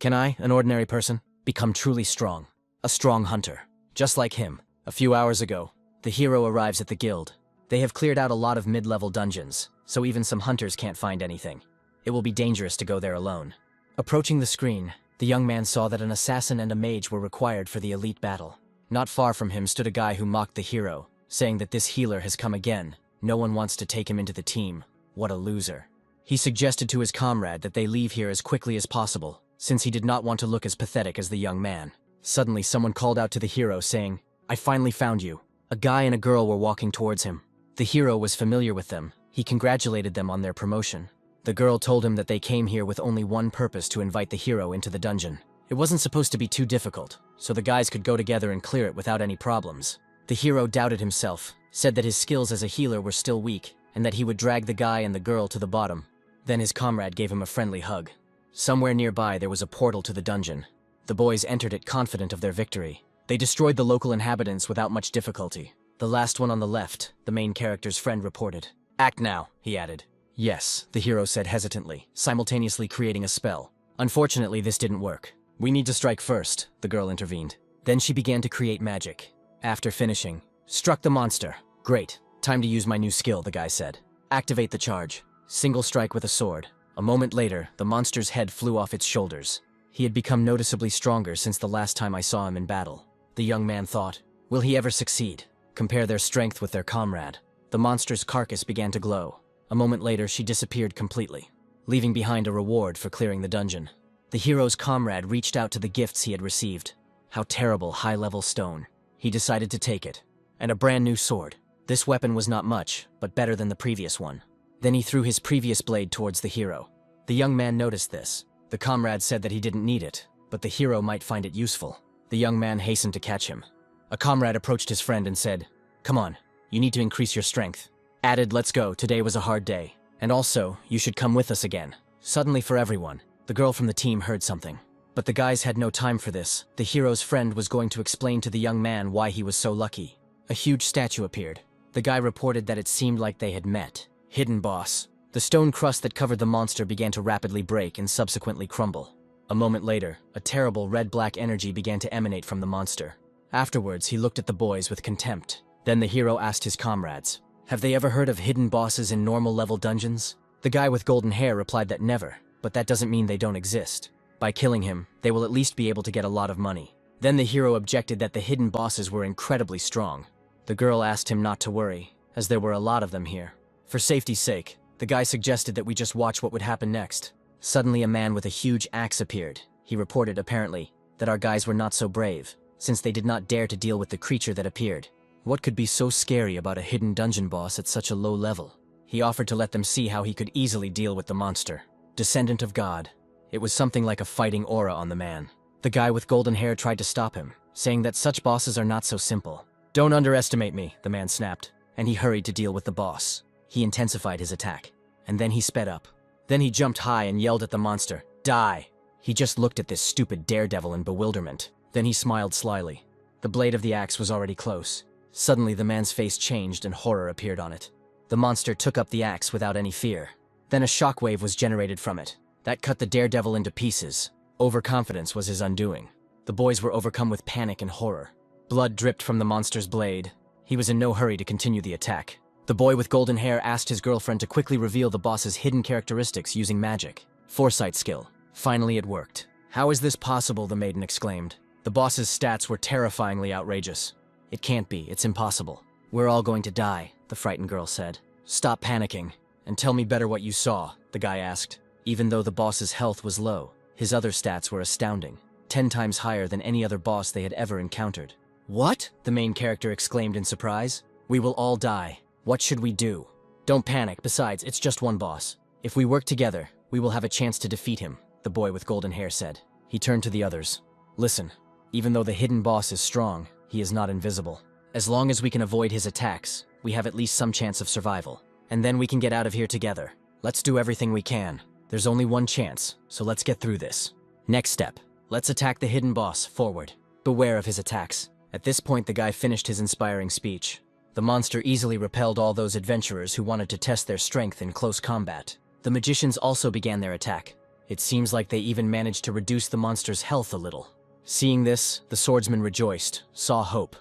Can I, an ordinary person, become truly strong? A strong hunter. Just like him. A few hours ago, the hero arrives at the guild. They have cleared out a lot of mid-level dungeons, so even some hunters can't find anything. It will be dangerous to go there alone. Approaching the screen, the young man saw that an assassin and a mage were required for the elite battle. Not far from him stood a guy who mocked the hero, saying that this healer has come again. No one wants to take him into the team. What a loser. He suggested to his comrade that they leave here as quickly as possible, since he did not want to look as pathetic as the young man. Suddenly, someone called out to the hero saying, "I finally found you." A guy and a girl were walking towards him. The hero was familiar with them. He congratulated them on their promotion. The girl told him that they came here with only one purpose: to invite the hero into the dungeon. It wasn't supposed to be too difficult, so the guys could go together and clear it without any problems. The hero doubted himself, said that his skills as a healer were still weak, and that he would drag the guy and the girl to the bottom. Then his comrade gave him a friendly hug. Somewhere nearby there was a portal to the dungeon. The boys entered it confident of their victory. They destroyed the local inhabitants without much difficulty. The last one on the left, the main character's friend reported. "Act now," he added. "Yes," the hero said hesitantly, simultaneously creating a spell. "Unfortunately, this didn't work. We need to strike first," the girl intervened. Then she began to create magic. After finishing, struck the monster. "Great. Time to use my new skill," the guy said. "Activate the charge. Single strike with a sword." A moment later, the monster's head flew off its shoulders. He had become noticeably stronger since the last time I saw him in battle. The young man thought, will he ever succeed? Compare their strength with their comrade. The monster's carcass began to glow. A moment later, she disappeared completely, leaving behind a reward for clearing the dungeon. The hero's comrade reached out to the gifts he had received. How terrible high-level stone. He decided to take it. And a brand new sword. This weapon was not much, but better than the previous one. Then he threw his previous blade towards the hero. The young man noticed this. The comrade said that he didn't need it, but the hero might find it useful. The young man hastened to catch him. A comrade approached his friend and said, "Come on, you need to increase your strength." Added, "Let's go, today was a hard day. And also, you should come with us again." Suddenly for everyone, the girl from the team heard something. But the guys had no time for this. The hero's friend was going to explain to the young man why he was so lucky. A huge statue appeared. The guy reported that it seemed like they had met. Hidden boss. The stone crust that covered the monster began to rapidly break and subsequently crumble. A moment later, a terrible red-black energy began to emanate from the monster. Afterwards, he looked at the boys with contempt. Then the hero asked his comrades, "Have they ever heard of hidden bosses in normal-level dungeons?" The guy with golden hair replied that never, but that doesn't mean they don't exist. By killing him, they will at least be able to get a lot of money. Then the hero objected that the hidden bosses were incredibly strong. The girl asked him not to worry, as there were a lot of them here. For safety's sake, the guy suggested that we just watch what would happen next. Suddenly a man with a huge axe appeared. He reported, apparently, that our guys were not so brave, since they did not dare to deal with the creature that appeared. What could be so scary about a hidden dungeon boss at such a low level? He offered to let them see how he could easily deal with the monster. Descendant of God. It was something like a fighting aura on the man. The guy with golden hair tried to stop him, saying that such bosses are not so simple. "Don't underestimate me," the man snapped, and he hurried to deal with the boss. He intensified his attack, and then he sped up. Then he jumped high and yelled at the monster, "Die!" He just looked at this stupid daredevil in bewilderment. Then he smiled slyly. The blade of the axe was already close. Suddenly the man's face changed and horror appeared on it. The monster took up the axe without any fear. Then a shockwave was generated from it. That cut the daredevil into pieces. Overconfidence was his undoing. The boys were overcome with panic and horror. Blood dripped from the monster's blade. He was in no hurry to continue the attack. The boy with golden hair asked his girlfriend to quickly reveal the boss's hidden characteristics using magic. Foresight skill. Finally it worked. "How is this possible?" the maiden exclaimed. The boss's stats were terrifyingly outrageous. "It can't be, it's impossible. We're all going to die," the frightened girl said. "Stop panicking, and tell me better what you saw," the guy asked. Even though the boss's health was low, his other stats were astounding, 10 times higher than any other boss they had ever encountered. "What?" the main character exclaimed in surprise. "We will all die. What should we do?" "Don't panic, besides, it's just one boss. If we work together, we will have a chance to defeat him," the boy with golden hair said. He turned to the others. "Listen, even though the hidden boss is strong, he is not invisible. As long as we can avoid his attacks, we have at least some chance of survival. And then we can get out of here together. Let's do everything we can. There's only one chance, so let's get through this. Next step, let's attack the hidden boss, forward. Beware of his attacks." At this point the guy finished his inspiring speech. The monster easily repelled all those adventurers who wanted to test their strength in close combat. The magicians also began their attack. It seems like they even managed to reduce the monster's health a little. Seeing this, the swordsmen rejoiced, saw hope.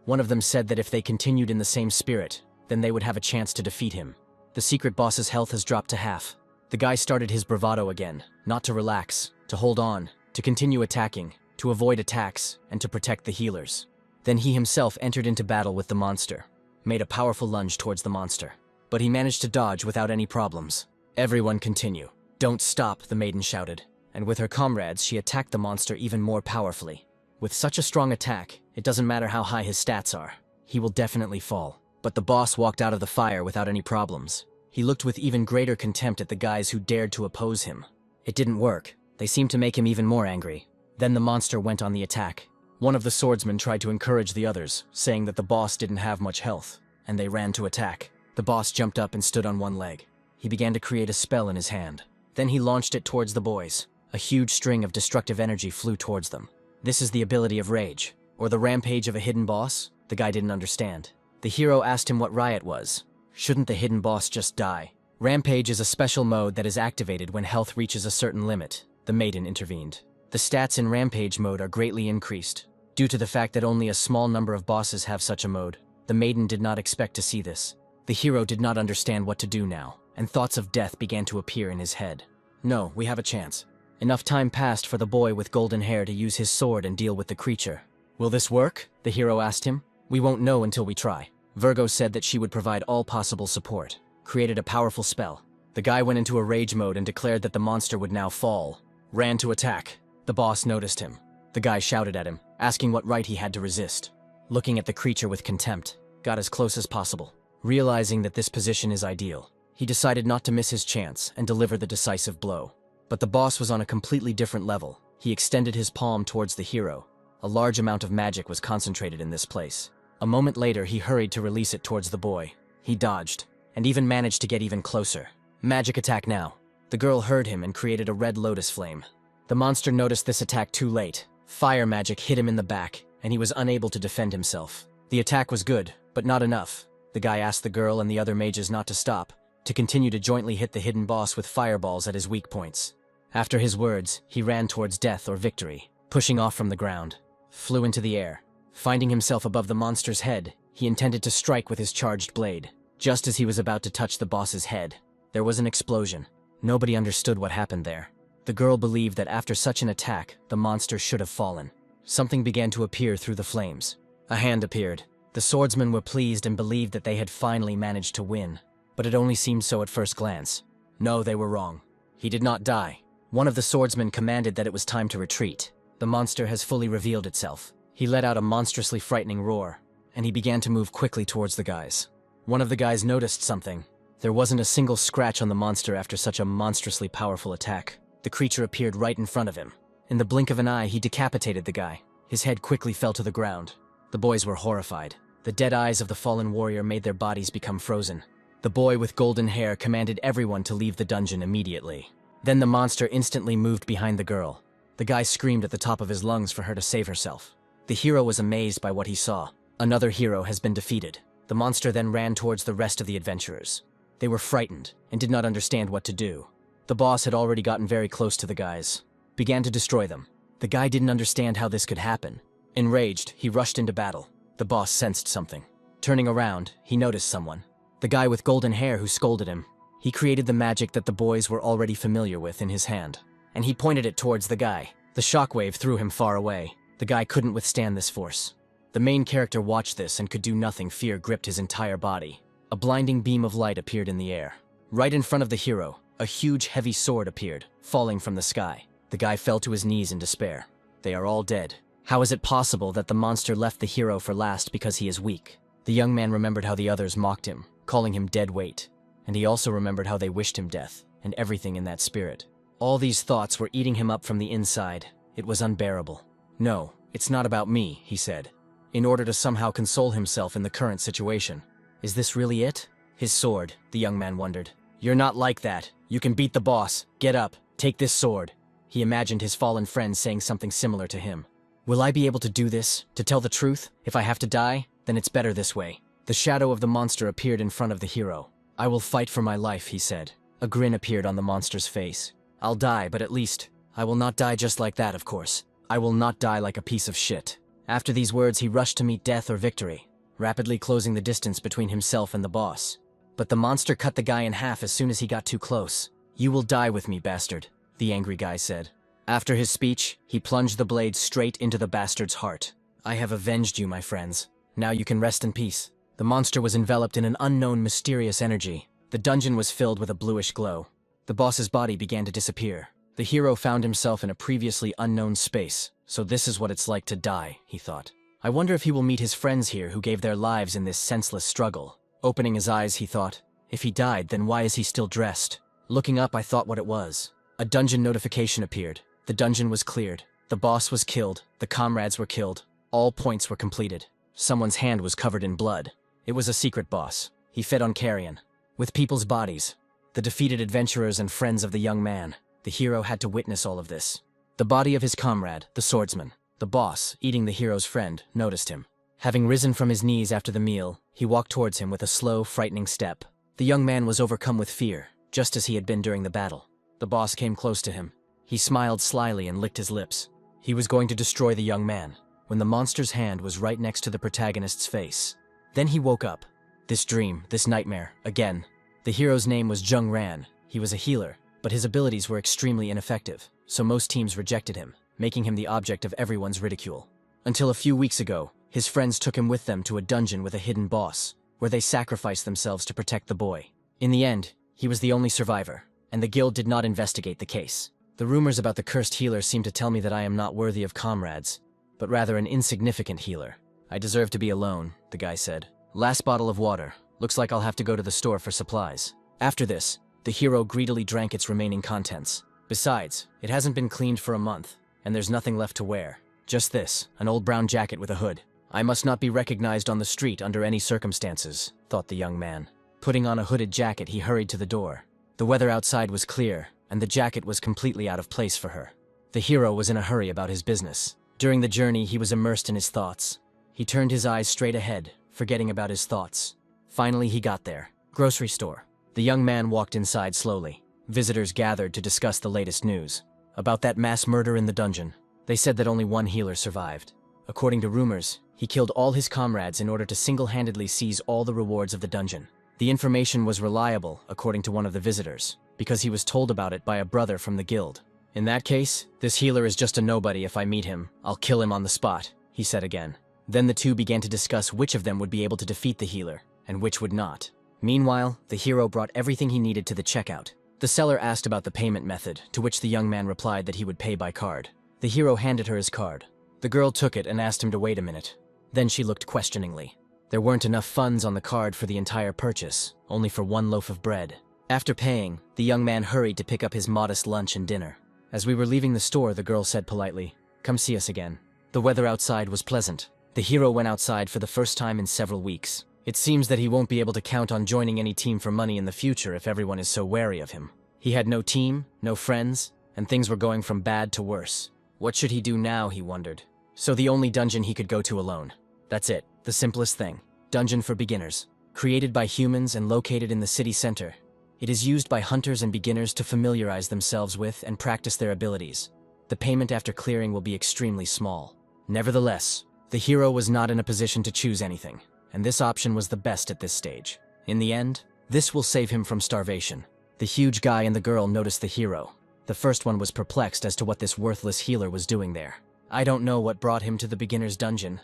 One of them said that if they continued in the same spirit, then they would have a chance to defeat him. The secret boss's health has dropped to half. The guy started his bravado again, not to relax, to hold on, to continue attacking, to avoid attacks, and to protect the healers. Then he himself entered into battle with the monster, made a powerful lunge towards the monster. But he managed to dodge without any problems. Everyone continue. Don't stop, the maiden shouted, and with her comrades she attacked the monster even more powerfully. With such a strong attack, it doesn't matter how high his stats are. He will definitely fall. But the boss walked out of the fire without any problems. He looked with even greater contempt at the guys who dared to oppose him. It didn't work. They seemed to make him even more angry. Then the monster went on the attack. One of the swordsmen tried to encourage the others, saying that the boss didn't have much health, and they ran to attack. The boss jumped up and stood on one leg. He began to create a spell in his hand. Then he launched it towards the boys. A huge string of destructive energy flew towards them. This is the ability of Rage, or the rampage of a hidden boss? The guy didn't understand. The hero asked him what Riot was. Shouldn't the hidden boss just die? Rampage is a special mode that is activated when health reaches a certain limit. The maiden intervened. The stats in Rampage mode are greatly increased. Due to the fact that only a small number of bosses have such a mode, the maiden did not expect to see this. The hero did not understand what to do now, and thoughts of death began to appear in his head. No, we have a chance. Enough time passed for the boy with golden hair to use his sword and deal with the creature. Will this work? The hero asked him. We won't know until we try. Virgo said that she would provide all possible support, created a powerful spell. The guy went into a rage mode and declared that the monster would now fall. Ran to attack. The boss noticed him. The guy shouted at him, asking what right he had to resist. Looking at the creature with contempt, got as close as possible. Realizing that this position is ideal, he decided not to miss his chance and deliver the decisive blow. But the boss was on a completely different level. He extended his palm towards the hero. A large amount of magic was concentrated in this place. A moment later, he hurried to release it towards the boy. He dodged, and even managed to get even closer. Magic attack now. The girl heard him and created a red lotus flame. The monster noticed this attack too late. Fire magic hit him in the back, and he was unable to defend himself. The attack was good, but not enough. The guy asked the girl and the other mages not to stop, to continue to jointly hit the hidden boss with fireballs at his weak points. After his words, he ran towards death or victory, pushing off from the ground, flew into the air. Finding himself above the monster's head, he intended to strike with his charged blade. Just as he was about to touch the boss's head, there was an explosion. Nobody understood what happened there. The girl believed that after such an attack, the monster should have fallen. Something began to appear through the flames. A hand appeared. The swordsmen were pleased and believed that they had finally managed to win. But it only seemed so at first glance. No, they were wrong. He did not die. One of the swordsmen commanded that it was time to retreat. The monster has fully revealed itself. He let out a monstrously frightening roar, and he began to move quickly towards the guys. One of the guys noticed something. There wasn't a single scratch on the monster after such a monstrously powerful attack. The creature appeared right in front of him. In the blink of an eye, he decapitated the guy. His head quickly fell to the ground. The boys were horrified. The dead eyes of the fallen warrior made their bodies become frozen. The boy with golden hair commanded everyone to leave the dungeon immediately. Then the monster instantly moved behind the girl. The guy screamed at the top of his lungs for her to save herself. The hero was amazed by what he saw. Another hero has been defeated. The monster then ran towards the rest of the adventurers. They were frightened and did not understand what to do. The boss had already gotten very close to the guys, began to destroy them. The guy didn't understand how this could happen. Enraged, he rushed into battle. The boss sensed something. Turning around, he noticed someone. The guy with golden hair who scolded him. He created the magic that the boys were already familiar with in his hand, and he pointed it towards the guy. The shockwave threw him far away. The guy couldn't withstand this force. The main character watched this and could do nothing. Fear gripped his entire body. A blinding beam of light appeared in the air. Right in front of the hero, a huge heavy sword appeared, falling from the sky. The guy fell to his knees in despair. They are all dead. How is it possible that the monster left the hero for last because he is weak? The young man remembered how the others mocked him, calling him dead weight. And he also remembered how they wished him death, and everything in that spirit. All these thoughts were eating him up from the inside. It was unbearable. No, it's not about me, he said, in order to somehow console himself in the current situation. Is this really it? His sword, the young man wondered. You're not like that. You can beat the boss. Get up. Take this sword. He imagined his fallen friend saying something similar to him. Will I be able to do this? To tell the truth? If I have to die, then it's better this way. The shadow of the monster appeared in front of the hero. I will fight for my life, he said. A grin appeared on the monster's face. I'll die, but at least, I will not die just like that, of course. I will not die like a piece of shit. After these words, he rushed to meet death or victory, rapidly closing the distance between himself and the boss. But the monster cut the guy in half as soon as he got too close. "You will die with me, bastard," the angry guy said. After his speech, he plunged the blade straight into the bastard's heart. "I have avenged you, my friends. Now you can rest in peace." The monster was enveloped in an unknown mysterious energy. The dungeon was filled with a bluish glow. The boss's body began to disappear. The hero found himself in a previously unknown space. So this is what it's like to die, he thought. I wonder if he will meet his friends here who gave their lives in this senseless struggle. Opening his eyes, he thought, if he died, then why is he still dressed? Looking up, I thought what it was. A dungeon notification appeared. The dungeon was cleared. The boss was killed. The comrades were killed. All points were completed. Someone's hand was covered in blood. It was a secret boss. He fed on carrion. With people's bodies. The defeated adventurers and friends of the young man. The hero had to witness all of this. The body of his comrade, the swordsman, the boss, eating the hero's friend, noticed him. Having risen from his knees after the meal, he walked towards him with a slow, frightening step. The young man was overcome with fear, just as he had been during the battle. The boss came close to him. He smiled slyly and licked his lips. He was going to destroy the young man, when the monster's hand was right next to the protagonist's face. Then he woke up. This dream, this nightmare, again. The hero's name was Jung Ran. He was a healer, but his abilities were extremely ineffective, so most teams rejected him, making him the object of everyone's ridicule. Until a few weeks ago, his friends took him with them to a dungeon with a hidden boss, where they sacrificed themselves to protect the boy. In the end, he was the only survivor, and the guild did not investigate the case. The rumors about the cursed healer seem to tell me that I am not worthy of comrades, but rather an insignificant healer. I deserve to be alone, the guy said. Last bottle of water. Looks like I'll have to go to the store for supplies. After this, the hero greedily drank its remaining contents. Besides, it hasn't been cleaned for a month, and there's nothing left to wear. Just this, an old brown jacket with a hood. I must not be recognized on the street under any circumstances, thought the young man. Putting on a hooded jacket, he hurried to the door. The weather outside was clear, and the jacket was completely out of place for her. The hero was in a hurry about his business. During the journey, he was immersed in his thoughts. He turned his eyes straight ahead, forgetting about his thoughts. Finally, he got there. Grocery store. The young man walked inside slowly. Visitors gathered to discuss the latest news. About that mass murder in the dungeon. They said that only one healer survived. According to rumors, he killed all his comrades in order to single-handedly seize all the rewards of the dungeon. The information was reliable, according to one of the visitors, because he was told about it by a brother from the guild. In that case, this healer is just a nobody. If I meet him, I'll kill him on the spot, he said again. Then the two began to discuss which of them would be able to defeat the healer, and which would not. Meanwhile, the hero brought everything he needed to the checkout. The seller asked about the payment method, to which the young man replied that he would pay by card. The hero handed her his card. The girl took it and asked him to wait a minute. Then she looked questioningly. There weren't enough funds on the card for the entire purchase, only for one loaf of bread. After paying, the young man hurried to pick up his modest lunch and dinner. As we were leaving the store, the girl said politely, "Come see us again." The weather outside was pleasant. The hero went outside for the first time in several weeks. It seems that he won't be able to count on joining any team for money in the future if everyone is so wary of him. He had no team, no friends, and things were going from bad to worse. What should he do now, he wondered. So the only dungeon he could go to alone. That's it, the simplest thing. Dungeon for beginners. Created by humans and located in the city center. It is used by hunters and beginners to familiarize themselves with and practice their abilities. The payment after clearing will be extremely small. Nevertheless, the hero was not in a position to choose anything, and this option was the best at this stage. In the end, this will save him from starvation. The huge guy and the girl noticed the hero. The first one was perplexed as to what this worthless healer was doing there. I don't know what brought him to the beginner's dungeon.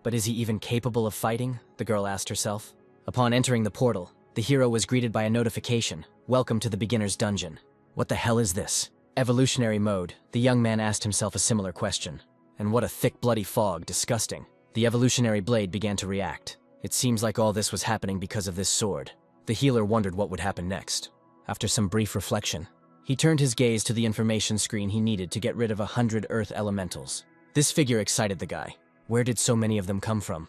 But is he even capable of fighting? The girl asked herself. Upon entering the portal, the hero was greeted by a notification. Welcome to the beginner's dungeon. What the hell is this? Evolutionary mode. The young man asked himself a similar question. And what a thick bloody fog, disgusting. The evolutionary blade began to react. It seems like all this was happening because of this sword. The healer wondered what would happen next. After some brief reflection, he turned his gaze to the information screen he needed to get rid of 100 earth elementals. This figure excited the guy. Where did so many of them come from?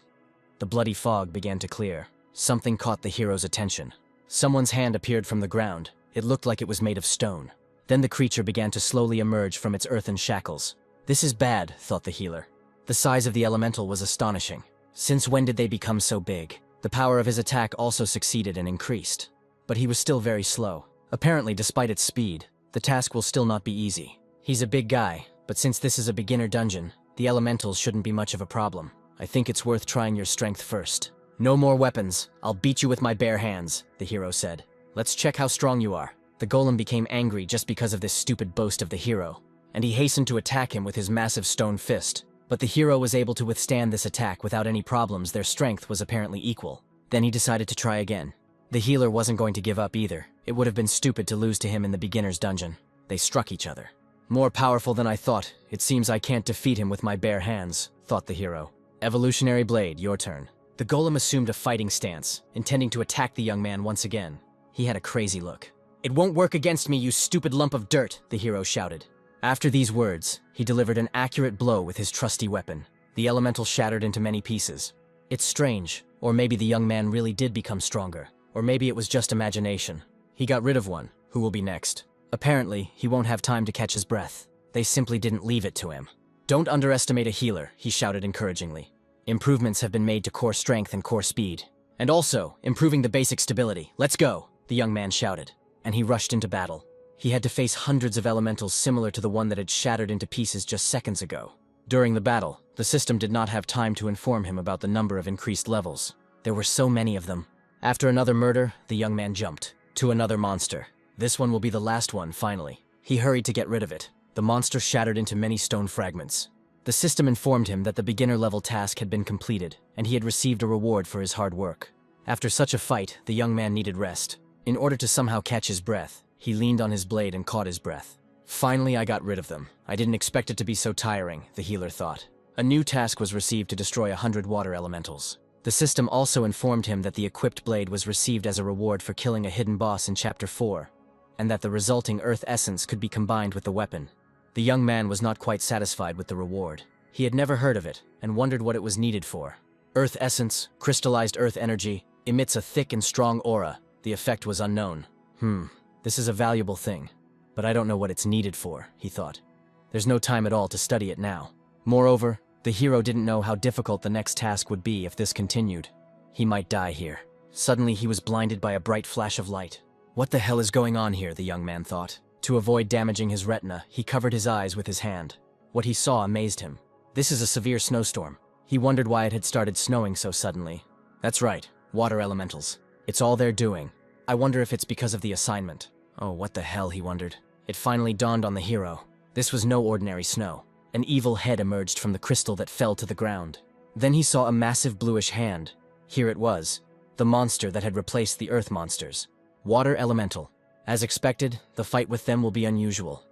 The bloody fog began to clear. Something caught the hero's attention. Someone's hand appeared from the ground. It looked like it was made of stone. Then the creature began to slowly emerge from its earthen shackles. This is bad, thought the healer. The size of the elemental was astonishing. Since when did they become so big? The power of his attack also succeeded and increased. But he was still very slow. Apparently, despite its speed, the task will still not be easy. He's a big guy, but since this is a beginner dungeon, the elementals shouldn't be much of a problem. I think it's worth trying your strength first. No more weapons. I'll beat you with my bare hands, the hero said. Let's check how strong you are. The golem became angry just because of this stupid boast of the hero, and he hastened to attack him with his massive stone fist. But the hero was able to withstand this attack without any problems. Their strength was apparently equal. Then he decided to try again. The healer wasn't going to give up either. It would have been stupid to lose to him in the beginner's dungeon. They struck each other. More powerful than I thought. It seems I can't defeat him with my bare hands, thought the hero. Evolutionary Blade, your turn. The golem assumed a fighting stance, intending to attack the young man once again. He had a crazy look. It won't work against me, you stupid lump of dirt, the hero shouted. After these words, he delivered an accurate blow with his trusty weapon. The elemental shattered into many pieces. It's strange, or maybe the young man really did become stronger, or maybe it was just imagination. He got rid of one. Who will be next? Apparently, he won't have time to catch his breath. They simply didn't leave it to him. Don't underestimate a healer, he shouted encouragingly. Improvements have been made to core strength and core speed. And also, improving the basic stability. Let's go, the young man shouted, and he rushed into battle. He had to face hundreds of elementals similar to the one that had shattered into pieces just seconds ago. During the battle, the system did not have time to inform him about the number of increased levels. There were so many of them. After another murder, the young man jumped to another monster. This one will be the last one, finally. He hurried to get rid of it. The monster shattered into many stone fragments. The system informed him that the beginner-level task had been completed, and he had received a reward for his hard work. After such a fight, the young man needed rest. In order to somehow catch his breath, he leaned on his blade and caught his breath. Finally, I got rid of them. I didn't expect it to be so tiring, the healer thought. A new task was received to destroy 100 water elementals. The system also informed him that the equipped blade was received as a reward for killing a hidden boss in Chapter 4, and that the resulting earth essence could be combined with the weapon. The young man was not quite satisfied with the reward. He had never heard of it, and wondered what it was needed for. Earth essence, crystallized earth energy, emits a thick and strong aura. The effect was unknown. This is a valuable thing, but I don't know what it's needed for, he thought. There's no time at all to study it now. Moreover, the hero didn't know how difficult the next task would be if this continued. He might die here. Suddenly he was blinded by a bright flash of light. What the hell is going on here, the young man thought. To avoid damaging his retina, he covered his eyes with his hand. What he saw amazed him. This is a severe snowstorm. He wondered why it had started snowing so suddenly. That's right, water elementals. It's all they're doing. I wonder if it's because of the assignment. Oh, what the hell, he wondered. It finally dawned on the hero. This was no ordinary snow. An evil head emerged from the crystal that fell to the ground. Then he saw a massive bluish hand. Here it was, the monster that had replaced the earth monsters. Water elemental. As expected, the fight with them will be unusual.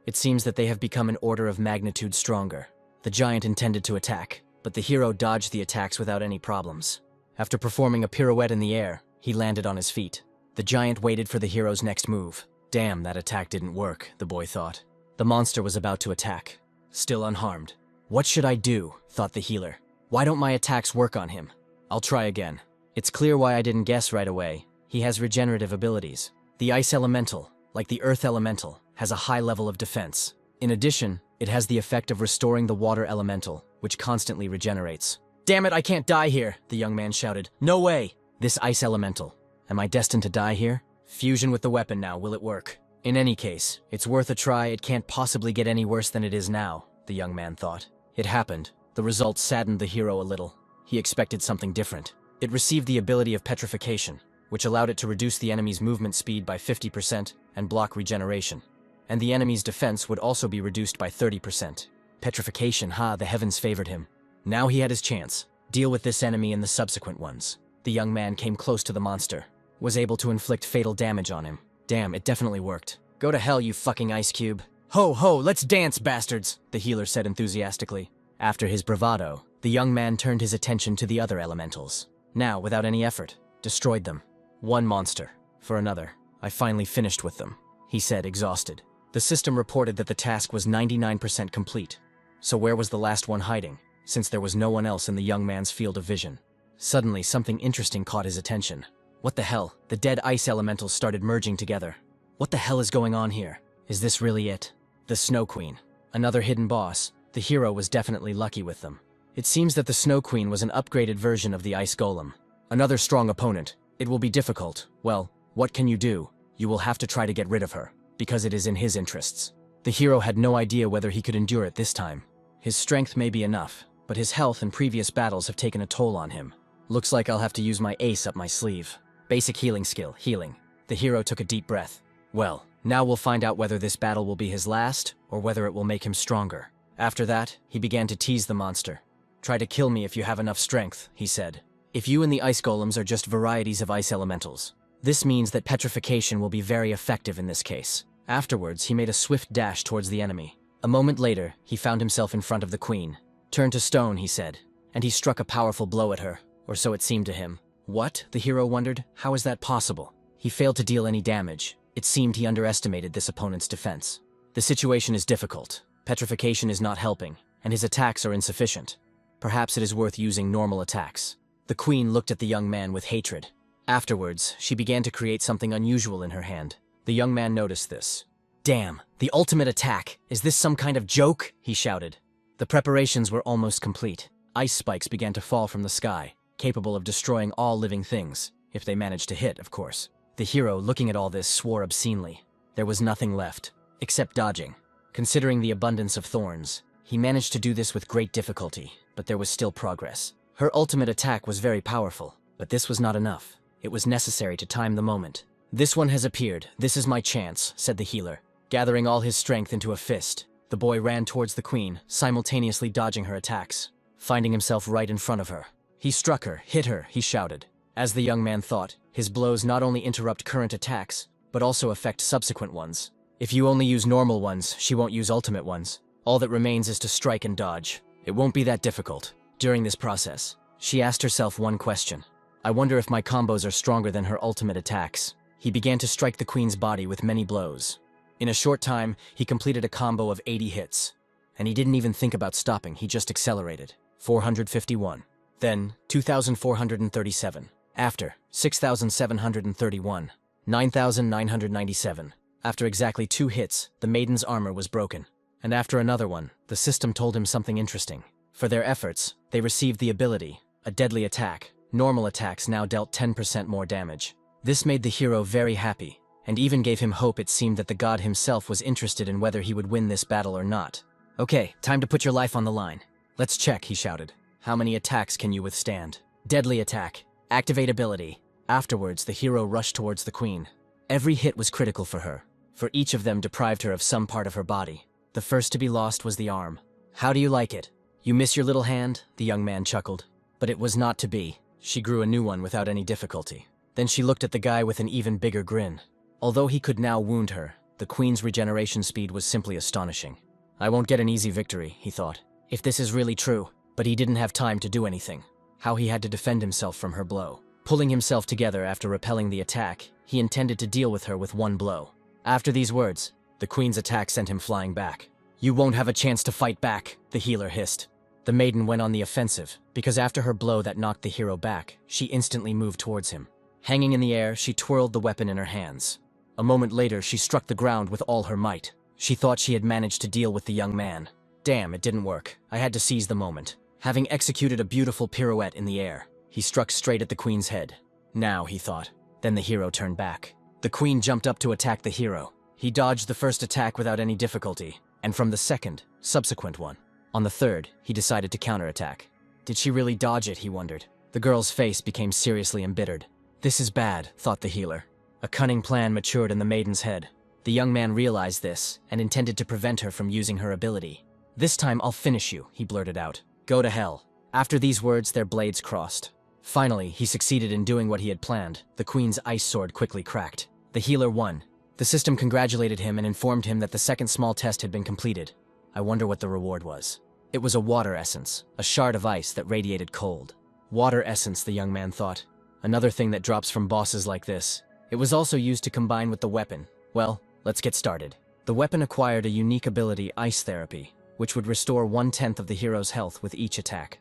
It seems that they have become an order of magnitude stronger. The giant intended to attack, but the hero dodged the attacks without any problems. After performing a pirouette in the air, he landed on his feet. The giant waited for the hero's next move. Damn, that attack didn't work, the boy thought. The monster was about to attack, still unharmed. What should I do, thought the healer. Why don't my attacks work on him? I'll try again. It's clear why I didn't guess right away. He has regenerative abilities. The ice elemental, like the earth elemental, has a high level of defense. In addition, it has the effect of restoring the water elemental, which constantly regenerates. Damn it, I can't die here, the young man shouted. No way! This ice elemental. Am I destined to die here? Fusion with the weapon now, will it work? In any case, it's worth a try. It can't possibly get any worse than it is now, the young man thought. It happened. The result saddened the hero a little. He expected something different. It received the ability of petrification, which allowed it to reduce the enemy's movement speed by 50% and block regeneration. And the enemy's defense would also be reduced by 30%. Petrification, the heavens favored him. Now he had his chance. Deal with this enemy and the subsequent ones. The young man came close to the monster, was able to inflict fatal damage on him. Damn, it definitely worked. Go to hell, you fucking ice cube. Ho ho, let's dance, bastards, the healer said enthusiastically. After his bravado, the young man turned his attention to the other elementals. Now, without any effort, destroyed them. One monster, for another. I finally finished with them, he said, exhausted. The system reported that the task was 99% complete. So where was the last one hiding, since there was no one else in the young man's field of vision? Suddenly, something interesting caught his attention. What the hell? The dead ice elementals started merging together. What the hell is going on here? Is this really it? The Snow Queen. Another hidden boss. The hero was definitely lucky with them. It seems that the Snow Queen was an upgraded version of the Ice Golem. Another strong opponent. It will be difficult. Well, what can you do? You will have to try to get rid of her. because it is in his interests. The hero had no idea whether he could endure it this time. His strength may be enough, but his health and previous battles have taken a toll on him. Looks like I'll have to use my ace up my sleeve. Basic healing skill, healing. The hero took a deep breath. Well, now we'll find out whether this battle will be his last, or whether it will make him stronger. After that, he began to tease the monster. Try to kill me if you have enough strength, he said. If you and the ice golems are just varieties of ice elementals. This means that petrification will be very effective in this case. Afterwards, he made a swift dash towards the enemy. A moment later, he found himself in front of the queen. Turn to stone, he said, and he struck a powerful blow at her, or so it seemed to him. What? The hero wondered. How is that possible? He failed to deal any damage. It seemed he underestimated this opponent's defense. The situation is difficult. Petrification is not helping, and his attacks are insufficient. Perhaps it is worth using normal attacks. The queen looked at the young man with hatred. Afterwards, she began to create something unusual in her hand. The young man noticed this. Damn, the ultimate attack! Is this some kind of joke? He shouted. The preparations were almost complete. Ice spikes began to fall from the sky, capable of destroying all living things, if they managed to hit, of course. The hero, looking at all this, swore obscenely. There was nothing left, except dodging. Considering the abundance of thorns, he managed to do this with great difficulty, but there was still progress. Her ultimate attack was very powerful, but this was not enough. It was necessary to time the moment. This one has appeared. This is my chance, said the healer. Gathering all his strength into a fist, the boy ran towards the queen, simultaneously dodging her attacks, finding himself right in front of her. He struck her, hit her, he shouted. As the young man thought, his blows not only interrupt current attacks, but also affect subsequent ones. If you only use normal ones, she won't use ultimate ones. All that remains is to strike and dodge. It won't be that difficult. During this process, she asked herself one question. I wonder if my combos are stronger than her ultimate attacks. He began to strike the queen's body with many blows. In a short time, he completed a combo of 80 hits. And he didn't even think about stopping, he just accelerated. 451. Then, 2,437. After, 6,731. 9,997. After exactly 2 hits, the maiden's armor was broken. And after another one, the system told him something interesting. For their efforts, they received the ability, a deadly attack. Normal attacks now dealt 10% more damage. This made the hero very happy, and even gave him hope. It seemed that the god himself was interested in whether he would win this battle or not. Okay, time to put your life on the line. Let's check, he shouted. How many attacks can you withstand? Deadly attack. Activate ability. Afterwards, the hero rushed towards the queen. Every hit was critical for her, for each of them deprived her of some part of her body. The first to be lost was the arm. How do you like it? You miss your little hand? The young man chuckled. But it was not to be. She grew a new one without any difficulty. Then she looked at the guy with an even bigger grin. Although he could now wound her, the queen's regeneration speed was simply astonishing. I won't get an easy victory, he thought. If this is really true. But he didn't have time to do anything. How he had to defend himself from her blow. Pulling himself together after repelling the attack, he intended to deal with her with one blow. After these words, the queen's attack sent him flying back. You won't have a chance to fight back, the healer hissed. The maiden went on the offensive, because after her blow that knocked the hero back, she instantly moved towards him. Hanging in the air, she twirled the weapon in her hands. A moment later, she struck the ground with all her might. She thought she had managed to deal with the young man. Damn, it didn't work. I had to seize the moment. Having executed a beautiful pirouette in the air, he struck straight at the queen's head. Now, he thought. Then the hero turned back. The queen jumped up to attack the hero. He dodged the first attack without any difficulty, and from the second, subsequent one. On the third, he decided to counterattack. Did she really dodge it, he wondered. The girl's face became seriously embittered. This is bad, thought the healer. A cunning plan matured in the maiden's head. The young man realized this, and intended to prevent her from using her ability. This time I'll finish you, he blurted out. Go to hell. After these words, their blades crossed. Finally, he succeeded in doing what he had planned. The queen's ice sword quickly cracked. The healer won. The system congratulated him and informed him that the second small test had been completed. I wonder what the reward was. It was a water essence, a shard of ice that radiated cold. Water essence, the young man thought. Another thing that drops from bosses like this. It was also used to combine with the weapon. Well, let's get started. The weapon acquired a unique ability, Ice Therapy, which would restore 1/10 of the hero's health with each attack.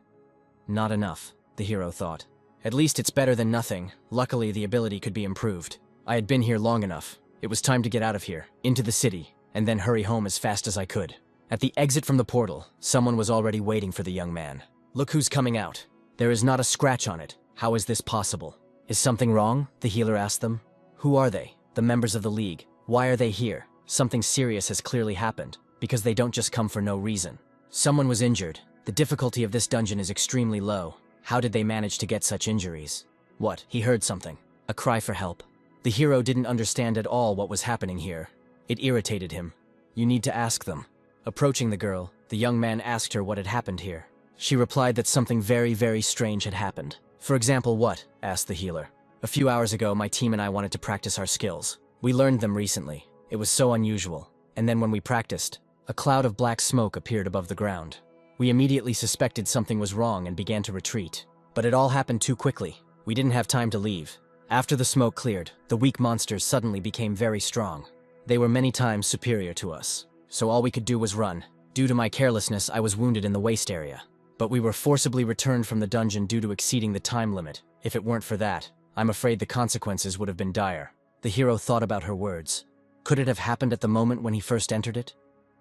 Not enough, the hero thought. At least it's better than nothing. Luckily, the ability could be improved. I had been here long enough. It was time to get out of here, into the city, and then hurry home as fast as I could. At the exit from the portal, someone was already waiting for the young man. Look who's coming out. There is not a scratch on it. How is this possible? Is something wrong? The healer asked them. Who are they? The members of the League. Why are they here? Something serious has clearly happened, because they don't just come for no reason. Someone was injured. The difficulty of this dungeon is extremely low. How did they manage to get such injuries? What? He heard something. A cry for help. The hero didn't understand at all what was happening here. It irritated him. You need to ask them. Approaching the girl, the young man asked her what had happened here. She replied that something very, very strange had happened. For example, what? Asked the healer. A few hours ago, my team and I wanted to practice our skills. We learned them recently. It was so unusual. And then when we practiced, a cloud of black smoke appeared above the ground. We immediately suspected something was wrong and began to retreat. But it all happened too quickly. We didn't have time to leave. After the smoke cleared, the weak monsters suddenly became very strong. They were many times superior to us. So all we could do was run. Due to my carelessness, I was wounded in the waist area. But we were forcibly returned from the dungeon due to exceeding the time limit. If it weren't for that, I'm afraid the consequences would have been dire. The hero thought about her words. Could it have happened at the moment when he first entered it?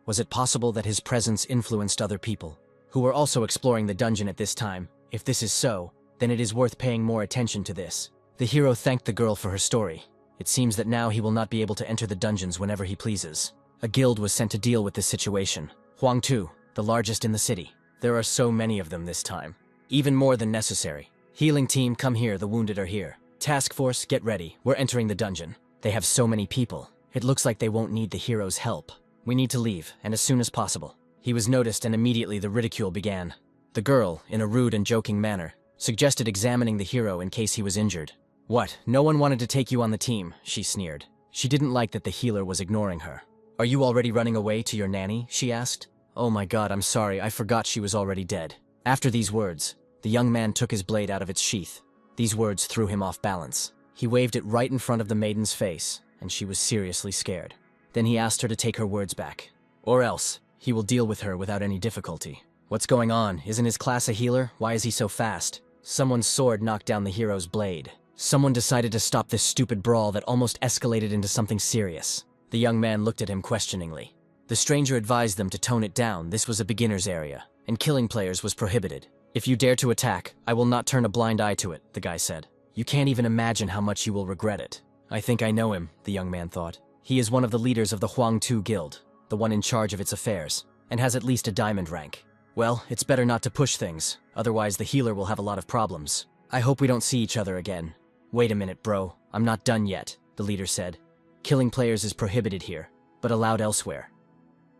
Was it possible that his presence influenced other people, who were also exploring the dungeon at this time? If this is so, then it is worth paying more attention to this. The hero thanked the girl for her story. It seems that now he will not be able to enter the dungeons whenever he pleases. A guild was sent to deal with this situation. Huangtu, the largest in the city. There are so many of them this time. Even more than necessary. Healing team, come here, the wounded are here. Task force, get ready. We're entering the dungeon. They have so many people. It looks like they won't need the hero's help. We need to leave, and as soon as possible. He was noticed and immediately the ridicule began. The girl, in a rude and joking manner, suggested examining the hero in case he was injured. What? No one wanted to take you on the team, she sneered. She didn't like that the healer was ignoring her. Are you already running away to your nanny? She asked. Oh my god, I'm sorry, I forgot she was already dead. After these words, the young man took his blade out of its sheath. These words threw him off balance. He waved it right in front of the maiden's face, and she was seriously scared. Then he asked her to take her words back. Or else, he will deal with her without any difficulty. What's going on? Isn't his class a healer? Why is he so fast? Someone's sword knocked down the hero's blade. Someone decided to stop this stupid brawl that almost escalated into something serious. The young man looked at him questioningly. The stranger advised them to tone it down. This was a beginner's area, and killing players was prohibited. If you dare to attack, I will not turn a blind eye to it, the guy said. You can't even imagine how much you will regret it. I think I know him, the young man thought. He is one of the leaders of the Huangtu Guild, the one in charge of its affairs, and has at least a diamond rank. Well, it's better not to push things, otherwise the healer will have a lot of problems. I hope we don't see each other again. Wait a minute, bro. I'm not done yet, the leader said. Killing players is prohibited here, but allowed elsewhere.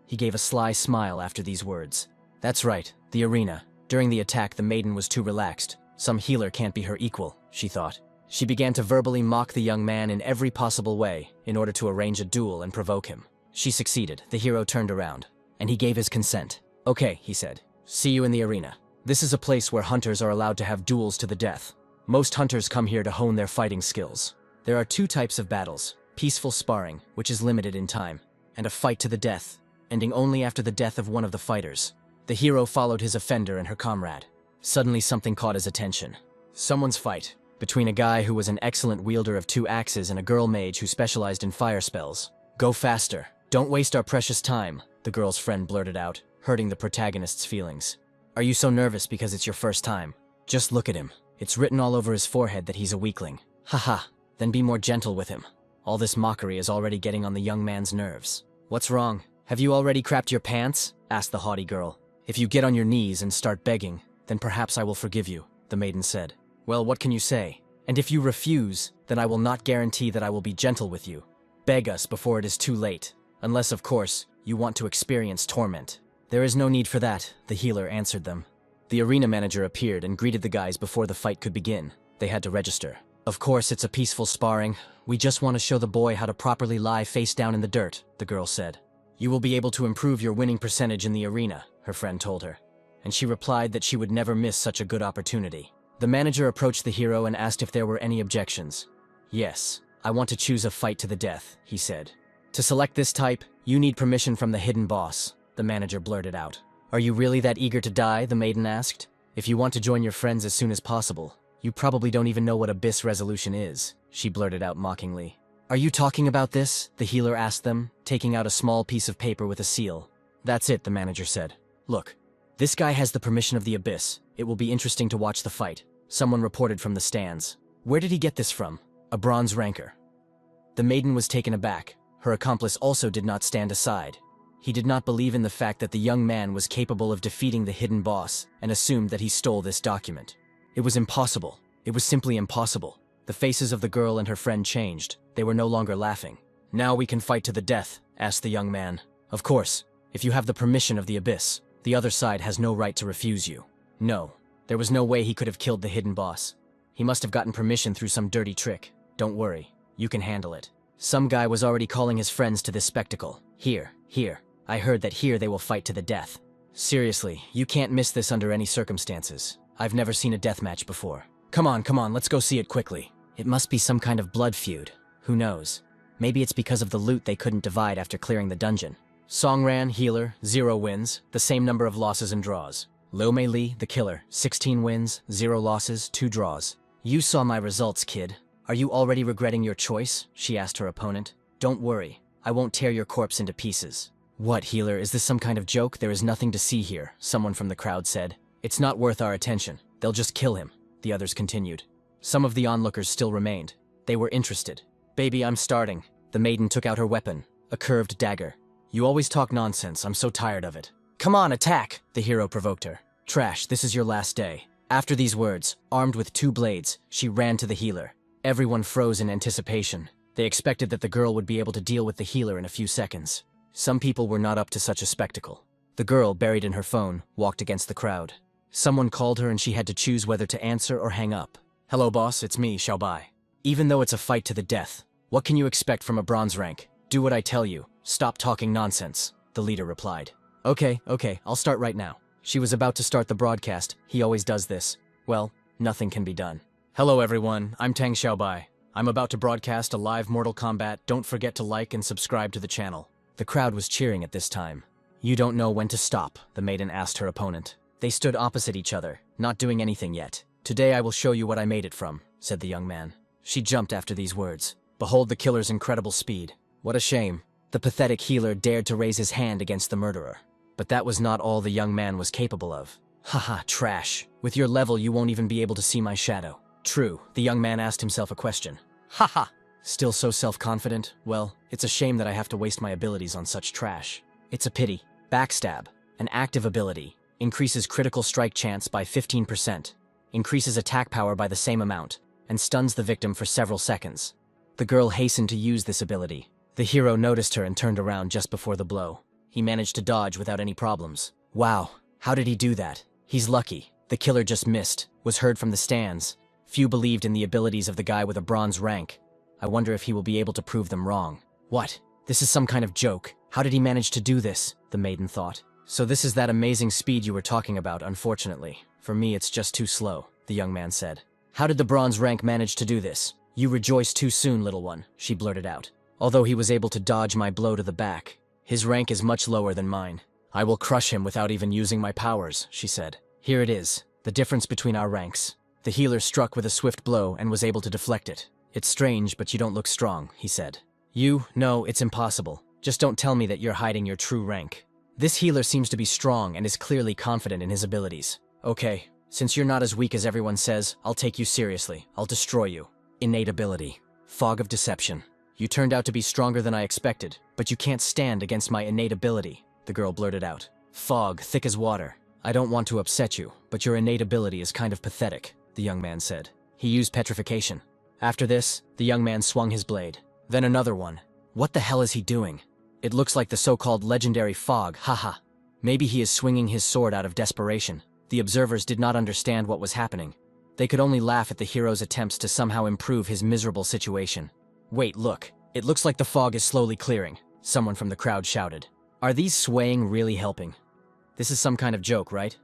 He gave a sly smile after these words. That's right, the arena. During the attack, the maiden was too relaxed. Some healer can't be her equal, she thought. She began to verbally mock the young man in every possible way in order to arrange a duel and provoke him. She succeeded. The hero turned around, and he gave his consent. Okay, he said. See you in the arena. This is a place where hunters are allowed to have duels to the death. Most hunters come here to hone their fighting skills. There are two types of battles. Peaceful sparring, which is limited in time, and a fight to the death, ending only after the death of one of the fighters. The hero followed his offender and her comrade. Suddenly something caught his attention. Someone's fight, between a guy who was an excellent wielder of 2 axes and a girl mage who specialized in fire spells. Go faster. Don't waste our precious time, the girl's friend blurted out, hurting the protagonist's feelings. Are you so nervous because it's your first time? Just look at him. It's written all over his forehead that he's a weakling. Haha, then be more gentle with him. All this mockery is already getting on the young man's nerves. What's wrong? Have you already crapped your pants? Asked the haughty girl. If you get on your knees and start begging, then perhaps I will forgive you, the maiden said. Well, what can you say? And if you refuse, then I will not guarantee that I will be gentle with you. Beg us before it is too late. Unless, of course, you want to experience torment. There is no need for that, the healer answered them. The arena manager appeared and greeted the guys before the fight could begin. They had to register. Of course, it's a peaceful sparring. We just want to show the boy how to properly lie face down in the dirt, the girl said. You will be able to improve your winning percentage in the arena, her friend told her. And she replied that she would never miss such a good opportunity. The manager approached the hero and asked if there were any objections. Yes, I want to choose a fight to the death, he said. To select this type, you need permission from the hidden boss, the manager blurted out. Are you really that eager to die? The maiden asked. If you want to join your friends as soon as possible, you probably don't even know what abyss resolution is, she blurted out mockingly. Are you talking about this? The healer asked them, taking out a small piece of paper with a seal. That's it, the manager said. Look, this guy has the permission of the abyss. It will be interesting to watch the fight. Someone reported from the stands. Where did he get this from? A bronze ranker. The maiden was taken aback. Her accomplice also did not stand aside. He did not believe in the fact that the young man was capable of defeating the hidden boss and assumed that he stole this document. It was impossible. It was simply impossible. The faces of the girl and her friend changed. They were no longer laughing. "Now we can fight to the death," asked the young man. "Of course, if you have the permission of the Abyss, the other side has no right to refuse you." No, there was no way he could have killed the hidden boss. He must have gotten permission through some dirty trick. Don't worry, you can handle it. Some guy was already calling his friends to this spectacle. Here. I heard that here they will fight to the death. Seriously, you can't miss this under any circumstances. I've never seen a death match before. Come on, let's go see it quickly. It must be some kind of blood feud. Who knows? Maybe it's because of the loot they couldn't divide after clearing the dungeon. Songran, healer, 0 wins, the same number of losses and draws. Lo Mei Li, the killer, 16 wins, 0 losses, 2 draws. "You saw my results, kid. Are you already regretting your choice?" she asked her opponent. "Don't worry, I won't tear your corpse into pieces." "What, healer, is this some kind of joke? There is nothing to see here," someone from the crowd said. "It's not worth our attention. They'll just kill him," the others continued. Some of the onlookers still remained. They were interested. "Baby, I'm starting." The maiden took out her weapon, a curved dagger. "You always talk nonsense, I'm so tired of it." "Come on, attack!" the hero provoked her. "Trash, this is your last day." After these words, armed with 2 blades, she ran to the healer. Everyone froze in anticipation. They expected that the girl would be able to deal with the healer in a few seconds. Some people were not up to such a spectacle. The girl, buried in her phone, walked against the crowd. Someone called her and she had to choose whether to answer or hang up. "Hello boss, it's me, Xiaobai. Even though it's a fight to the death, what can you expect from a bronze rank? Do what I tell you. Stop talking nonsense," the leader replied. Okay, I'll start right now." She was about to start the broadcast. He always does this. Well, nothing can be done. "Hello everyone, I'm Tang Xiaobai. I'm about to broadcast a live Mortal Kombat. Don't forget to like and subscribe to the channel." The crowd was cheering at this time. "You don't know when to stop?" the maiden asked her opponent. They stood opposite each other, not doing anything yet. "Today I will show you what I made it from," said the young man. She jumped after these words. Behold the killer's incredible speed. What a shame. The pathetic healer dared to raise his hand against the murderer. But that was not all the young man was capable of. "Haha, trash. With your level you won't even be able to see my shadow." True, the young man asked himself a question. Haha! Still so self-confident? Well, it's a shame that I have to waste my abilities on such trash. It's a pity. Backstab, an active ability, increases critical strike chance by 15%, increases attack power by the same amount, and stuns the victim for several seconds. The girl hastened to use this ability. The hero noticed her and turned around just before the blow. He managed to dodge without any problems. Wow, how did he do that? He's lucky. The killer just missed, was heard from the stands. Few believed in the abilities of the guy with a bronze rank. I wonder if he will be able to prove them wrong. What? This is some kind of joke. How did he manage to do this? The maiden thought. So this is that amazing speed you were talking about, unfortunately. For me, it's just too slow, the young man said. How did the bronze rank manage to do this? You rejoice too soon, little one, she blurted out. Although he was able to dodge my blow to the back, his rank is much lower than mine. I will crush him without even using my powers, she said. Here it is, the difference between our ranks. The healer struck with a swift blow and was able to deflect it. It's strange, but you don't look strong, he said. No, it's impossible. Just don't tell me that you're hiding your true rank. This healer seems to be strong and is clearly confident in his abilities. Okay, since you're not as weak as everyone says, I'll take you seriously. I'll destroy you. Innate ability. Fog of deception. You turned out to be stronger than I expected, but you can't stand against my innate ability, the girl blurted out. Fog, thick as water. I don't want to upset you, but your innate ability is kind of pathetic, the young man said. He used petrification. After this, the young man swung his blade. Then another one. What the hell is he doing? It looks like the so-called legendary fog, haha. Maybe he is swinging his sword out of desperation. The observers did not understand what was happening. They could only laugh at the hero's attempts to somehow improve his miserable situation. Wait, look. It looks like the fog is slowly clearing, someone from the crowd shouted. Are these swaying really helping? This is some kind of joke, right?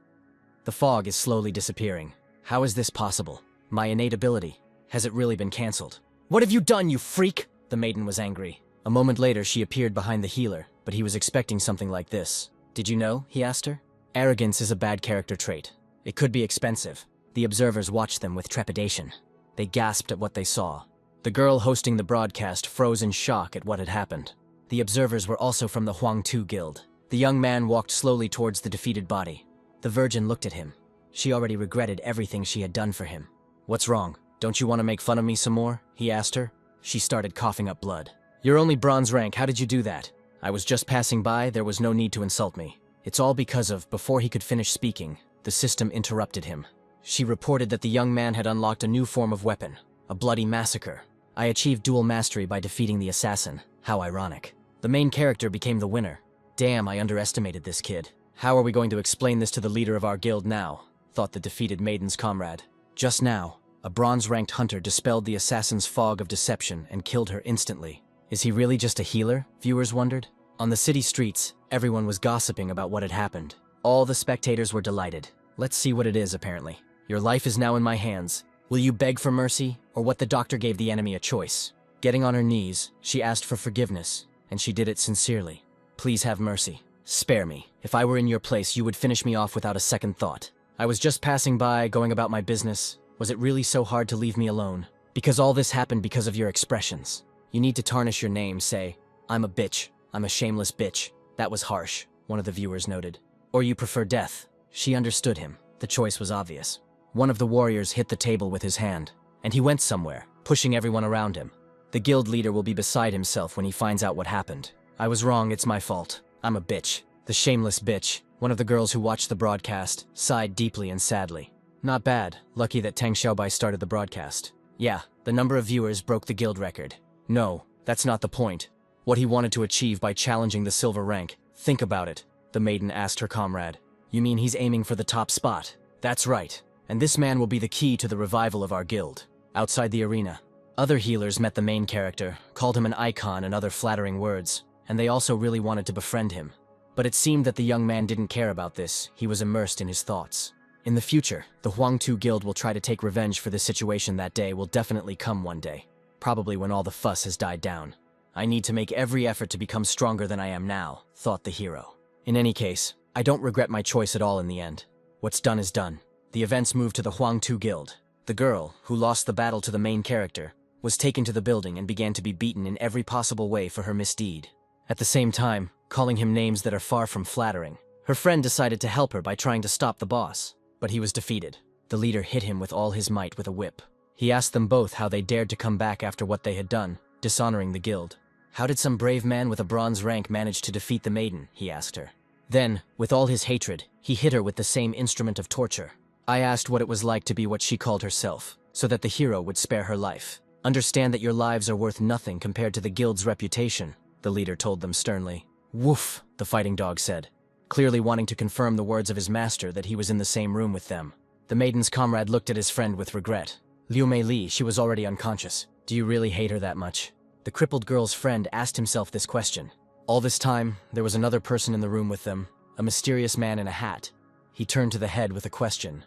The fog is slowly disappearing. How is this possible? My innate ability. Has it really been cancelled? What have you done, you freak? The maiden was angry. A moment later, she appeared behind the healer, but he was expecting something like this. Did you know? He asked her. Arrogance is a bad character trait. It could be expensive. The observers watched them with trepidation. They gasped at what they saw. The girl hosting the broadcast froze in shock at what had happened. The observers were also from the Huangtu Guild. The young man walked slowly towards the defeated body. The Virgin looked at him. She already regretted everything she had done for him. What's wrong? Don't you want to make fun of me some more? He asked her. She started coughing up blood. You're only bronze rank, how did you do that? I was just passing by, there was no need to insult me. It's all because of, before he could finish speaking, the system interrupted him. She reported that the young man had unlocked a new form of weapon, a bloody massacre. I achieved dual mastery by defeating the assassin. How ironic. The main character became the winner. Damn, I underestimated this kid. How are we going to explain this to the leader of our guild now? Thought the defeated maiden's comrade. Just now, a bronze-ranked hunter dispelled the assassin's fog of deception and killed her instantly. Is he really just a healer? Viewers wondered. On the city streets, everyone was gossiping about what had happened. All the spectators were delighted. Let's see what it is, apparently. Your life is now in my hands. Will you beg for mercy, or what the doctor gave the enemy a choice? Getting on her knees, she asked for forgiveness, and she did it sincerely. Please have mercy. Spare me. If I were in your place, you would finish me off without a second thought. I was just passing by, going about my business. Was it really so hard to leave me alone? Because all this happened because of your expressions. You need to tarnish your name, say, I'm a bitch. I'm a shameless bitch. That was harsh, one of the viewers noted. Or you prefer death. She understood him. The choice was obvious. One of the warriors hit the table with his hand, and he went somewhere, pushing everyone around him. The guild leader will be beside himself when he finds out what happened. I was wrong, it's my fault. I'm a bitch. The shameless bitch. One of the girls who watched the broadcast sighed deeply and sadly. Not bad. Lucky that Tang Xiaobai started the broadcast. Yeah, the number of viewers broke the guild record. No, that's not the point. What he wanted to achieve by challenging the silver rank. Think about it, the maiden asked her comrade. You mean he's aiming for the top spot? That's right. And this man will be the key to the revival of our guild. Outside the arena, other healers met the main character, called him an icon and other flattering words, and they also really wanted to befriend him. But it seemed that the young man didn't care about this. He was immersed in his thoughts. In the future, the Huangtu Guild will try to take revenge for this situation. That day will definitely come one day. Probably when all the fuss has died down. I need to make every effort to become stronger than I am now, thought the hero. In any case, I don't regret my choice at all in the end. What's done is done. The events moved to the Huangtu Guild. The girl, who lost the battle to the main character, was taken to the building and began to be beaten in every possible way for her misdeed. At the same time, calling him names that are far from flattering. Her friend decided to help her by trying to stop the boss, but he was defeated. The leader hit him with all his might with a whip. He asked them both how they dared to come back after what they had done, dishonoring the guild. How did some brave man with a bronze rank manage to defeat the maiden, he asked her. Then, with all his hatred, he hit her with the same instrument of torture. I asked what it was like to be what she called herself, so that the hero would spare her life. Understand that your lives are worth nothing compared to the guild's reputation, the leader told them sternly. Woof, the fighting dog said, clearly wanting to confirm the words of his master that he was in the same room with them. The maiden's comrade looked at his friend with regret. Liu Mei Li, she was already unconscious. Do you really hate her that much? The crippled girl's friend asked himself this question. All this time, there was another person in the room with them, a mysterious man in a hat. He turned to the head with a question.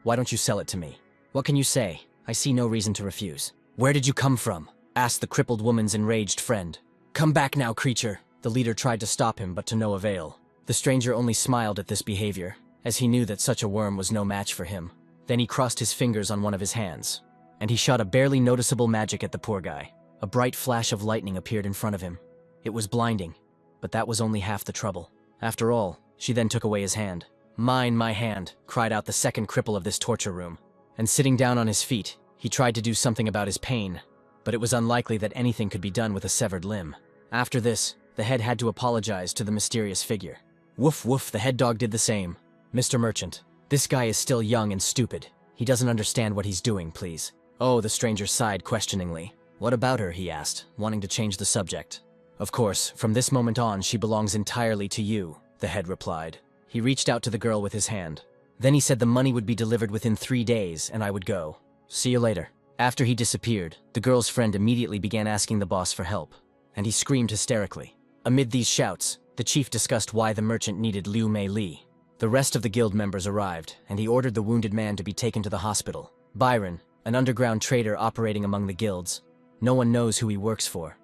Why don't you sell it to me? What can you say? I see no reason to refuse. Where did you come from? Asked the crippled woman's enraged friend. Come back now, creature. The leader tried to stop him, but to no avail. The stranger only smiled at this behavior, as he knew that such a worm was no match for him. Then he crossed his fingers on one of his hands, and he shot a barely noticeable magic at the poor guy. A bright flash of lightning appeared in front of him. It was blinding, but that was only half the trouble. After all, she then took away his hand. Mine, my hand, cried out the second cripple of this torture room. And sitting down on his feet, he tried to do something about his pain, but it was unlikely that anything could be done with a severed limb. After this, the head had to apologize to the mysterious figure. Woof woof, the head dog did the same. Mr. Merchant, this guy is still young and stupid. He doesn't understand what he's doing, please. Oh, the stranger sighed questioningly. What about her, he asked, wanting to change the subject. Of course, from this moment on, she belongs entirely to you, the head replied. He reached out to the girl with his hand. Then he said the money would be delivered within 3 days, and I would go. See you later. After he disappeared, the girl's friend immediately began asking the boss for help, and he screamed hysterically. Amid these shouts, the chief discussed why the merchant needed Liu Mei Li. The rest of the guild members arrived, and he ordered the wounded man to be taken to the hospital. Byron, an underground trader operating among the guilds. No one knows who he works for.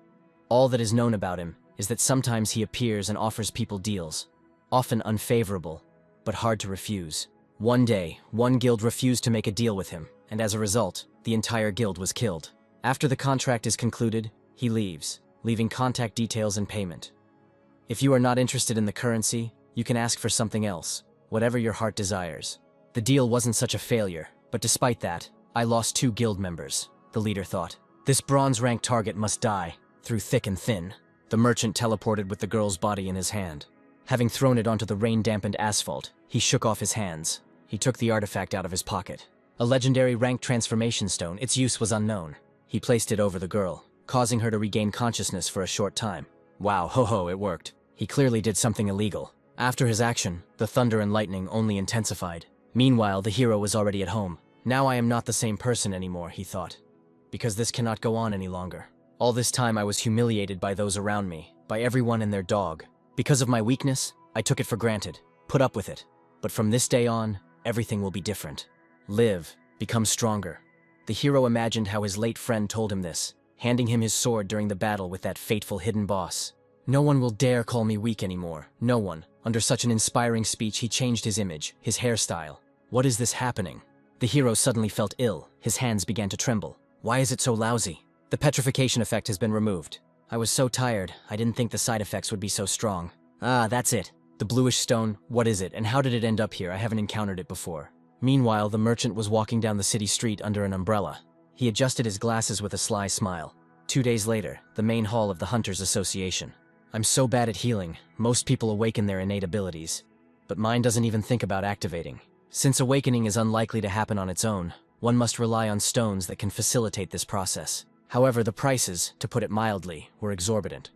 All that is known about him is that sometimes he appears and offers people deals, often unfavorable, but hard to refuse. One day, one guild refused to make a deal with him, and as a result, the entire guild was killed. After the contract is concluded, he leaves, leaving contact details and payment. If you are not interested in the currency, you can ask for something else, whatever your heart desires. The deal wasn't such a failure, but despite that, I lost 2 guild members, the leader thought. This bronze rank target must die. through thick and thin. The merchant teleported with the girl's body in his hand. Having thrown it onto the rain-dampened asphalt, he shook off his hands. He took the artifact out of his pocket. A legendary rank transformation stone, its use was unknown. He placed it over the girl, causing her to regain consciousness for a short time. Wow, ho-ho, it worked. He clearly did something illegal. After his action, the thunder and lightning only intensified. Meanwhile, the hero was already at home. Now I am not the same person anymore, he thought. Because this cannot go on any longer. All this time I was humiliated by those around me, by everyone and their dog. Because of my weakness, I took it for granted, put up with it. But from this day on, everything will be different. Live, become stronger. The hero imagined how his late friend told him this, handing him his sword during the battle with that fateful hidden boss. No one will dare call me weak anymore, no one. Under such an inspiring speech, he changed his image, his hairstyle. What is this happening? The hero suddenly felt ill, his hands began to tremble. Why is it so lousy? The petrification effect has been removed. I was so tired, I didn't think the side effects would be so strong. Ah, that's it. The bluish stone, what is it, and how did it end up here? I haven't encountered it before. Meanwhile, the merchant was walking down the city street under an umbrella. He adjusted his glasses with a sly smile. 2 days later, the main hall of the Hunters Association. I'm so bad at healing, most people awaken their innate abilities. But mine doesn't even think about activating. Since awakening is unlikely to happen on its own, one must rely on stones that can facilitate this process. However, the prices, to put it mildly, were exorbitant.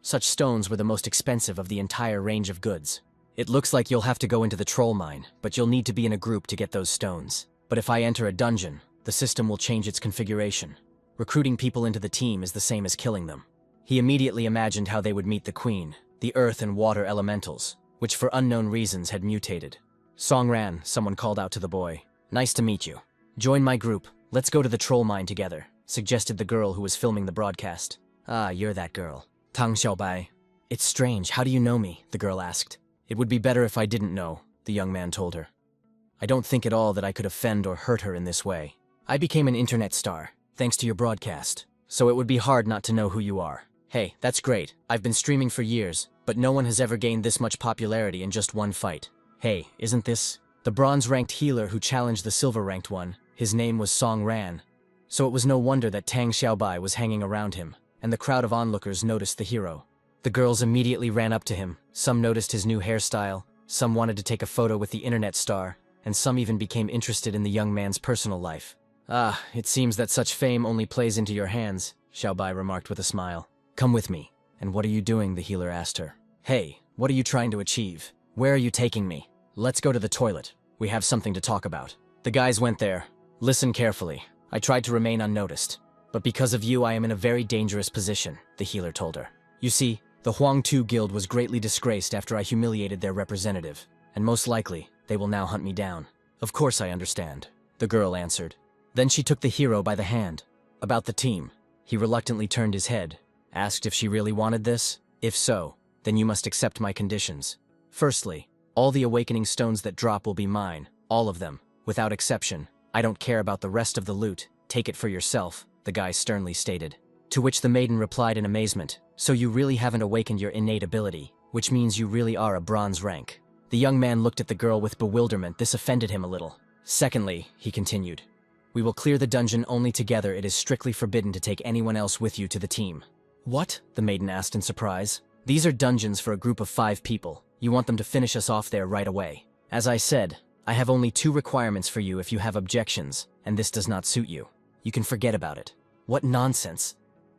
Such stones were the most expensive of the entire range of goods. It looks like you'll have to go into the troll mine, but you'll need to be in a group to get those stones. But if I enter a dungeon, the system will change its configuration. Recruiting people into the team is the same as killing them. He immediately imagined how they would meet the queen, the earth and water elementals, which for unknown reasons had mutated. Songran, someone called out to the boy. Nice to meet you. Join my group, let's go to the troll mine together, suggested the girl who was filming the broadcast. Ah, you're that girl. Tang Xiaobai. It's strange, how do you know me? The girl asked. It would be better if I didn't know, the young man told her. I don't think at all that I could offend or hurt her in this way. I became an internet star, thanks to your broadcast, so it would be hard not to know who you are. Hey, that's great. I've been streaming for years, but no one has ever gained this much popularity in just one fight. Hey, isn't this? The bronze-ranked healer who challenged the silver-ranked one, his name was Song Ran. So it was no wonder that Tang Xiaobai was hanging around him, and the crowd of onlookers noticed the hero. The girls immediately ran up to him, some noticed his new hairstyle, some wanted to take a photo with the internet star, and some even became interested in the young man's personal life. Ah, it seems that such fame only plays into your hands, Xiaobai remarked with a smile. Come with me. And what are you doing? The healer asked her. Hey, what are you trying to achieve? Where are you taking me? Let's go to the toilet. We have something to talk about. The guys went there. Listen carefully. I tried to remain unnoticed. But because of you, I am in a very dangerous position, the healer told her. You see, the Huangtu Guild was greatly disgraced after I humiliated their representative, and most likely, they will now hunt me down. Of course I understand, the girl answered. Then she took the hero by the hand. About the team. He reluctantly turned his head, asked if she really wanted this. If so, then you must accept my conditions. Firstly, all the awakening stones that drop will be mine, all of them, without exception. I don't care about the rest of the loot, take it for yourself, the guy sternly stated. To which the maiden replied in amazement, so you really haven't awakened your innate ability, which means you really are a bronze rank. The young man looked at the girl with bewilderment. This offended him a little. Secondly, he continued, we will clear the dungeon only together. It is strictly forbidden to take anyone else with you to the team. What? The maiden asked in surprise. These are dungeons for a group of 5 people. You want them to finish us off there right away. As I said, I have only 2 requirements for you if you have objections, and this does not suit you. You can forget about it. What nonsense.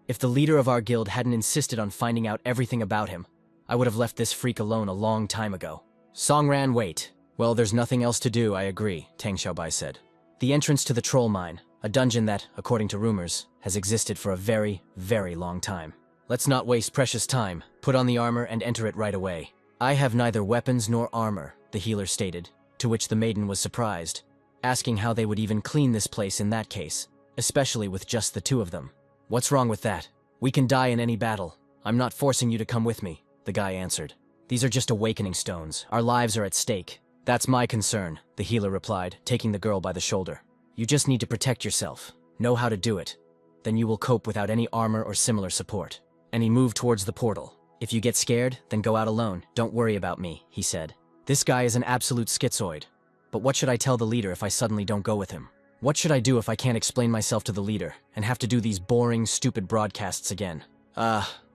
If the leader of our guild hadn't insisted on finding out everything about him, I would have left this freak alone a long time ago. Songran, wait. Well, there's nothing else to do, I agree, Tang Xiaobai said. The entrance to the troll mine, a dungeon that, according to rumors, has existed for a very, very long time. Let's not waste precious time. Put on the armor and enter it right away. I have neither weapons nor armor, the healer stated, to which the maiden was surprised, asking how they would even clean this place in that case, especially with just the 2 of them. What's wrong with that? We can die in any battle. I'm not forcing you to come with me, the guy answered. These are just awakening stones. Our lives are at stake. That's my concern, the healer replied, taking the girl by the shoulder. You just need to protect yourself. Know how to do it. Then you will cope without any armor or similar support. And he moved towards the portal. If you get scared, then go out alone. Don't worry about me, he said. This guy is an absolute schizoid. But what should I tell the leader if I suddenly don't go with him? What should I do if I can't explain myself to the leader and have to do these boring, stupid broadcasts again?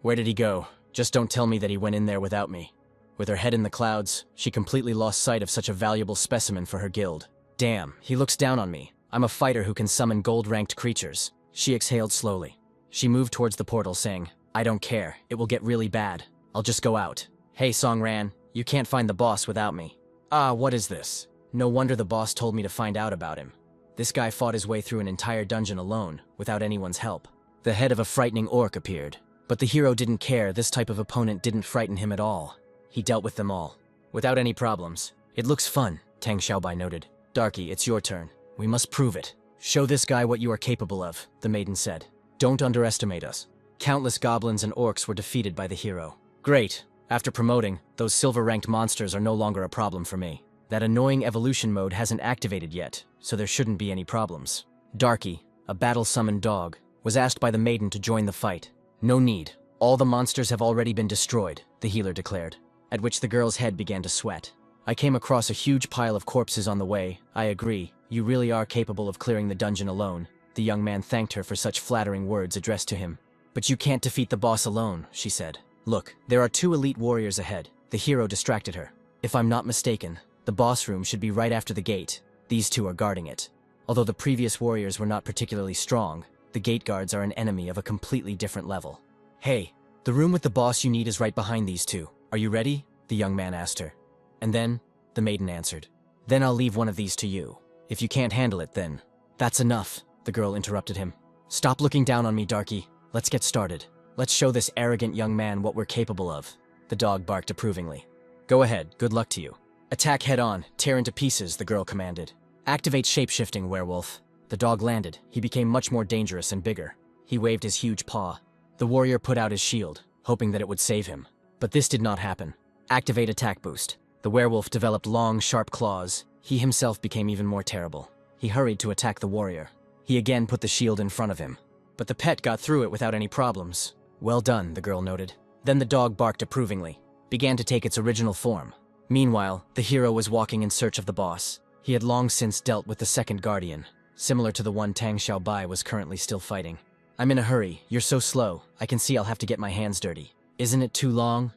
Where did he go? Just don't tell me that he went in there without me. With her head in the clouds, she completely lost sight of such a valuable specimen for her guild. Damn, he looks down on me. I'm a fighter who can summon gold-ranked creatures. She exhaled slowly. She moved towards the portal, saying, I don't care. It will get really bad. I'll just go out. Hey, Songran, you can't find the boss without me. What is this? No wonder the boss told me to find out about him. This guy fought his way through an entire dungeon alone, without anyone's help. The head of a frightening orc appeared. But the hero didn't care. This type of opponent didn't frighten him at all. He dealt with them all, without any problems. It looks fun, Tang Xiaobai noted. Darky, it's your turn. We must prove it. Show this guy what you are capable of, the maiden said. Don't underestimate us. Countless goblins and orcs were defeated by the hero. Great. After promoting, those silver-ranked monsters are no longer a problem for me. That annoying evolution mode hasn't activated yet, so there shouldn't be any problems. Darky, a battle-summoned dog, was asked by the maiden to join the fight. No need. All the monsters have already been destroyed, the healer declared, at which the girl's head began to sweat. I came across a huge pile of corpses on the way. I agree, you really are capable of clearing the dungeon alone. The young man thanked her for such flattering words addressed to him. But you can't defeat the boss alone, she said. Look, there are 2 elite warriors ahead. The hero distracted her. If I'm not mistaken, the boss room should be right after the gate. These 2 are guarding it. Although the previous warriors were not particularly strong, the gate guards are an enemy of a completely different level. Hey, the room with the boss you need is right behind these 2. Are you ready? The young man asked her. And then, the maiden answered. Then I'll leave one of these to you. If you can't handle it, then. That's enough, the girl interrupted him. Stop looking down on me, Darky. Let's get started. Let's show this arrogant young man what we're capable of. The dog barked approvingly. Go ahead, good luck to you. Attack head on, tear into pieces, the girl commanded. Activate shape-shifting, werewolf. The dog landed. He became much more dangerous and bigger. He waved his huge paw. The warrior put out his shield, hoping that it would save him. But this did not happen. Activate attack boost. The werewolf developed long, sharp claws. He himself became even more terrible. He hurried to attack the warrior. He again put the shield in front of him. But the pet got through it without any problems. Well done, the girl noted. Then the dog barked approvingly, began to take its original form. Meanwhile, the hero was walking in search of the boss. He had long since dealt with the second guardian, similar to the one Tang Xiaobai was currently still fighting. I'm in a hurry. You're so slow. I can see I'll have to get my hands dirty. Isn't it too long?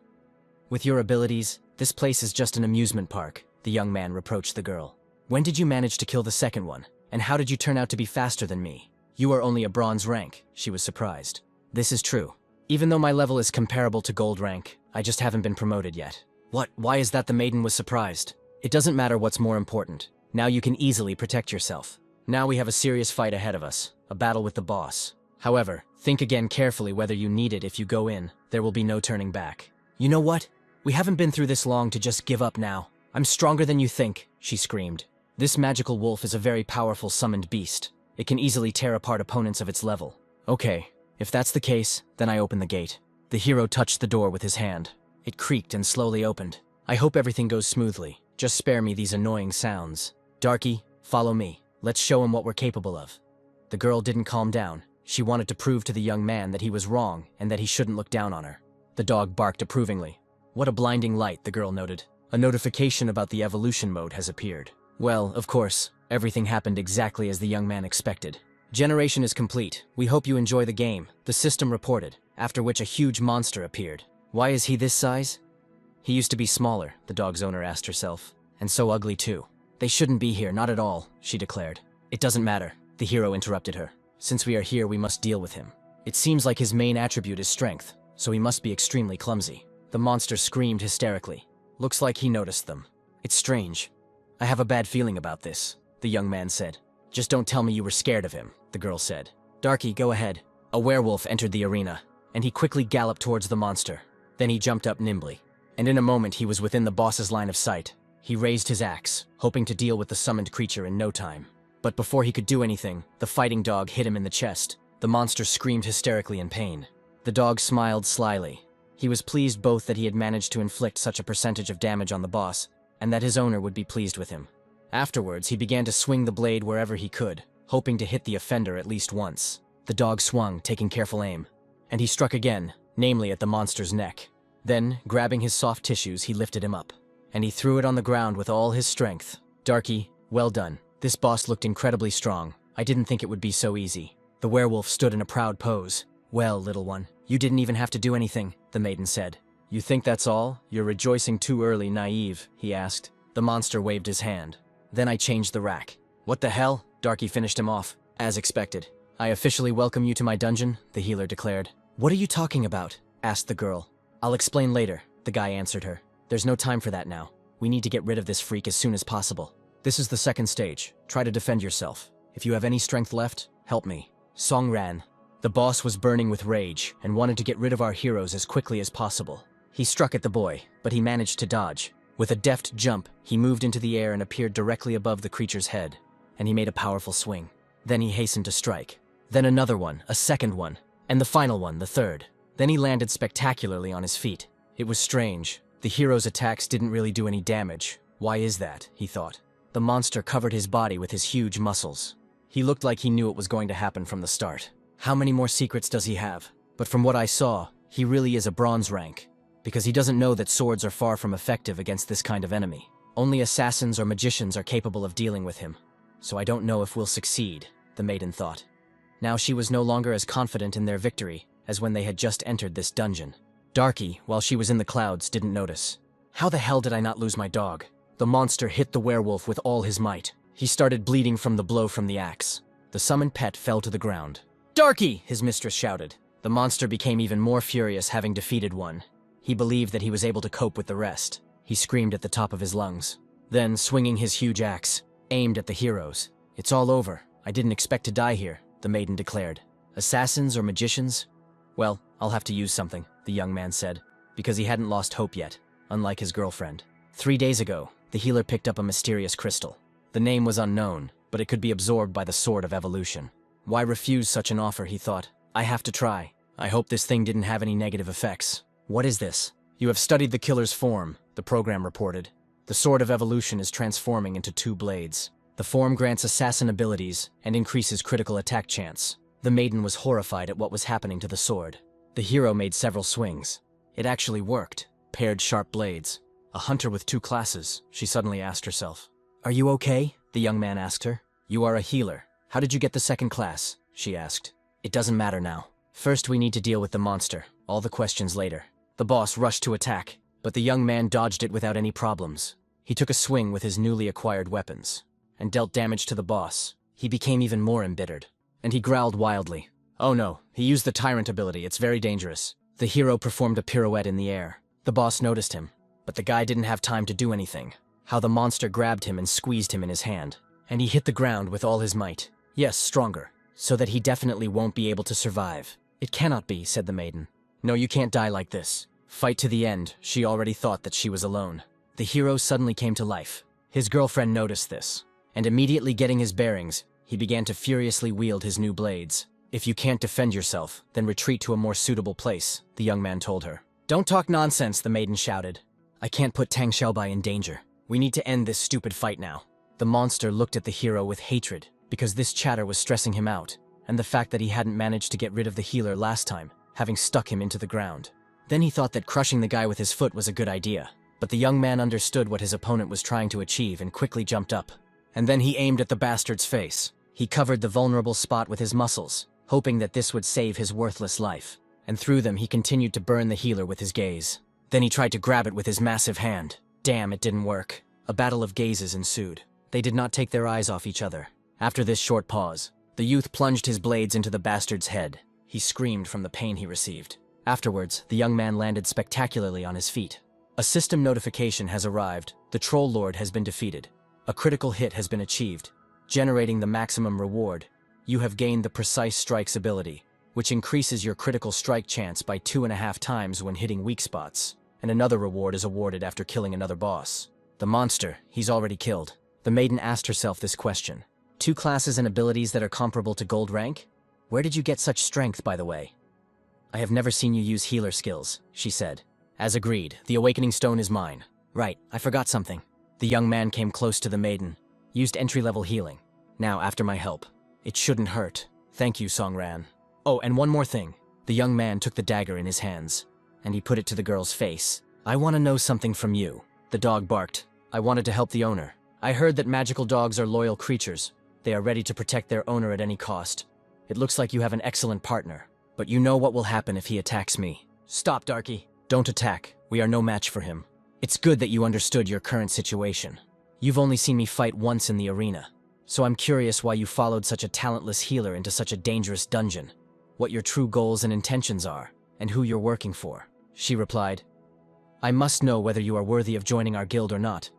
With your abilities, this place is just an amusement park, the young man reproached the girl. When did you manage to kill the second one? And how did you turn out to be faster than me? You are only a bronze rank, she was surprised. This is true. Even though my level is comparable to gold rank, I just haven't been promoted yet. What? Why is that? The maiden was surprised. It doesn't matter what's more important. Now you can easily protect yourself. Now we have a serious fight ahead of us, a battle with the boss. However, think again carefully whether you need it. If you go in, there will be no turning back. You know what? We haven't been through this long to just give up now. I'm stronger than you think, she screamed. This magical wolf is a very powerful summoned beast. It can easily tear apart opponents of its level. Okay, if that's the case, then I open the gate. The hero touched the door with his hand. It creaked and slowly opened. I hope everything goes smoothly. Just spare me these annoying sounds. Darky, follow me. Let's show him what we're capable of. The girl didn't calm down. She wanted to prove to the young man that he was wrong and that he shouldn't look down on her. The dog barked approvingly. What a blinding light, the girl noted. A notification about the evolution mode has appeared. Well, of course, everything happened exactly as the young man expected. Generation is complete. We hope you enjoy the game, the system reported, after which a huge monster appeared. Why is he this size? He used to be smaller, the dog's owner asked herself. And so ugly too. They shouldn't be here, not at all, she declared. It doesn't matter, the hero interrupted her. Since we are here, we must deal with him. It seems like his main attribute is strength, so he must be extremely clumsy. The monster screamed hysterically. Looks like he noticed them. It's strange. I have a bad feeling about this, the young man said. Just don't tell me you were scared of him, the girl said. Darky, go ahead. A werewolf entered the arena, and he quickly galloped towards the monster. Then he jumped up nimbly, and in a moment he was within the boss's line of sight. He raised his axe, hoping to deal with the summoned creature in no time. But before he could do anything, the fighting dog hit him in the chest. The monster screamed hysterically in pain. The dog smiled slyly. He was pleased both that he had managed to inflict such a percentage of damage on the boss, and that his owner would be pleased with him. Afterwards, he began to swing the blade wherever he could, hoping to hit the offender at least once. The dog swung, taking careful aim, and he struck again, namely at the monster's neck. Then, grabbing his soft tissues, he lifted him up, and he threw it on the ground with all his strength. Darky, well done. This boss looked incredibly strong. I didn't think it would be so easy. The werewolf stood in a proud pose. Well, little one, You didn't even have to do anything, the maiden said. You think that's all? You're rejoicing too early, naive, he asked. The monster waved his hand. Then I changed the rack. What the hell? Darky finished him off, as expected. I officially welcome you to my dungeon, the healer declared. What are you talking about? Asked the girl. I'll explain later, the guy answered her. There's no time for that now. We need to get rid of this freak as soon as possible. This is the second stage. Try to defend yourself. If you have any strength left, help me. Song ran. The boss was burning with rage and wanted to get rid of our heroes as quickly as possible. He struck at the boy, but he managed to dodge. With a deft jump, he moved into the air and appeared directly above the creature's head, and he made a powerful swing. Then he hastened to strike. Then another one, a second one, and the final one, the third. Then he landed spectacularly on his feet. It was strange. The hero's attacks didn't really do any damage. Why is that? He thought. The monster covered his body with his huge muscles. He looked like he knew it was going to happen from the start. How many more secrets does he have? But from what I saw, he really is a bronze rank, because he doesn't know that swords are far from effective against this kind of enemy. Only assassins or magicians are capable of dealing with him. So I don't know if we'll succeed, the maiden thought. Now she was no longer as confident in their victory as when they had just entered this dungeon. Darky, while she was in the clouds, didn't notice. How the hell did I not lose my dog? The monster hit the werewolf with all his might. He started bleeding from the blow from the axe. The summoned pet fell to the ground. Darky! His mistress shouted. The monster became even more furious having defeated one. He believed that he was able to cope with the rest. He screamed at the top of his lungs. Then, swinging his huge axe, aimed at the heroes. It's all over. I didn't expect to die here, the maiden declared. Assassins or magicians? Well, I'll have to use something, the young man said, because he hadn't lost hope yet, unlike his girlfriend. 3 days ago, the healer picked up a mysterious crystal. The name was unknown, but it could be absorbed by the Sword of Evolution. Why refuse such an offer, he thought. I have to try. I hope this thing didn't have any negative effects. What is this? You have studied the killer's form, the program reported. The Sword of Evolution is transforming into 2 blades. The form grants assassin abilities and increases critical attack chance. The maiden was horrified at what was happening to the sword. The hero made several swings. It actually worked. Paired sharp blades. A hunter with 2 classes, she suddenly asked herself. Are you okay? The young man asked her. You are a healer. How did you get the 2nd class? She asked. It doesn't matter now. First we need to deal with the monster. All the questions later. The boss rushed to attack, but the young man dodged it without any problems. He took a swing with his newly acquired weapons, and dealt damage to the boss. He became even more embittered, and he growled wildly. Oh no, he used the tyrant ability, it's very dangerous. The hero performed a pirouette in the air. The boss noticed him, but the guy didn't have time to do anything. How the monster grabbed him and squeezed him in his hand, and he hit the ground with all his might. Yes, stronger, so that he definitely won't be able to survive. It cannot be, said the maiden. No, you can't die like this. Fight to the end, she already thought that she was alone. The hero suddenly came to life. His girlfriend noticed this, and immediately getting his bearings, he began to furiously wield his new blades. If you can't defend yourself, then retreat to a more suitable place, the young man told her. Don't talk nonsense, the maiden shouted. I can't put Tang Xiaobai in danger. We need to end this stupid fight now. The monster looked at the hero with hatred, because this chatter was stressing him out, and the fact that he hadn't managed to get rid of the healer last time, having stuck him into the ground. Then he thought that crushing the guy with his foot was a good idea, but the young man understood what his opponent was trying to achieve and quickly jumped up. And then he aimed at the bastard's face. He covered the vulnerable spot with his muscles, hoping that this would save his worthless life. And through them he continued to burn the healer with his gaze. Then he tried to grab it with his massive hand. Damn, it didn't work. A battle of gazes ensued. They did not take their eyes off each other. After this short pause, the youth plunged his blades into the bastard's head. He screamed from the pain he received. Afterwards, the young man landed spectacularly on his feet. A system notification has arrived. The Troll Lord has been defeated. A critical hit has been achieved, generating the maximum reward. You have gained the Precise Strikes ability, which increases your critical strike chance by 2.5 times when hitting weak spots, and another reward is awarded after killing another boss. The monster, he's already killed. The maiden asked herself this question. 2 classes and abilities that are comparable to gold rank? Where did you get such strength, by the way? I have never seen you use healer skills, she said. As agreed, the awakening stone is mine. Right, I forgot something. The young man came close to the maiden, used entry-level healing. Now, after my help. It shouldn't hurt. Thank you, Songran. Oh, and one more thing. The young man took the dagger in his hands, and he put it to the girl's face. I want to know something from you. The dog barked. I wanted to help the owner. I heard that magical dogs are loyal creatures. They are ready to protect their owner at any cost. It looks like you have an excellent partner. But you know what will happen if he attacks me. Stop, Darky. Don't attack. We are no match for him. It's good that you understood your current situation. You've only seen me fight once in the arena, so I'm curious why you followed such a talentless healer into such a dangerous dungeon, what your true goals and intentions are, and who you're working for. She replied, I must know whether you are worthy of joining our guild or not.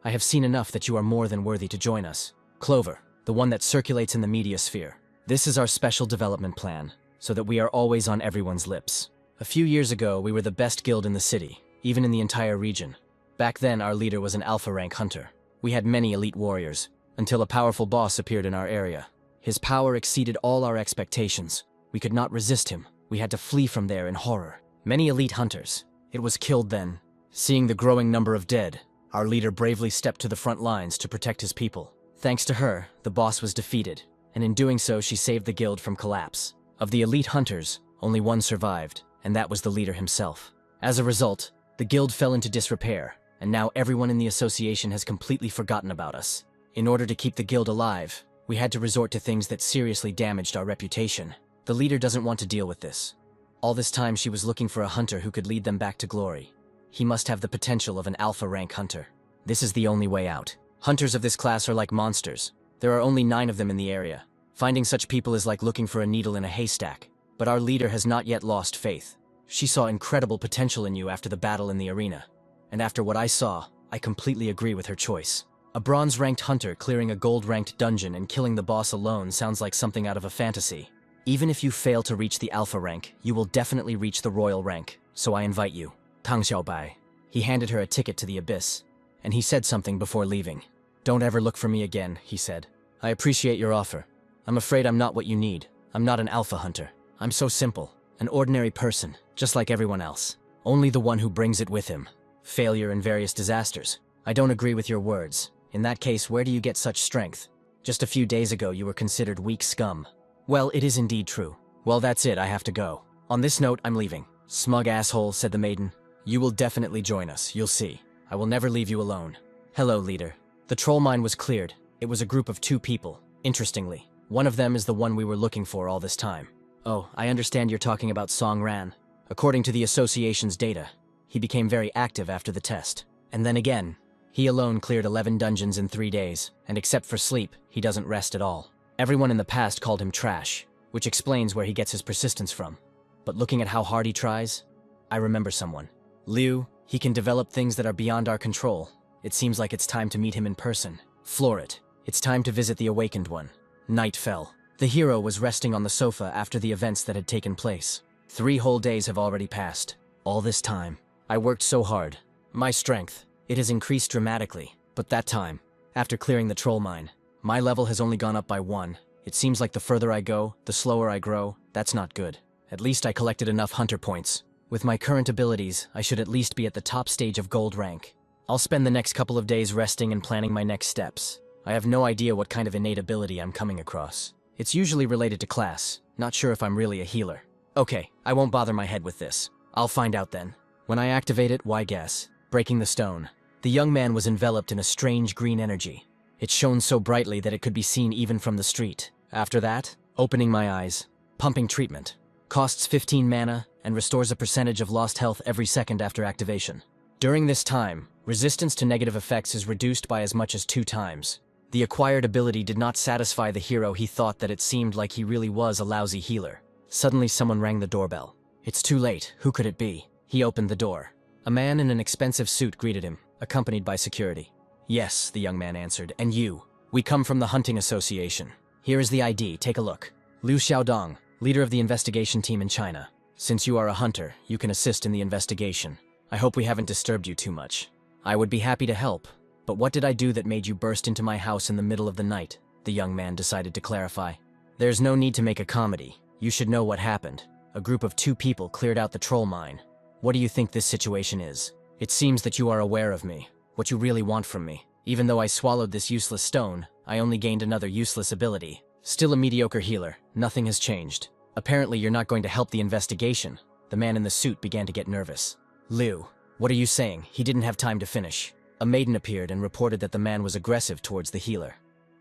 I have seen enough that you are more than worthy to join us. Clover, the one that circulates in the media sphere. This is our special development plan, so that we are always on everyone's lips. A few years ago, we were the best guild in the city, even in the entire region. Back then, our leader was an alpha rank hunter. We had many elite warriors, until a powerful boss appeared in our area. His power exceeded all our expectations. We could not resist him. We had to flee from there in horror. Many elite hunters. It was killed then. Seeing the growing number of dead, our leader bravely stepped to the front lines to protect his people. Thanks to her, the boss was defeated, and in doing so, she saved the guild from collapse. Of the elite hunters, only one survived, and that was the leader himself. As a result, the guild fell into disrepair, and now everyone in the association has completely forgotten about us. In order to keep the guild alive, we had to resort to things that seriously damaged our reputation. The leader doesn't want to deal with this. All this time she was looking for a hunter who could lead them back to glory. He must have the potential of an alpha rank hunter. This is the only way out. Hunters of this class are like monsters. There are only 9 of them in the area. Finding such people is like looking for a needle in a haystack. But our leader has not yet lost faith. She saw incredible potential in you after the battle in the arena. And after what I saw, I completely agree with her choice. A bronze-ranked hunter clearing a gold-ranked dungeon and killing the boss alone sounds like something out of a fantasy. Even if you fail to reach the alpha rank, you will definitely reach the royal rank, so I invite you. Tang Xiaobai. He handed her a ticket to the abyss, and he said something before leaving. Don't ever look for me again, he said. I appreciate your offer. I'm afraid I'm not what you need. I'm not an alpha hunter. I'm so simple, an ordinary person, just like everyone else. Only the one who brings it with him. Failure and various disasters. I don't agree with your words. In that case, where do you get such strength? Just a few days ago, you were considered weak scum. Well, it is indeed true. Well, that's it, I have to go. On this note, I'm leaving. Smug asshole, said the maiden. You will definitely join us, you'll see. I will never leave you alone. Hello, leader. The troll mine was cleared. It was a group of 2 people. Interestingly, one of them is the one we were looking for all this time. Oh, I understand you're talking about Song Ran. According to the association's data, he became very active after the test. And then again, he alone cleared 11 dungeons in 3 days, and except for sleep, he doesn't rest at all. Everyone in the past called him trash, which explains where he gets his persistence from. But looking at how hard he tries, I remember someone. Liu, he can develop things that are beyond our control. It seems like it's time to meet him in person. Floor it. It's time to visit the awakened one. Night fell. The hero was resting on the sofa after the events that had taken place. 3 whole days have already passed. All this time, I worked so hard. My strength, it has increased dramatically. But that time, after clearing the troll mine, my level has only gone up by 1. It seems like the further I go, the slower I grow. That's not good. At least I collected enough hunter points. With my current abilities, I should at least be at the top stage of gold rank. I'll spend the next couple of days resting and planning my next steps. I have no idea what kind of innate ability I'm coming across. It's usually related to class. Not sure if I'm really a healer. Okay, I won't bother my head with this. I'll find out then. When I activate it, why guess? Breaking the stone. The young man was enveloped in a strange green energy. It shone so brightly that it could be seen even from the street. After that, opening my eyes. Pumping treatment. Costs 15 mana and restores a percentage of lost health every second after activation. During this time, resistance to negative effects is reduced by as much as 2 times. The acquired ability did not satisfy the hero. He thought that it seemed like he really was a lousy healer. Suddenly someone rang the doorbell. It's too late. Who could it be? He opened the door. A man in an expensive suit greeted him, accompanied by security. Yes, the young man answered. And you? We come from the Hunting Association. Here is the ID. Take a look. Liu Xiaodong, leader of the investigation team in China. Since you are a hunter, you can assist in the investigation. I hope we haven't disturbed you too much. I would be happy to help. But what did I do that made you burst into my house in the middle of the night? The young man decided to clarify. There's no need to make a comedy. You should know what happened. A group of 2 people cleared out the troll mine. What do you think this situation is? It seems that you are aware of me. What you really want from me. Even though I swallowed this useless stone, I only gained another useless ability. Still a mediocre healer. Nothing has changed. Apparently you're not going to help the investigation. The man in the suit began to get nervous. Liu, what are you saying? He didn't have time to finish. A maiden appeared and reported that the man was aggressive towards the healer.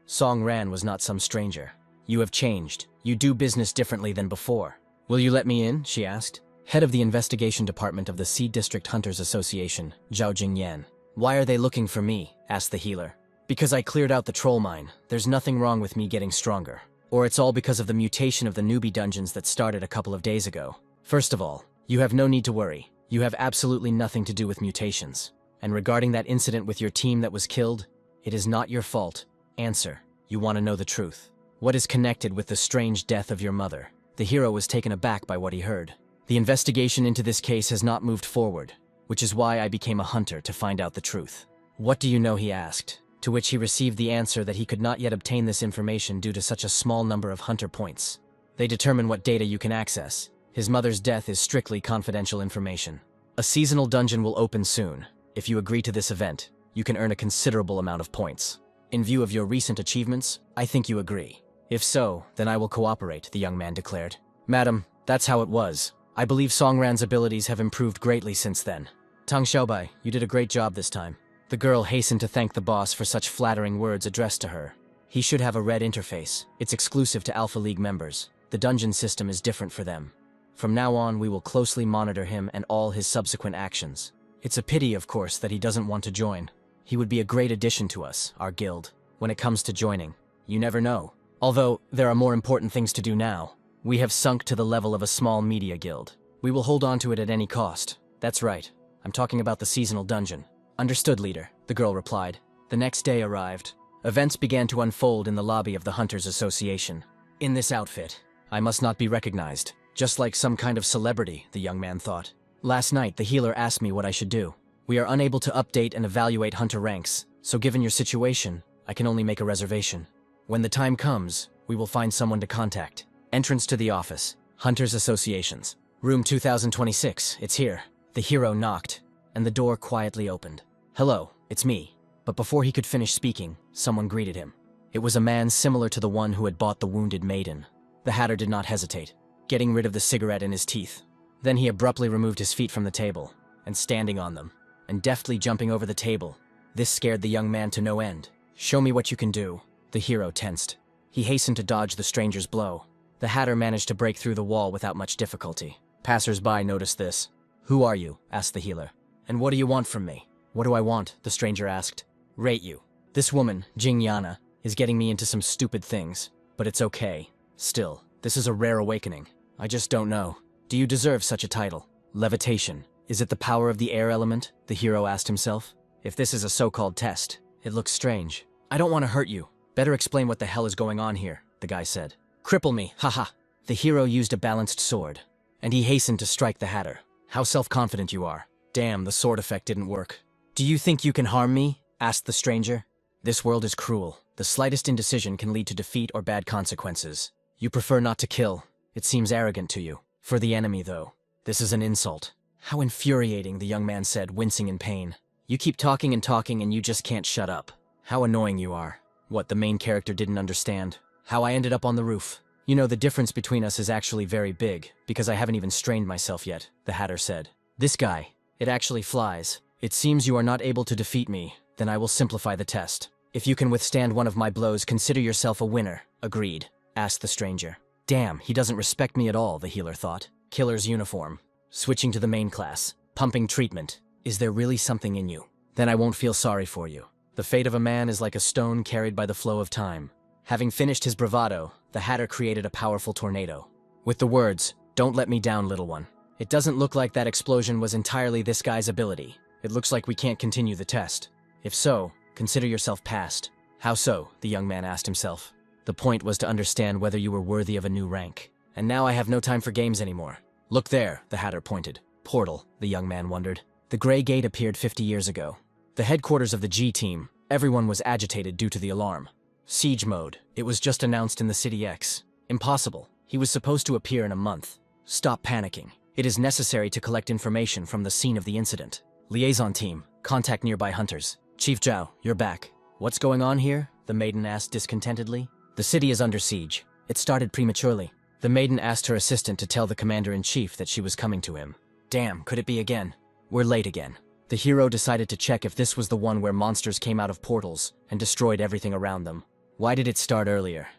Song Ran was not some stranger. You have changed. You do business differently than before. Will you let me in? She asked. Head of the investigation department of the Sea District Hunters Association, Zhao Jingyan. Why are they looking for me? Asked the healer. Because I cleared out the troll mine. There's nothing wrong with me getting stronger. Or it's all because of the mutation of the newbie dungeons that started a couple of days ago. First of all, you have no need to worry. You have absolutely nothing to do with mutations. And regarding that incident with your team that was killed, it is not your fault. Answer. You want to know the truth. What is connected with the strange death of your mother? The hero was taken aback by what he heard. The investigation into this case has not moved forward, which is why I became a hunter to find out the truth. What do you know? He asked, to which he received the answer that he could not yet obtain this information due to such a small number of hunter points. They determine what data you can access. His mother's death is strictly confidential information. A seasonal dungeon will open soon. If you agree to this event, you can earn a considerable amount of points. In view of your recent achievements, I think you agree. If so, then I will cooperate, the young man declared. Madam, that's how it was. I believe Songran's abilities have improved greatly since then. Tang Xiaobai, you did a great job this time. The girl hastened to thank the boss for such flattering words addressed to her. He should have a red interface. It's exclusive to Alpha League members. The dungeon system is different for them. From now on, we will closely monitor him and all his subsequent actions. It's a pity, of course, that he doesn't want to join. He would be a great addition to us, our guild. When it comes to joining, you never know. Although, there are more important things to do now. We have sunk to the level of a small media guild. We will hold on to it at any cost. That's right. I'm talking about the seasonal dungeon. Understood, leader, the girl replied. The next day arrived. Events began to unfold in the lobby of the Hunters Association. In this outfit, I must not be recognized. Just like some kind of celebrity, the young man thought. Last night, the healer asked me what I should do. We are unable to update and evaluate hunter ranks, so given your situation, I can only make a reservation. When the time comes, we will find someone to contact. Entrance to the office. Hunters Associations. Room 2026, it's here. The hero knocked, and the door quietly opened. Hello, it's me. But before he could finish speaking, someone greeted him. It was a man similar to the one who had bought the wounded maiden. The hatter did not hesitate, getting rid of the cigarette in his teeth. Then he abruptly removed his feet from the table, and standing on them, and deftly jumping over the table. This scared the young man to no end. Show me what you can do. The hero tensed. He hastened to dodge the stranger's blow. The hatter managed to break through the wall without much difficulty. Passers-by noticed this. Who are you? Asked the healer. And what do you want from me? What do I want? The stranger asked. Rate you. This woman, Jingyana, is getting me into some stupid things, but it's okay. Still, this is a rare awakening. I just don't know. Do you deserve such a title? Levitation. Is it the power of the air element? The hero asked himself. If this is a so-called test, it looks strange. I don't want to hurt you. Better explain what the hell is going on here, the guy said. Cripple me, haha. The hero used a balanced sword, and he hastened to strike the hatter. How self-confident you are. Damn, the sword effect didn't work. Do you think you can harm me? Asked the stranger. This world is cruel. The slightest indecision can lead to defeat or bad consequences. You prefer not to kill. It seems arrogant to you. For the enemy, though, this is an insult. How infuriating, the young man said, wincing in pain. You keep talking and you just can't shut up. How annoying you are. What, the main character didn't understand? How I ended up on the roof. You know, the difference between us is actually very big, because I haven't even strained myself yet, the hatter said. This guy, it actually flies. It seems you are not able to defeat me, then I will simplify the test. If you can withstand one of my blows, consider yourself a winner. Agreed, asked the stranger. Damn, he doesn't respect me at all, the healer thought. Killer's uniform. Switching to the main class. Pumping treatment. Is there really something in you? Then I won't feel sorry for you. The fate of a man is like a stone carried by the flow of time. Having finished his bravado, the hatter created a powerful tornado. With the words, "Don't let me down, little one." It doesn't look like that explosion was entirely this guy's ability. It looks like we can't continue the test. If so, consider yourself passed. How so? The young man asked himself. The point was to understand whether you were worthy of a new rank. And now I have no time for games anymore. Look there, the hatter pointed. Portal, the young man wondered. The gray gate appeared 50 years ago. The headquarters of the G team, everyone was agitated due to the alarm. Siege mode. It was just announced in the City X. Impossible. He was supposed to appear in a month. Stop panicking. It is necessary to collect information from the scene of the incident. Liaison team, contact nearby hunters. Chief Zhao, you're back. What's going on here? The maiden asked discontentedly. The city is under siege. It started prematurely. The maiden asked her assistant to tell the commander-in-chief that she was coming to him. Damn, could it be again? We're late again. The hero decided to check if this was the one where monsters came out of portals and destroyed everything around them. Why did it start earlier?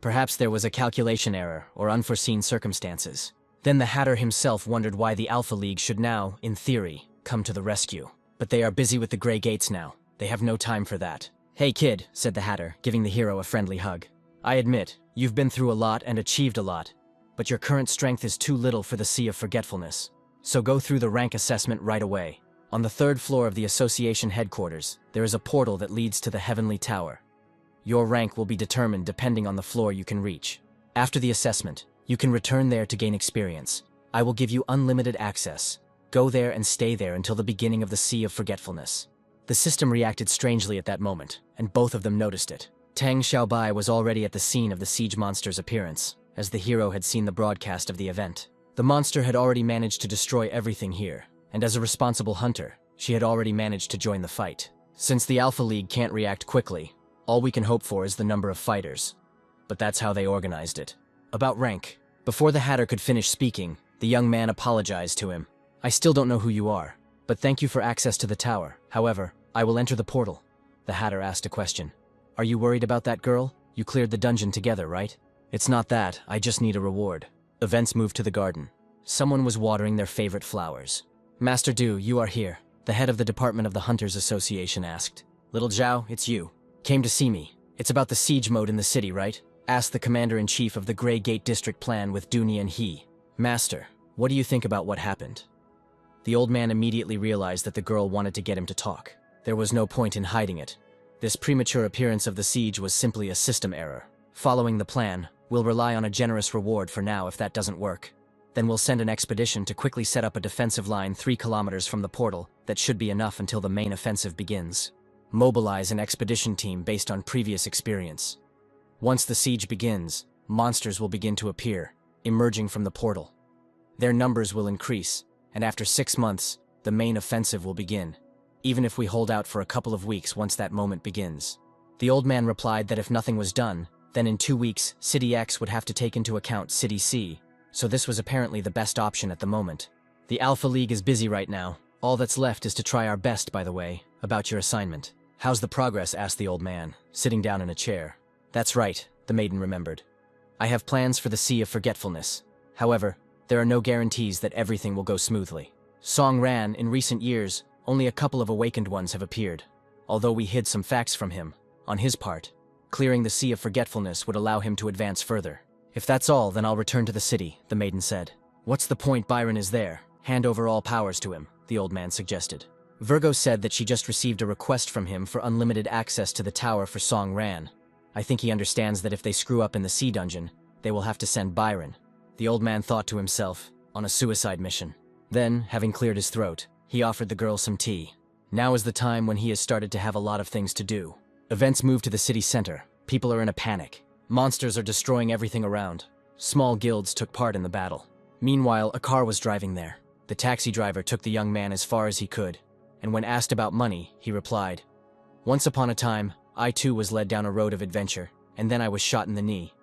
Perhaps there was a calculation error or unforeseen circumstances. Then the Hatter himself wondered why the Alpha League should now, in theory, come to the rescue. But they are busy with the Grey Gates now. They have no time for that. "Hey kid," said the Hatter, giving the hero a friendly hug. "I admit, you've been through a lot and achieved a lot, but your current strength is too little for the Sea of Forgetfulness. So go through the rank assessment right away. On the 3rd floor of the Association headquarters, there is a portal that leads to the Heavenly Tower. Your rank will be determined depending on the floor you can reach. After the assessment, you can return there to gain experience. I will give you unlimited access. Go there and stay there until the beginning of the Sea of Forgetfulness." The system reacted strangely at that moment, and both of them noticed it. Tang Xiaobai was already at the scene of the siege monster's appearance, as the hero had seen the broadcast of the event. The monster had already managed to destroy everything here, and as a responsible hunter, she had already managed to join the fight. Since the Alpha League can't react quickly, all we can hope for is the number of fighters. But that's how they organized it. About rank. Before the Hatter could finish speaking, the young man apologized to him. "I still don't know who you are, but thank you for access to the tower. However, I will enter the portal." The Hatter asked a question. "Are you worried about that girl? You cleared the dungeon together, right?" "It's not that, I just need a reward." Events moved to the garden. Someone was watering their favorite flowers. "Master Du, you are here," the head of the department of the Hunters Association asked. "Little Zhao, it's you. Came to see me. It's about the siege mode in the city, right?" asked the commander-in-chief of the Grey Gate District Plan with Duny and He. "Master, what do you think about what happened?" The old man immediately realized that the girl wanted to get him to talk. There was no point in hiding it. This premature appearance of the siege was simply a system error. Following the plan, we'll rely on a generous reward for now if that doesn't work. Then we'll send an expedition to quickly set up a defensive line 3 kilometers from the portal that should be enough until the main offensive begins. Mobilize an expedition team based on previous experience. Once the siege begins, monsters will begin to appear, emerging from the portal. Their numbers will increase, and after 6 months, the main offensive will begin, even if we hold out for a couple of weeks once that moment begins. The old man replied that if nothing was done, then in 2 weeks, City X would have to take into account City C, so this was apparently the best option at the moment. "The Alpha League is busy right now. All that's left is to try our best, by the way, about your assignment." "How's the progress?" asked the old man, sitting down in a chair. "That's right," the maiden remembered. "I have plans for the Sea of Forgetfulness. However, there are no guarantees that everything will go smoothly. Song Ran, in recent years, only a couple of awakened ones have appeared. Although we hid some facts from him, on his part, clearing the Sea of Forgetfulness would allow him to advance further. If that's all, then I'll return to the city," the maiden said. "What's the point? Byron is there. Hand over all powers to him," the old man suggested. Virgo said that she just received a request from him for unlimited access to the tower for Song Ran. I think he understands that if they screw up in the sea dungeon, they will have to send Byron. The old man thought to himself, on a suicide mission. Then, having cleared his throat, he offered the girl some tea. Now is the time when he has started to have a lot of things to do. Events move to the city center. People are in a panic. Monsters are destroying everything around. Small guilds took part in the battle. Meanwhile, a car was driving there. The taxi driver took the young man as far as he could, and when asked about money, he replied, "Once upon a time, I too was led down a road of adventure, and then I was shot in the knee.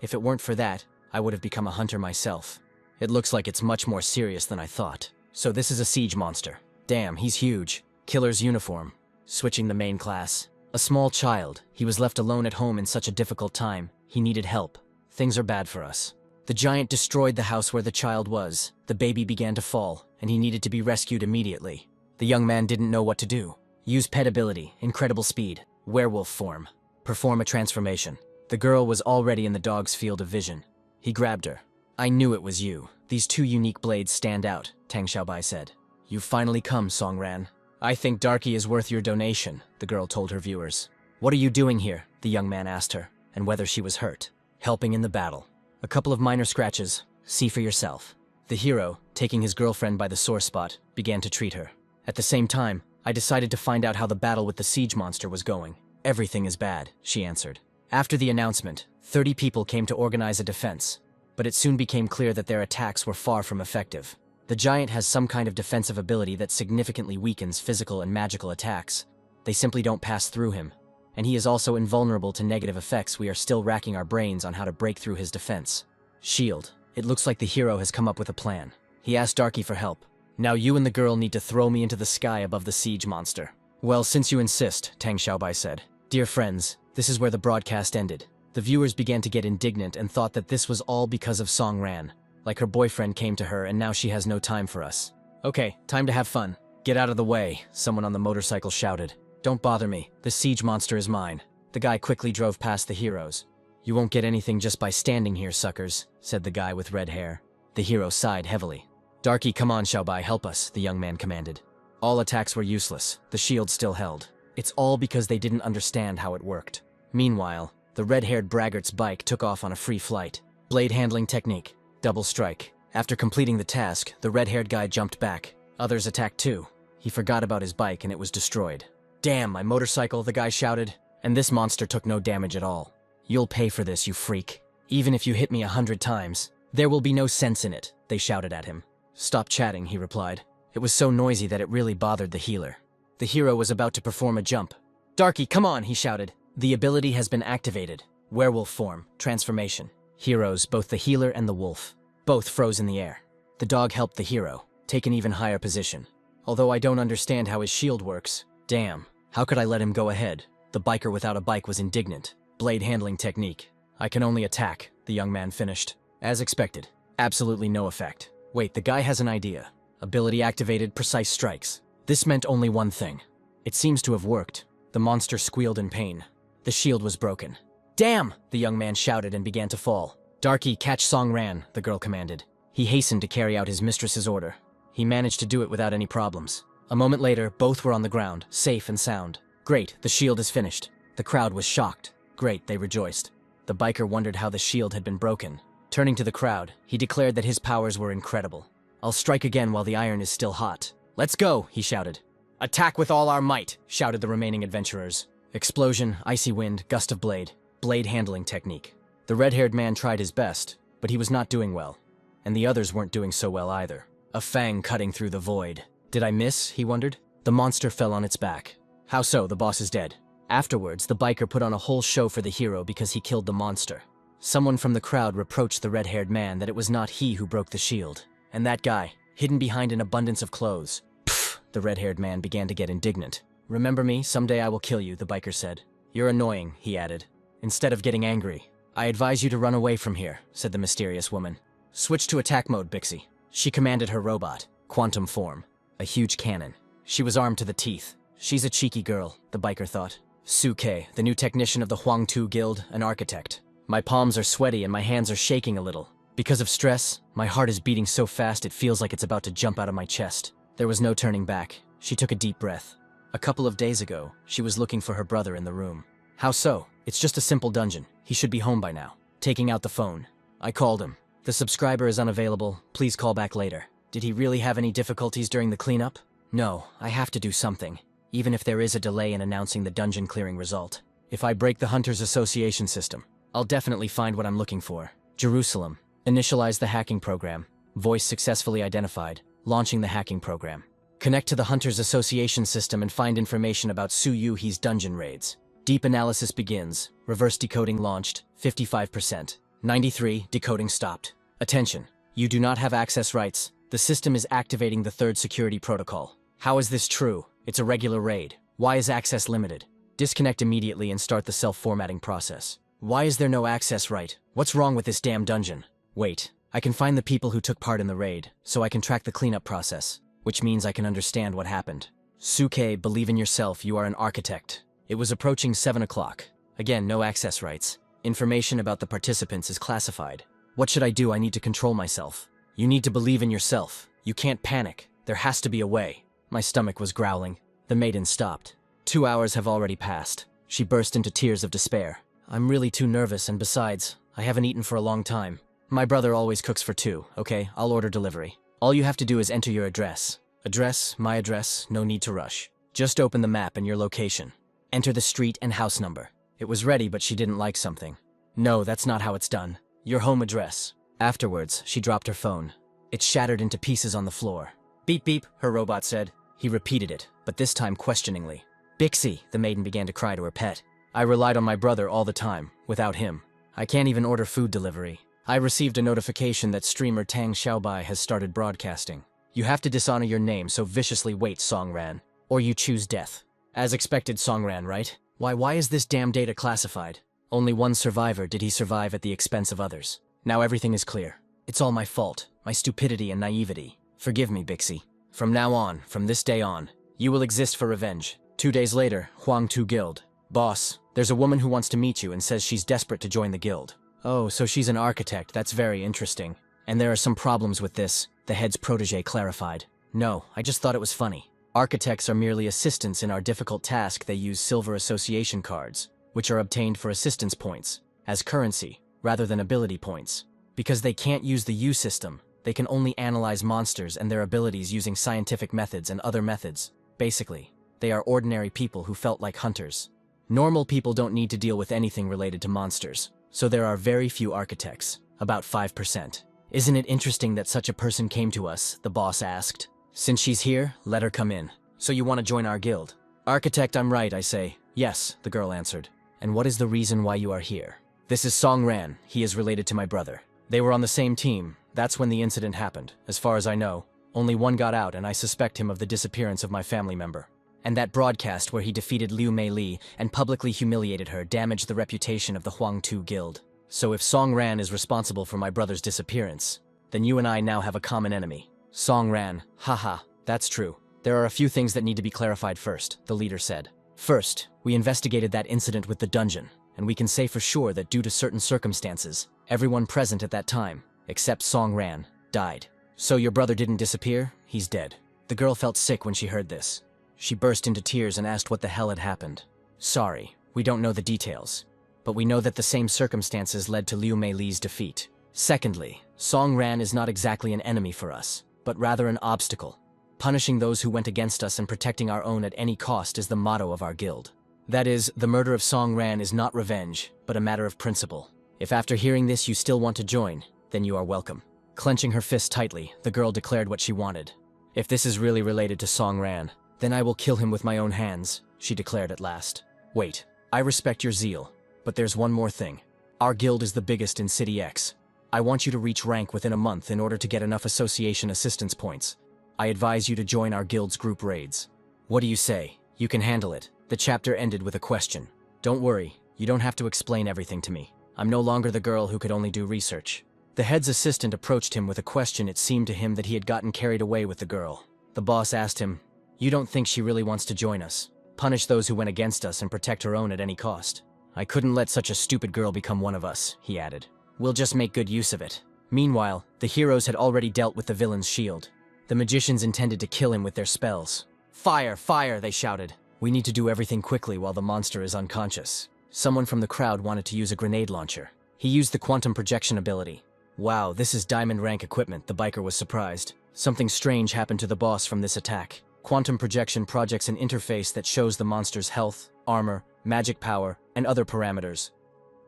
If it weren't for that, I would have become a hunter myself. It looks like it's much more serious than I thought. So this is a siege monster. Damn, he's huge. Killer's uniform. Switching the main class. A small child. He was left alone at home in such a difficult time. He needed help. Things are bad for us." The giant destroyed the house where the child was. The baby began to fall, and he needed to be rescued immediately. The young man didn't know what to do. Use pet ability, incredible speed, werewolf form. Perform a transformation. The girl was already in the dog's field of vision. He grabbed her. "I knew it was you. These 2 unique blades stand out," Tang Xiaobai said. "You've finally come, Song Ran. I think Darky is worth your donation," the girl told her viewers. "What are you doing here?" the young man asked her, and whether she was hurt. "Helping in the battle. A couple of minor scratches. See for yourself." The hero, taking his girlfriend by the sore spot, began to treat her. "At the same time, I decided to find out how the battle with the siege monster was going." "Everything is bad," she answered. After the announcement, 30 people came to organize a defense, but it soon became clear that their attacks were far from effective. The giant has some kind of defensive ability that significantly weakens physical and magical attacks. They simply don't pass through him. And he is also invulnerable to negative effects. We are still racking our brains on how to break through his defense. Shield. It looks like the hero has come up with a plan. He asked Darky for help. "Now you and the girl need to throw me into the sky above the siege monster." "Well, since you insist," Tang Xiaobai said. Dear friends, this is where the broadcast ended. The viewers began to get indignant and thought that this was all because of Song Ran. Like her boyfriend came to her and now she has no time for us. Okay, time to have fun. Get out of the way, someone on the motorcycle shouted. Don't bother me, the siege monster is mine. The guy quickly drove past the heroes. You won't get anything just by standing here, suckers, said the guy with red hair. The hero sighed heavily. Darky, come on, Xiaobai, help us, the young man commanded. All attacks were useless, the shield still held. It's all because they didn't understand how it worked. Meanwhile, the red-haired braggart's bike took off on a free flight. Blade handling technique. Double strike. After completing the task, the red-haired guy jumped back. Others attacked too. He forgot about his bike and it was destroyed. Damn, my motorcycle, the guy shouted. And this monster took no damage at all. You'll pay for this, you freak. Even if you hit me 100 times. There will be no sense in it, they shouted at him. Stop chatting, he replied. It was so noisy that it really bothered the healer. The hero was about to perform a jump. Darky, come on, he shouted. The ability has been activated. Werewolf form, transformation. Heroes, both the healer and the wolf. Both froze in the air. The dog helped the hero, take an even higher position. Although I don't understand how his shield works. Damn, how could I let him go ahead? The biker without a bike was indignant. Blade handling technique. I can only attack, the young man finished. As expected. Absolutely no effect. Wait, the guy has an idea. Ability activated, precise strikes. This meant only one thing. It seems to have worked. The monster squealed in pain. The shield was broken. Damn! The young man shouted and began to fall. Darky, catch Song Ran, the girl commanded. He hastened to carry out his mistress's order. He managed to do it without any problems. A moment later, both were on the ground, safe and sound. Great, the shield is finished. The crowd was shocked. Great, they rejoiced. The biker wondered how the shield had been broken. Turning to the crowd, he declared that his powers were incredible. I'll strike again while the iron is still hot. Let's go, he shouted. Attack with all our might, shouted the remaining adventurers. Explosion, icy wind, gust of blade. Blade handling technique. The red-haired man tried his best, but he was not doing well. And the others weren't doing so well either. A fang cutting through the void. Did I miss, he wondered? The monster fell on its back. How so? The boss is dead. Afterwards, the biker put on a whole show for the hero because he killed the monster. Someone from the crowd reproached the red-haired man that it was not he who broke the shield. And that guy, hidden behind an abundance of clothes. Pfft, the red-haired man began to get indignant. Remember me, someday I will kill you, the biker said. You're annoying, he added. Instead of getting angry, I advise you to run away from here, said the mysterious woman. Switch to attack mode, Bixie. She commanded her robot, quantum form, a huge cannon. She was armed to the teeth. She's a cheeky girl, the biker thought. Suke, the new technician of the Huangtu Guild, an architect. My palms are sweaty and my hands are shaking a little. Because of stress, my heart is beating so fast it feels like it's about to jump out of my chest. There was no turning back. She took a deep breath. A couple of days ago, she was looking for her brother in the room. How so? It's just a simple dungeon. He should be home by now. Taking out the phone. I called him. The subscriber is unavailable. Please call back later. Did he really have any difficulties during the cleanup? No, I have to do something. Even if there is a delay in announcing the dungeon clearing result. If I break the Hunters Association system, I'll definitely find what I'm looking for. Jerusalem. Initialize the hacking program. Voice successfully identified. Launching the hacking program. Connect to the Hunters Association system and find information about Su Yuhi's dungeon raids. Deep analysis begins. Reverse decoding launched. 55%. 93. Decoding stopped. Attention. You do not have access rights. The system is activating the third security protocol. How is this true? It's a regular raid. Why is access limited? Disconnect immediately and start the self-formatting process. Why is there no access right? What's wrong with this damn dungeon? Wait, I can find the people who took part in the raid, so I can track the cleanup process, which means I can understand what happened. Suke, believe in yourself, you are an architect. It was approaching 7 o'clock. Again, no access rights. Information about the participants is classified. What should I do? I need to control myself. You need to believe in yourself. You can't panic. There has to be a way. My stomach was growling. The maiden stopped. 2 hours have already passed. She burst into tears of despair. I'm really too nervous, and besides, I haven't eaten for a long time. My brother always cooks for two, okay? I'll order delivery. All you have to do is enter your address. Address, my address, no need to rush. Just open the map and your location. Enter the street and house number. It was ready, but she didn't like something. No, that's not how it's done. Your home address. Afterwards, she dropped her phone. It shattered into pieces on the floor. Beep beep, her robot said. He repeated it, but this time questioningly. Bixie, the maiden began to cry to her pet. I relied on my brother all the time. Without him, I can't even order food delivery. I received a notification that streamer Tang Xiaobai has started broadcasting. You have to dishonor your name, so viciously wait, Songran. Or you choose death. As expected, Songran, right? Why is this damn data classified? Only one survivor. Did he survive at the expense of others? Now everything is clear. It's all my fault, my stupidity and naivety. Forgive me, Bixie. From now on, from this day on, you will exist for revenge. 2 days later, Huang Tu Guild. Boss, there's a woman who wants to meet you and says she's desperate to join the guild. Oh, so she's an architect, that's very interesting. And there are some problems with this, the head's protege clarified. No, I just thought it was funny. Architects are merely assistants in our difficult task. They use silver association cards, which are obtained for assistance points, as currency, rather than ability points. Because they can't use the U system, they can only analyze monsters and their abilities using scientific methods and other methods. Basically, they are ordinary people who felt like hunters. Normal people don't need to deal with anything related to monsters, so there are very few architects, about 5%. Isn't it interesting that such a person came to us, the boss asked. Since she's here, let her come in. So you want to join our guild? Architect, I'm right, I say. Yes, the girl answered. And what is the reason why you are here? This is Song Ran. He is related to my brother. They were on the same team. That's when the incident happened. As far as I know, only one got out, and I suspect him of the disappearance of my family member. And that broadcast where he defeated Liu Mei Li and publicly humiliated her damaged the reputation of the Huang Tu Guild. So if Song Ran is responsible for my brother's disappearance, then you and I now have a common enemy. Song Ran, haha, that's true. There are a few things that need to be clarified first, the leader said. First, we investigated that incident with the dungeon, and we can say for sure that due to certain circumstances, everyone present at that time, except Song Ran, died. So your brother didn't disappear? He's dead. The girl felt sick when she heard this. She burst into tears and asked what the hell had happened. Sorry, we don't know the details, but we know that the same circumstances led to Liu Mei Li's defeat. Secondly, Song Ran is not exactly an enemy for us, but rather an obstacle. Punishing those who went against us and protecting our own at any cost is the motto of our guild. That is, the murder of Song Ran is not revenge, but a matter of principle. If after hearing this you still want to join, then you are welcome. Clenching her fist tightly, the girl declared what she wanted. If this is really related to Song Ran, then I will kill him with my own hands, she declared at last. Wait, I respect your zeal, but there's one more thing. Our guild is the biggest in City X. I want you to reach rank within a month in order to get enough association assistance points. I advise you to join our guild's group raids. What do you say? You can handle it. The chapter ended with a question. Don't worry, you don't have to explain everything to me. I'm no longer the girl who could only do research. The head's assistant approached him with a question. It seemed to him that he had gotten carried away with the girl. The boss asked him, "You don't think she really wants to join us? Punish those who went against us and protect her own at any cost." "I couldn't let such a stupid girl become one of us," he added. "We'll just make good use of it." Meanwhile, the heroes had already dealt with the villain's shield. The magicians intended to kill him with their spells. "Fire, fire," they shouted. "We need to do everything quickly while the monster is unconscious." Someone from the crowd wanted to use a grenade launcher. He used the quantum projection ability. Wow, this is diamond rank equipment, the biker was surprised. Something strange happened to the boss from this attack. Quantum projection projects an interface that shows the monster's health, armor, magic power, and other parameters.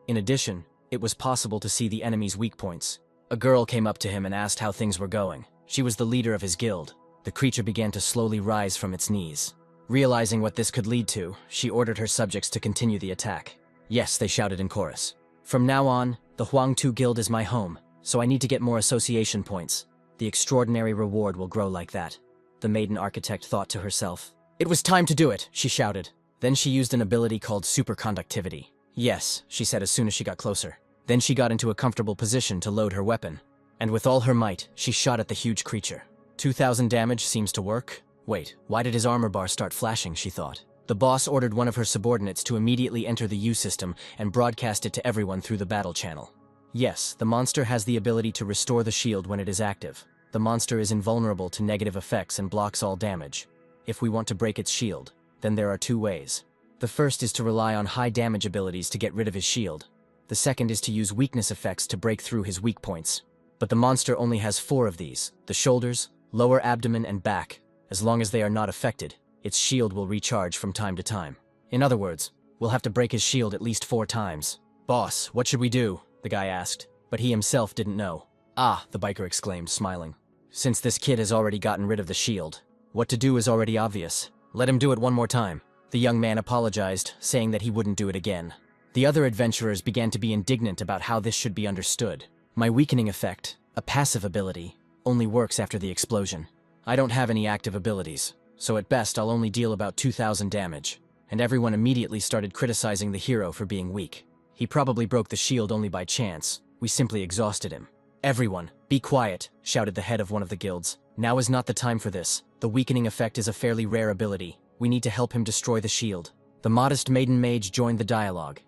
In addition, it was possible to see the enemy's weak points. A girl came up to him and asked how things were going. She was the leader of his guild. The creature began to slowly rise from its knees. Realizing what this could lead to, she ordered her subjects to continue the attack. "Yes," they shouted in chorus. "From now on, the Huang Tu Guild is my home, so I need to get more association points. The extraordinary reward will grow like that," the maiden architect thought to herself. "It was time to do it," she shouted. Then she used an ability called superconductivity. "Yes," she said as soon as she got closer. Then she got into a comfortable position to load her weapon. And with all her might, she shot at the huge creature. 2,000 damage seems to work. Wait, why did his armor bar start flashing, she thought. The boss ordered one of her subordinates to immediately enter the U system and broadcast it to everyone through the battle channel. Yes, the monster has the ability to restore the shield when it is active. The monster is invulnerable to negative effects and blocks all damage. If we want to break its shield, then there are 2 ways. The first is to rely on high damage abilities to get rid of his shield. The second is to use weakness effects to break through his weak points. But the monster only has 4 of these: the shoulders, lower abdomen, and back. As long as they are not affected, its shield will recharge from time to time. In other words, we'll have to break his shield at least 4 times. "Boss, what should we do?" the guy asked, but he himself didn't know. "Ah," the biker exclaimed, smiling. "Since this kid has already gotten rid of the shield, what to do is already obvious. Let him do it one more time." The young man apologized, saying that he wouldn't do it again. The other adventurers began to be indignant about how this should be understood. "My weakening effect, a passive ability, only works after the explosion. I don't have any active abilities, so at best I'll only deal about 2,000 damage." And everyone immediately started criticizing the hero for being weak. "He probably broke the shield only by chance. We simply exhausted him." Everyone, "Be quiet," shouted the head of one of the guilds. "Now is not the time for this. The weakening effect is a fairly rare ability. We need to help him destroy the shield." The modest maiden mage joined the dialogue.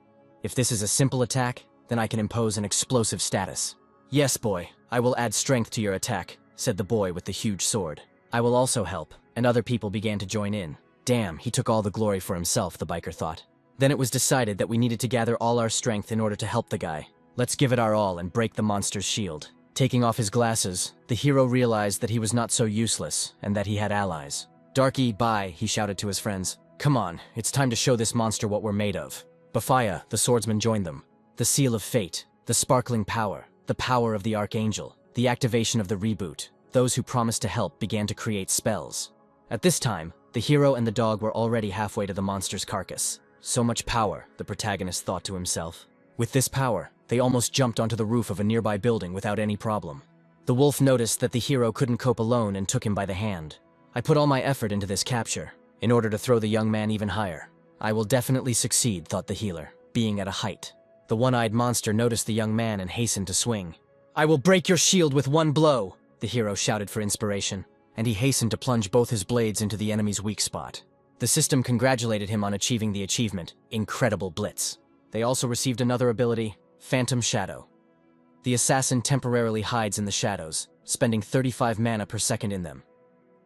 "If this is a simple attack, then I can impose an explosive status." "Yes, boy, I will add strength to your attack," said the boy with the huge sword. "I will also help," and other people began to join in. Damn, he took all the glory for himself, the biker thought. Then it was decided that we needed to gather all our strength in order to help the guy. Let's give it our all and break the monster's shield. Taking off his glasses, the hero realized that he was not so useless and that he had allies. "Darky, bye," he shouted to his friends. "Come on, it's time to show this monster what we're made of." Bafaya, the swordsman, joined them. The seal of fate, the sparkling power, the power of the archangel, the activation of the reboot. Those who promised to help began to create spells. At this time, the hero and the dog were already halfway to the monster's carcass. So much power, the protagonist thought to himself. With this power, they almost jumped onto the roof of a nearby building without any problem. The wolf noticed that the hero couldn't cope alone and took him by the hand. "I put all my effort into this capture, in order to throw the young man even higher. I will definitely succeed," thought the healer, being at a height. The one-eyed monster noticed the young man and hastened to swing. "I will break your shield with one blow," the hero shouted for inspiration, and he hastened to plunge both his blades into the enemy's weak spot. The system congratulated him on achieving the achievement, Incredible Blitz. They also received another ability, Phantom Shadow. The assassin temporarily hides in the shadows, spending 35 mana per second in them.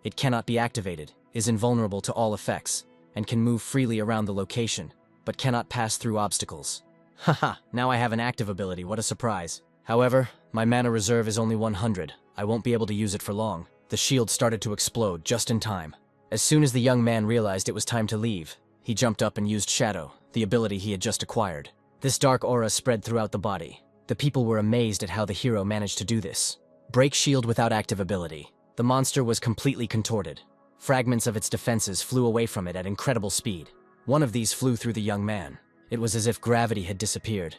It cannot be activated, is invulnerable to all effects, and can move freely around the location, but cannot pass through obstacles. Haha, now I have an active ability, what a surprise. However, my mana reserve is only 100. I won't be able to use it for long. The shield started to explode just in time. As soon as the young man realized it was time to leave, he jumped up and used Shadow, the ability he had just acquired. This dark aura spread throughout the body. The people were amazed at how the hero managed to do this. Break shield without active ability. The monster was completely contorted. Fragments of its defenses flew away from it at incredible speed. One of these flew through the young man. It was as if gravity had disappeared.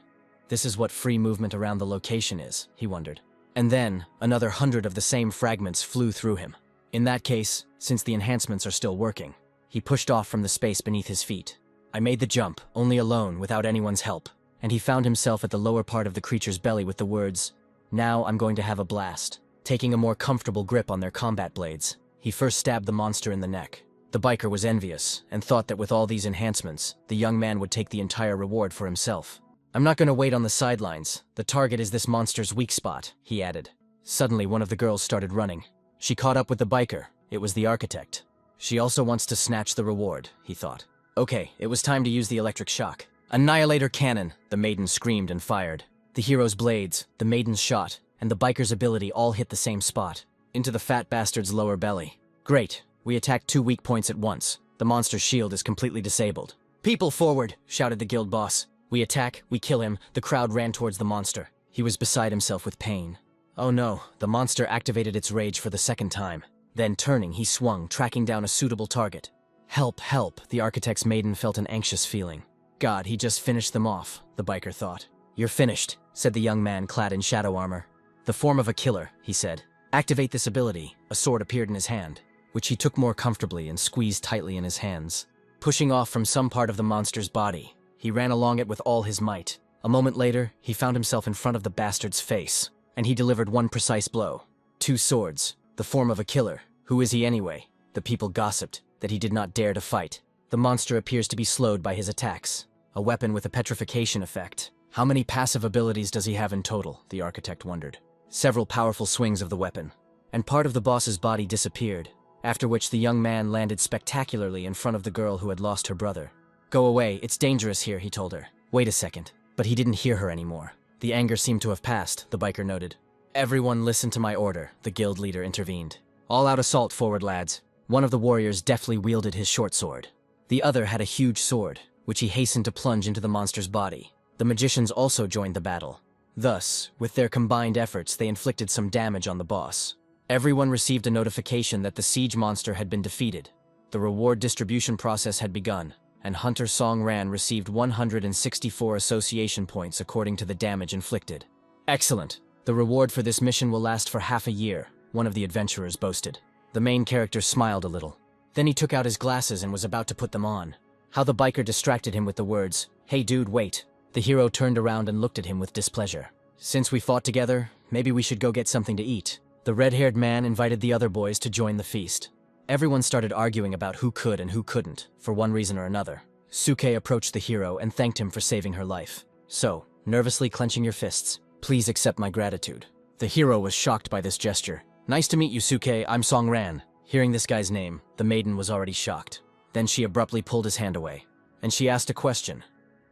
This is what free movement around the location is, he wondered. And then, another 100 of the same fragments flew through him. In that case, since the enhancements are still working, he pushed off from the space beneath his feet. I made the jump, only alone, without anyone's help, and he found himself at the lower part of the creature's belly with the words, "Now I'm going to have a blast." Taking a more comfortable grip on their combat blades, he first stabbed the monster in the neck. The biker was envious, and thought that with all these enhancements, the young man would take the entire reward for himself. "I'm not going to wait on the sidelines. The target is this monster's weak spot," he added. Suddenly, one of the girls started running. She caught up with the biker. It was the architect. She also wants to snatch the reward, he thought. Okay, it was time to use the electric shock. "Annihilator cannon," the maiden screamed and fired. The hero's blades, the maiden's shot, and the biker's ability all hit the same spot, into the fat bastard's lower belly. Great, we attacked 2 weak points at once. The monster's shield is completely disabled. "People forward," shouted the guild boss. "We attack, we kill him." The crowd ran towards the monster. He was beside himself with pain. Oh no, the monster activated its rage for the second time. Then turning, he swung, tracking down a suitable target. Help, help, the architect's maiden felt an anxious feeling. God, he just finished them off, the biker thought. "You're finished," said the young man clad in shadow armor. "The form of a killer," he said. "Activate this ability." A sword appeared in his hand, which he took more comfortably and squeezed tightly in his hands. Pushing off from some part of the monster's body, he ran along it with all his might. A moment later, he found himself in front of the bastard's face, and he delivered one precise blow. 2 swords, the form of a killer. Who is he anyway? The people gossiped that he did not dare to fight. The monster appears to be slowed by his attacks. A weapon with a petrification effect. How many passive abilities does he have in total? The architect wondered. Several powerful swings of the weapon, and part of the boss's body disappeared, after which the young man landed spectacularly in front of the girl who had lost her brother. "Go away, it's dangerous here," he told her. Wait a second. But he didn't hear her anymore. The anger seemed to have passed, the biker noted. "Everyone listen to my order," the guild leader intervened. "All-out assault forward, lads." One of the warriors deftly wielded his short sword. The other had a huge sword, which he hastened to plunge into the monster's body. The magicians also joined the battle. Thus, with their combined efforts, they inflicted some damage on the boss. Everyone received a notification that the siege monster had been defeated. The reward distribution process had begun, and Hunter Song Ran received 164 association points according to the damage inflicted. "Excellent. The reward for this mission will last for half a year," one of the adventurers boasted. The main character smiled a little. Then he took out his glasses and was about to put them on. How the biker distracted him with the words, "Hey dude, wait." The hero turned around and looked at him with displeasure. Since we fought together, maybe we should go get something to eat. The red-haired man invited the other boys to join the feast. Everyone started arguing about who could and who couldn't, for one reason or another. Suke approached the hero and thanked him for saving her life. So, nervously clenching your fists, please accept my gratitude. The hero was shocked by this gesture. Nice to meet you, Suke, I'm Songran. Hearing this guy's name, the maiden was already shocked. Then she abruptly pulled his hand away. And she asked a question.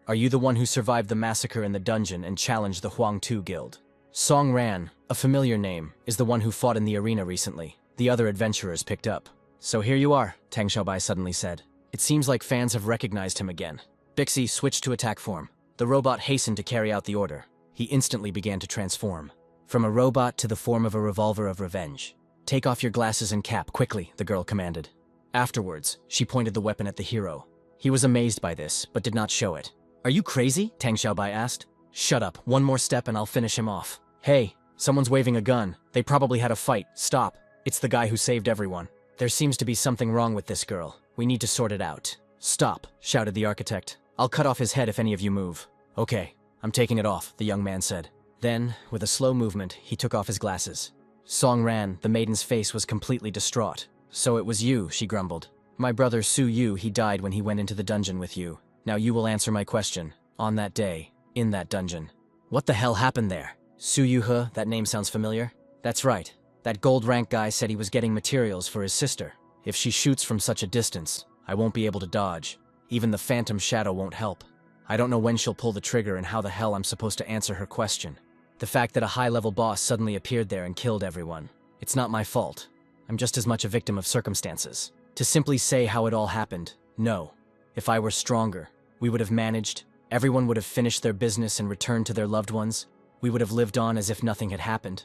Are you the one who survived the massacre in the dungeon and challenged the Huang Tu Guild? Songran, a familiar name, is the one who fought in the arena recently. The other adventurers picked up. So here you are, Tang Xiaobai suddenly said. It seems like fans have recognized him again. Bixie switched to attack form. The robot hastened to carry out the order. He instantly began to transform. From a robot to the form of a revolver of revenge. Take off your glasses and cap, quickly, the girl commanded. Afterwards, she pointed the weapon at the hero. He was amazed by this, but did not show it. Are you crazy? Tang Xiaobai asked. Shut up, one more step and I'll finish him off. Hey, someone's waving a gun. They probably had a fight. Stop. It's the guy who saved everyone. There seems to be something wrong with this girl. We need to sort it out. Stop, shouted the architect. I'll cut off his head if any of you move. Okay, I'm taking it off, the young man said. Then, with a slow movement, he took off his glasses. Songran, the maiden's face was completely distraught. So it was you, she grumbled. My brother Su Yu, he died when he went into the dungeon with you. Now you will answer my question. On that day, in that dungeon. What the hell happened there? Su Yu He, that name sounds familiar? That's right. That gold rank guy said he was getting materials for his sister. If she shoots from such a distance, I won't be able to dodge. Even the phantom shadow won't help. I don't know when she'll pull the trigger and how the hell I'm supposed to answer her question. The fact that a high-level boss suddenly appeared there and killed everyone. It's not my fault. I'm just as much a victim of circumstances. To simply say how it all happened, no. If I were stronger, we would have managed. Everyone would have finished their business and returned to their loved ones. We would have lived on as if nothing had happened.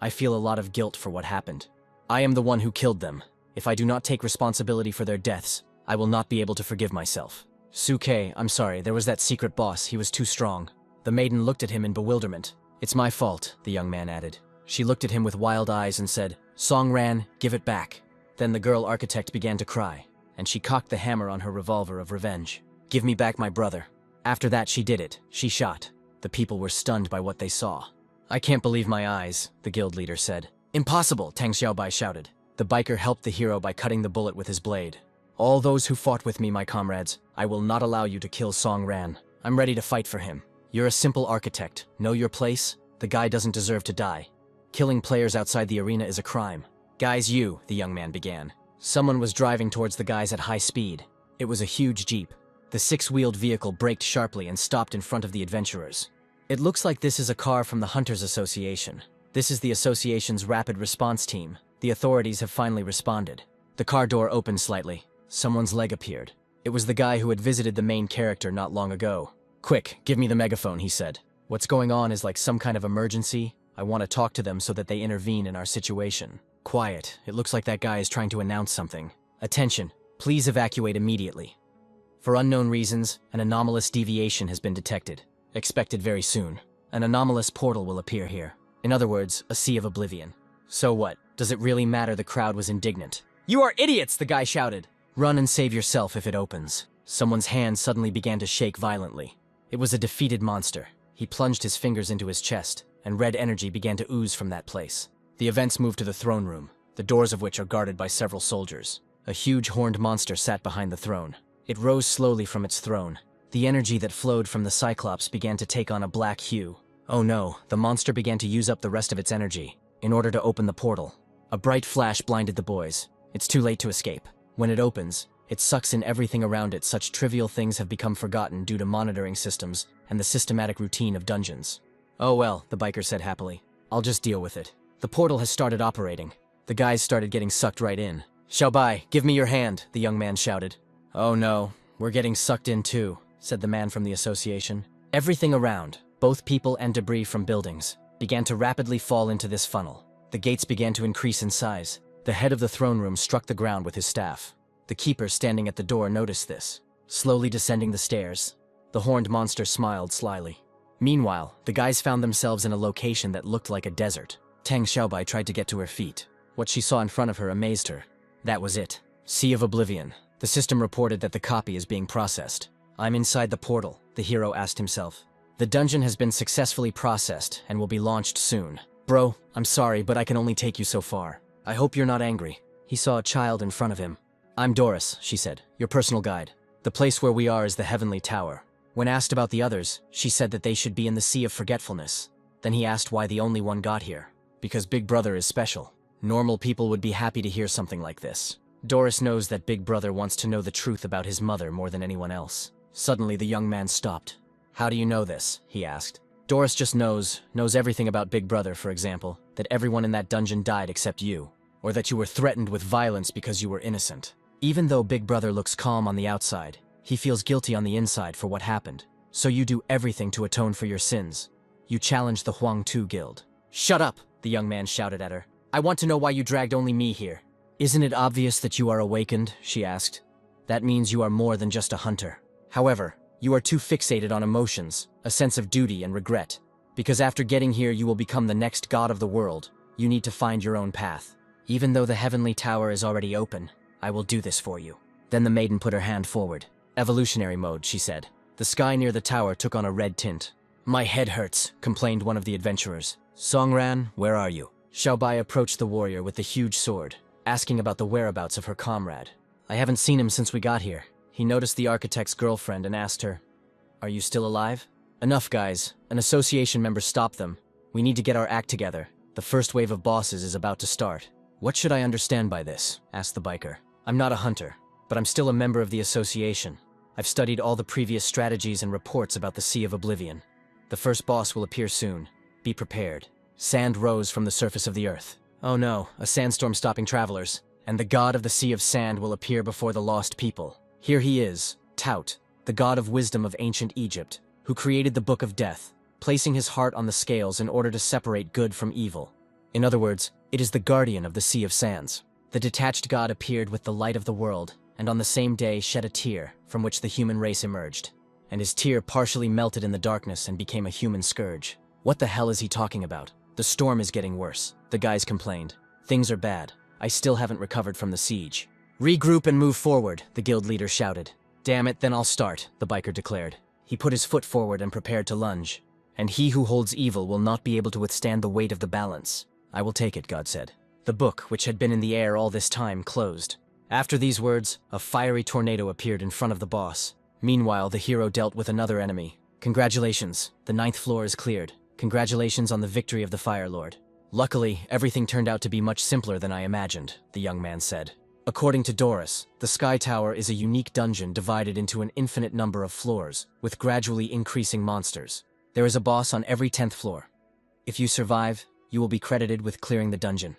I feel a lot of guilt for what happened. I am the one who killed them. If I do not take responsibility for their deaths, I will not be able to forgive myself. Suke, I'm sorry, there was that secret boss, he was too strong. The maiden looked at him in bewilderment. It's my fault, the young man added. She looked at him with wild eyes and said, Songran, give it back. Then the girl architect began to cry, and she cocked the hammer on her revolver of revenge. Give me back my brother. After that she did it. She shot. The people were stunned by what they saw. I can't believe my eyes, the guild leader said. Impossible, Tang Xiaobai shouted. The biker helped the hero by cutting the bullet with his blade. All those who fought with me, my comrades, I will not allow you to kill Songran. I'm ready to fight for him. You're a simple architect. Know your place? The guy doesn't deserve to die. Killing players outside the arena is a crime. Guys, you, the young man began. Someone was driving towards the guys at high speed. It was a huge jeep. The six-wheeled vehicle braked sharply and stopped in front of the adventurers. It looks like this is a car from the Hunters Association. This is the association's rapid response team. The authorities have finally responded. The car door opened slightly. Someone's leg appeared. It was the guy who had visited the main character not long ago. Quick, give me the megaphone, he said. What's going on is like some kind of emergency. I want to talk to them so that they intervene in our situation. Quiet, it looks like that guy is trying to announce something. Attention, please evacuate immediately. For unknown reasons, an anomalous deviation has been detected. Expected very soon. An anomalous portal will appear here. In other words, a sea of oblivion. So what? Does it really matter? The crowd was indignant. You are idiots, the guy shouted. Run and save yourself if it opens. Someone's hand suddenly began to shake violently. It was a defeated monster. He plunged his fingers into his chest, and red energy began to ooze from that place. The events moved to the throne room, the doors of which are guarded by several soldiers. A huge horned monster sat behind the throne. It rose slowly from its throne. The energy that flowed from the Cyclops began to take on a black hue. Oh no, the monster began to use up the rest of its energy in order to open the portal. A bright flash blinded the boys. It's too late to escape. When it opens, it sucks in everything around it. Such trivial things have become forgotten due to monitoring systems and the systematic routine of dungeons. Oh well, the biker said happily. I'll just deal with it. The portal has started operating. The guys started getting sucked right in. Xiaobai, give me your hand, the young man shouted. Oh no, we're getting sucked in too, said the man from the association. Everything around, both people and debris from buildings, began to rapidly fall into this funnel. The gates began to increase in size. The head of the throne room struck the ground with his staff. The keeper standing at the door noticed this. Slowly descending the stairs, the horned monster smiled slyly. Meanwhile, the guys found themselves in a location that looked like a desert. Tang Xiaobai tried to get to her feet. What she saw in front of her amazed her. That was it. Sea of Oblivion. The system reported that the copy is being processed. I'm inside the portal, the hero asked himself. The dungeon has been successfully processed and will be launched soon. Bro, I'm sorry, but I can only take you so far. I hope you're not angry. He saw a child in front of him. I'm Doris, she said, your personal guide. The place where we are is the Heavenly Tower. When asked about the others, she said that they should be in the Sea of Forgetfulness. Then he asked why the only one got here. Because Big Brother is special. Normal people would be happy to hear something like this. Doris knows that Big Brother wants to know the truth about his mother more than anyone else. Suddenly, the young man stopped. How do you know this? He asked. Doris just knows everything about Big Brother, for example, that everyone in that dungeon died except you, or that you were threatened with violence because you were innocent. Even though Big Brother looks calm on the outside, he feels guilty on the inside for what happened. So you do everything to atone for your sins. You challenge the Huang Tu Guild. Shut up, the young man shouted at her. I want to know why you dragged only me here. Isn't it obvious that you are awakened? She asked. That means you are more than just a hunter. However, you are too fixated on emotions, a sense of duty and regret. Because after getting here you will become the next god of the world. You need to find your own path. Even though the Heavenly Tower is already open, I will do this for you. Then the maiden put her hand forward. Evolutionary mode, she said. The sky near the tower took on a red tint. My head hurts, complained one of the adventurers. Songran, where are you? Xiaobai approached the warrior with the huge sword, asking about the whereabouts of her comrade. I haven't seen him since we got here. He noticed the architect's girlfriend and asked her, Are you still alive? Enough, guys. An association member stopped them. We need to get our act together. The first wave of bosses is about to start. What should I understand by this? Asked the biker. I'm not a hunter, but I'm still a member of the association. I've studied all the previous strategies and reports about the Sea of Oblivion. The first boss will appear soon. Be prepared. Sand rose from the surface of the earth. Oh no, a sandstorm stopping travelers. And the god of the Sea of Sand will appear before the lost people. Here he is, Tout, the god of wisdom of ancient Egypt, who created the Book of Death, placing his heart on the scales in order to separate good from evil. In other words, it is the guardian of the Sea of Sands. The detached god appeared with the light of the world, and on the same day shed a tear from which the human race emerged. And his tear partially melted in the darkness and became a human scourge. What the hell is he talking about? The storm is getting worse, the guys complained. Things are bad. I still haven't recovered from the siege. Regroup and move forward, the guild leader shouted. Damn it, then I'll start, the biker declared. He put his foot forward and prepared to lunge. And he who holds evil will not be able to withstand the weight of the balance. I will take it, God said. The book, which had been in the air all this time, closed. After these words, a fiery tornado appeared in front of the boss. Meanwhile, the hero dealt with another enemy. Congratulations, the 9th floor is cleared. Congratulations on the victory of the Fire Lord. Luckily, everything turned out to be much simpler than I imagined, the young man said. According to Doris, the Sky Tower is a unique dungeon divided into an infinite number of floors, with gradually increasing monsters. There is a boss on every 10th floor. If you survive, you will be credited with clearing the dungeon.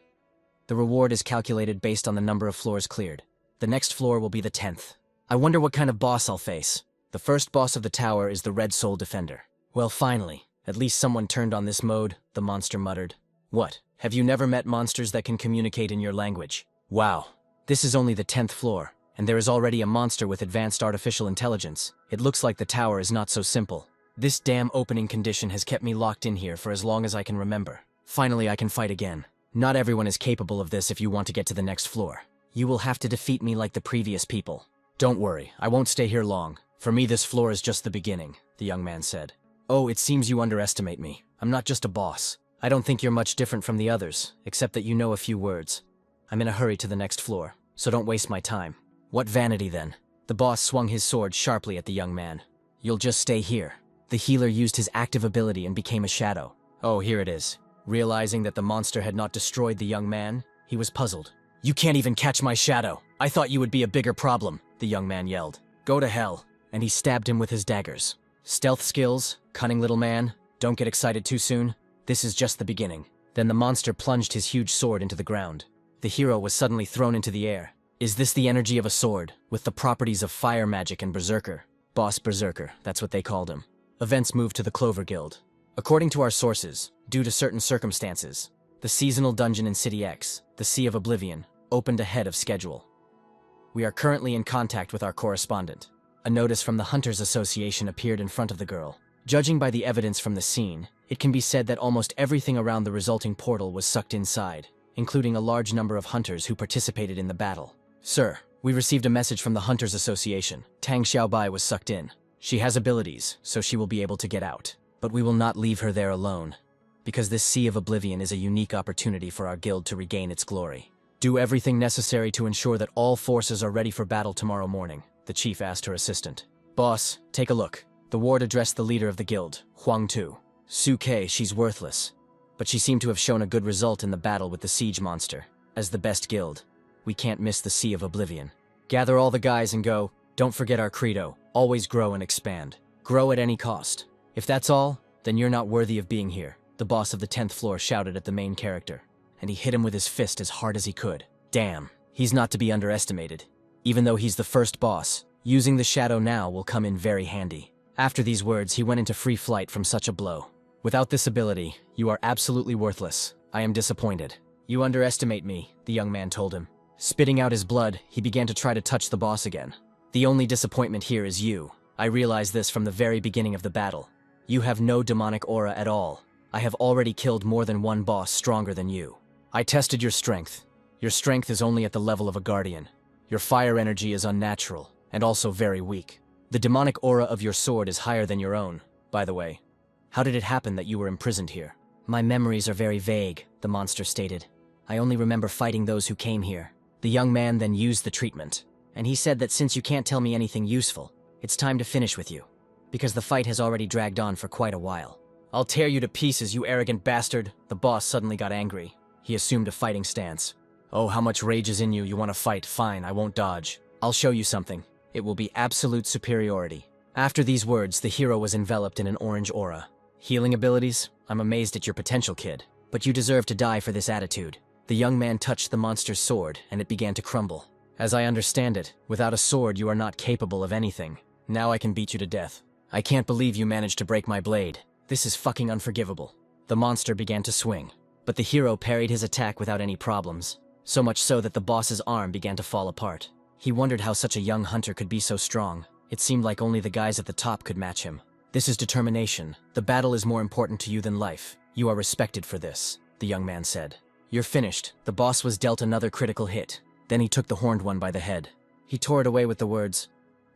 The reward is calculated based on the number of floors cleared. The next floor will be the 10th. I wonder what kind of boss I'll face. The first boss of the tower is the Red Soul Defender. Well, finally. At least someone turned on this mode, the monster muttered. What? Have you never met monsters that can communicate in your language? Wow. This is only the 10th floor, and there is already a monster with advanced artificial intelligence. It looks like the tower is not so simple. This damn opening condition has kept me locked in here for as long as I can remember. Finally, I can fight again. Not everyone is capable of this if you want to get to the next floor. You will have to defeat me like the previous people. Don't worry, I won't stay here long. For me, this floor is just the beginning, the young man said. Oh, it seems you underestimate me. I'm not just a boss. I don't think you're much different from the others, except that you know a few words. I'm in a hurry to the next floor, so don't waste my time. What vanity, then? The boss swung his sword sharply at the young man. You'll just stay here. The healer used his active ability and became a shadow. Oh, here it is. Realizing that the monster had not destroyed the young man, he was puzzled. You can't even catch my shadow. I thought you would be a bigger problem, the young man yelled. Go to hell. And he stabbed him with his daggers. Stealth skills, cunning little man, don't get excited too soon. This is just the beginning. Then the monster plunged his huge sword into the ground. The hero was suddenly thrown into the air. Is this the energy of a sword, with the properties of fire magic and berserker? Boss Berserker, that's what they called him. Events moved to the Clover Guild. According to our sources, due to certain circumstances, the seasonal dungeon in City X, the Sea of Oblivion, opened ahead of schedule. We are currently in contact with our correspondent. A notice from the Hunters Association appeared in front of the girl. Judging by the evidence from the scene, it can be said that almost everything around the resulting portal was sucked inside, including a large number of hunters who participated in the battle. Sir, we received a message from the Hunters Association. Tang Xiaobai was sucked in. She has abilities, so she will be able to get out. But we will not leave her there alone, because this Sea of Oblivion is a unique opportunity for our guild to regain its glory. Do everything necessary to ensure that all forces are ready for battle tomorrow morning, the chief asked her assistant. Boss, take a look. The ward addressed the leader of the guild, Huang Tu. Su-Kei, she's worthless, but she seemed to have shown a good result in the battle with the siege monster. As the best guild, we can't miss the Sea of Oblivion. Gather all the guys and go. Don't forget our credo, always grow and expand. Grow at any cost. If that's all, then you're not worthy of being here, the boss of the 10th floor shouted at the main character, and he hit him with his fist as hard as he could. Damn, he's not to be underestimated. Even though he's the first boss, using the shadow now will come in very handy. After these words, he went into free flight from such a blow. Without this ability, you are absolutely worthless. I am disappointed. You underestimate me, the young man told him. Spitting out his blood, he began to try to touch the boss again. The only disappointment here is you. I realized this from the very beginning of the battle. You have no demonic aura at all. I have already killed more than one boss stronger than you. I tested your strength. Your strength is only at the level of a guardian. Your fire energy is unnatural, and also very weak. The demonic aura of your sword is higher than your own, by the way. How did it happen that you were imprisoned here? My memories are very vague, the monster stated. I only remember fighting those who came here. The young man then used the treatment, and he said that since you can't tell me anything useful, it's time to finish with you, because the fight has already dragged on for quite a while. I'll tear you to pieces, you arrogant bastard. The boss suddenly got angry. He assumed a fighting stance. Oh, how much rage is in you? You want to fight? Fine, I won't dodge. I'll show you something. It will be absolute superiority. After these words, the hero was enveloped in an orange aura. Healing abilities? I'm amazed at your potential, kid. But you deserve to die for this attitude. The young man touched the monster's sword, and it began to crumble. As I understand it, without a sword you are not capable of anything. Now I can beat you to death. I can't believe you managed to break my blade. This is fucking unforgivable. The monster began to swing, but the hero parried his attack without any problems. So much so that the boss's arm began to fall apart. He wondered how such a young hunter could be so strong. It seemed like only the guys at the top could match him. This is determination. The battle is more important to you than life. You are respected for this, the young man said. You're finished. The boss was dealt another critical hit. Then he took the horned one by the head. He tore it away with the words,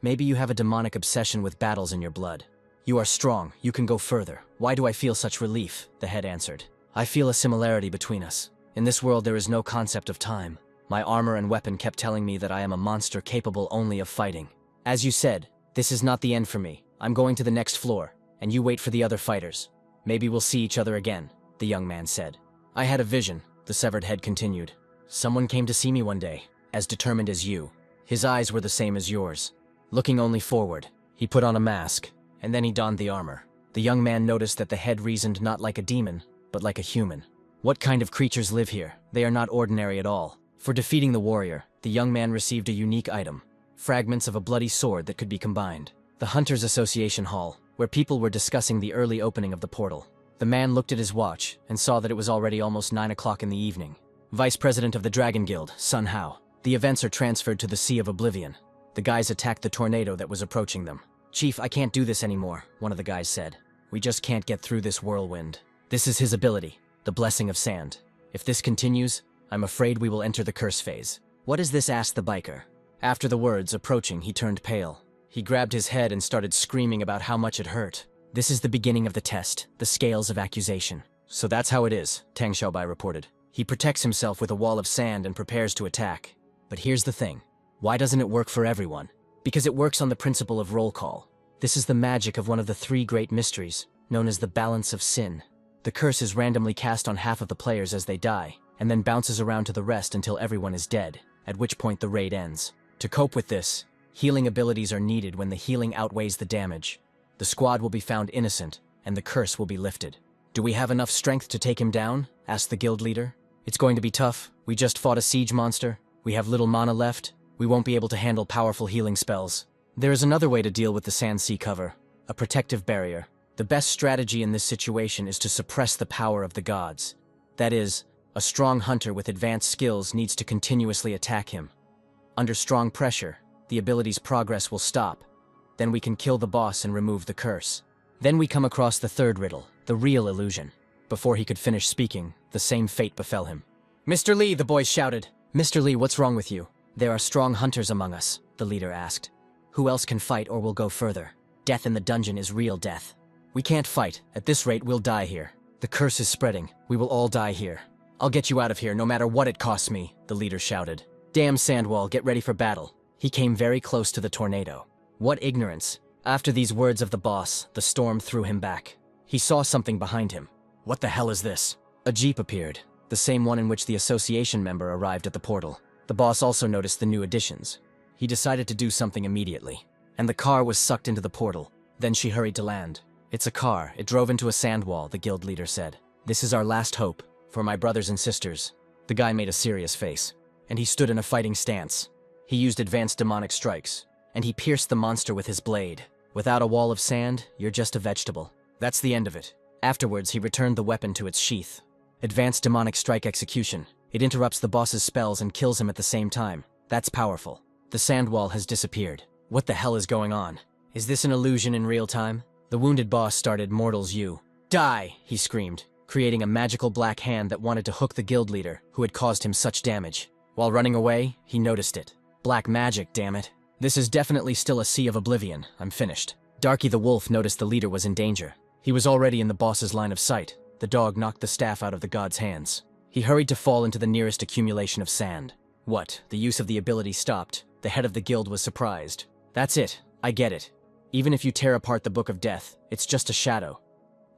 "Maybe you have a demonic obsession with battles in your blood. You are strong. You can go further. Why do I feel such relief?" the head answered. I feel a similarity between us. In this world there is no concept of time. My armor and weapon kept telling me that I am a monster capable only of fighting. As you said, this is not the end for me. I'm going to the next floor, and you wait for the other fighters. Maybe we'll see each other again, the young man said. I had a vision, the severed head continued. Someone came to see me one day, as determined as you. His eyes were the same as yours. Looking only forward, he put on a mask, and then he donned the armor. The young man noticed that the head reasoned not like a demon, but like a human. What kind of creatures live here? They are not ordinary at all. For defeating the warrior, the young man received a unique item, fragments of a bloody sword that could be combined. The Hunters Association Hall, where people were discussing the early opening of the portal. The man looked at his watch and saw that it was already almost 9 o'clock in the evening. Vice President of the Dragon Guild, Sun Hao. The events are transferred to the Sea of Oblivion. The guys attacked the tornado that was approaching them. Chief, I can't do this anymore, one of the guys said. We just can't get through this whirlwind. This is his ability, the Blessing of Sand. If this continues, I'm afraid we will enter the curse phase. What is this? Asked the biker. After the words, approaching, he turned pale. He grabbed his head and started screaming about how much it hurt. This is the beginning of the test, the scales of accusation. So that's how it is, Tang Xiaobai reported. He protects himself with a wall of sand and prepares to attack. But here's the thing. Why doesn't it work for everyone? Because it works on the principle of roll call. This is the magic of one of the 3 great mysteries, known as the balance of sin. The curse is randomly cast on half of the players as they die, and then bounces around to the rest until everyone is dead, at which point the raid ends. To cope with this, healing abilities are needed when the healing outweighs the damage. The squad will be found innocent, and the curse will be lifted. Do we have enough strength to take him down? Asked the guild leader. It's going to be tough. We just fought a siege monster. We have little mana left. We won't be able to handle powerful healing spells. There is another way to deal with the sand sea cover, a protective barrier. The best strategy in this situation is to suppress the power of the gods. That is, a strong hunter with advanced skills needs to continuously attack him. Under strong pressure, the ability's progress will stop. Then we can kill the boss and remove the curse. Then we come across the third riddle, the real illusion. Before he could finish speaking, the same fate befell him. Mr. Lee, the boys shouted. Mr. Lee, what's wrong with you? There are strong hunters among us, the leader asked. Who else can fight or will go further? Death in the dungeon is real death. We can't fight. At this rate, we'll die here. The curse is spreading. We will all die here. I'll get you out of here, no matter what it costs me, the leader shouted. Damn Sandwall, get ready for battle. He came very close to the tornado. What ignorance. After these words of the boss, the storm threw him back. He saw something behind him. What the hell is this? A jeep appeared, the same one in which the association member arrived at the portal. The boss also noticed the new additions. He decided to do something immediately, and the car was sucked into the portal. Then she hurried to land. It's a car. It drove into a sand wall, the guild leader said. This is our last hope, for my brothers and sisters. The guy made a serious face, and he stood in a fighting stance. He used advanced demonic strikes, and he pierced the monster with his blade. Without a wall of sand, you're just a vegetable. That's the end of it. Afterwards, he returned the weapon to its sheath. Advanced demonic strike execution. It interrupts the boss's spells and kills him at the same time. That's powerful. The sand wall has disappeared. What the hell is going on? Is this an illusion in real time? The wounded boss started Mortals U. Die, he screamed, creating a magical black hand that wanted to hook the guild leader, who had caused him such damage. While running away, he noticed it. Black magic, damn it. This is definitely still a sea of oblivion. I'm finished. Darky the wolf noticed the leader was in danger. He was already in the boss's line of sight. The dog knocked the staff out of the god's hands. He hurried to fall into the nearest accumulation of sand. What? The use of the ability stopped. The head of the guild was surprised. That's it. I get it. Even if you tear apart the Book of Death, it's just a shadow.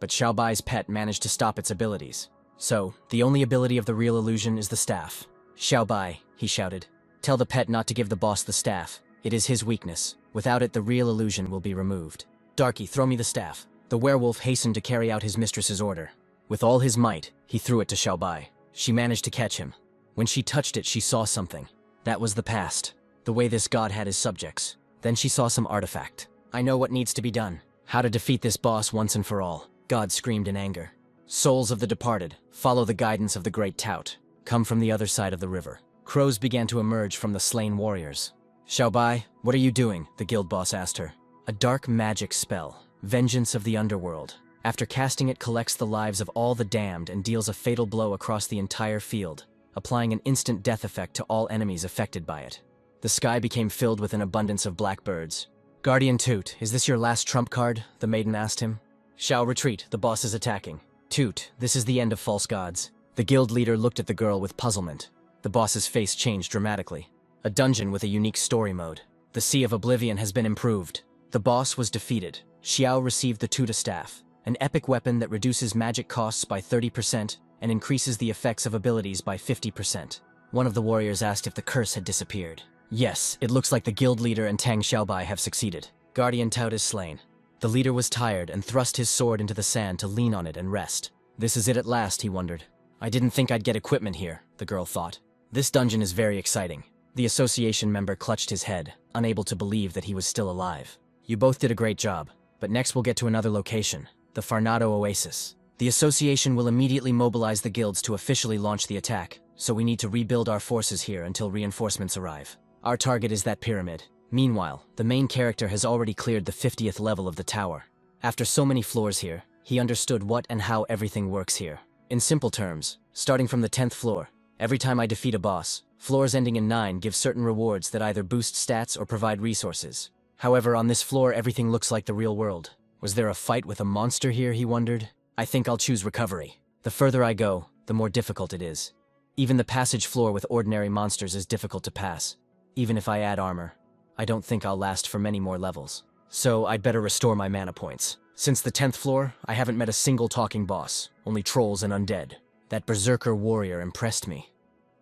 But Xiaobai's pet managed to stop its abilities. So, the only ability of the real illusion is the staff. Xiaobai, he shouted. Tell the pet not to give the boss the staff. It is his weakness. Without it, the real illusion will be removed. Darky, throw me the staff. The werewolf hastened to carry out his mistress's order. With all his might, he threw it to Xiaobai. She managed to catch him. When she touched it, she saw something. That was the past. The way this god had his subjects. Then she saw some artifact. I know what needs to be done. How to defeat this boss once and for all. God screamed in anger. Souls of the departed, follow the guidance of the great tout. Come from the other side of the river. Crows began to emerge from the slain warriors. Xiaobai, what are you doing? The guild boss asked her. A dark magic spell. Vengeance of the underworld. After casting it, collects the lives of all the damned and deals a fatal blow across the entire field, applying an instant death effect to all enemies affected by it. The sky became filled with an abundance of blackbirds. Guardian Toot, is this your last trump card? The maiden asked him. Xiao, retreat, the boss is attacking. Toot, this is the end of false gods. The guild leader looked at the girl with puzzlement. The boss's face changed dramatically. A dungeon with a unique story mode. The Sea of Oblivion has been improved. The boss was defeated. Xiao received the Tuta Staff, an epic weapon that reduces magic costs by 30% and increases the effects of abilities by 50%. One of the warriors asked if the curse had disappeared. Yes, it looks like the guild leader and Tang Xiaobai have succeeded. Guardian Tout is slain. The leader was tired and thrust his sword into the sand to lean on it and rest. This is it at last, he wondered. I didn't think I'd get equipment here, the girl thought. This dungeon is very exciting. The association member clutched his head, unable to believe that he was still alive. You both did a great job, but next we'll get to another location, the Farnado Oasis. The association will immediately mobilize the guilds to officially launch the attack, so we need to rebuild our forces here until reinforcements arrive. Our target is that pyramid. Meanwhile, the main character has already cleared the 50th level of the tower. After so many floors here, he understood what and how everything works here. In simple terms, starting from the 10th floor, every time I defeat a boss, floors ending in 9 give certain rewards that either boost stats or provide resources. However, on this floor everything looks like the real world. Was there a fight with a monster here, he wondered? I think I'll choose recovery. The further I go, the more difficult it is. Even the passage floor with ordinary monsters is difficult to pass. Even if I add armor, I don't think I'll last for many more levels. So I'd better restore my mana points. Since the 10th floor, I haven't met a single talking boss, only trolls and undead. That berserker warrior impressed me.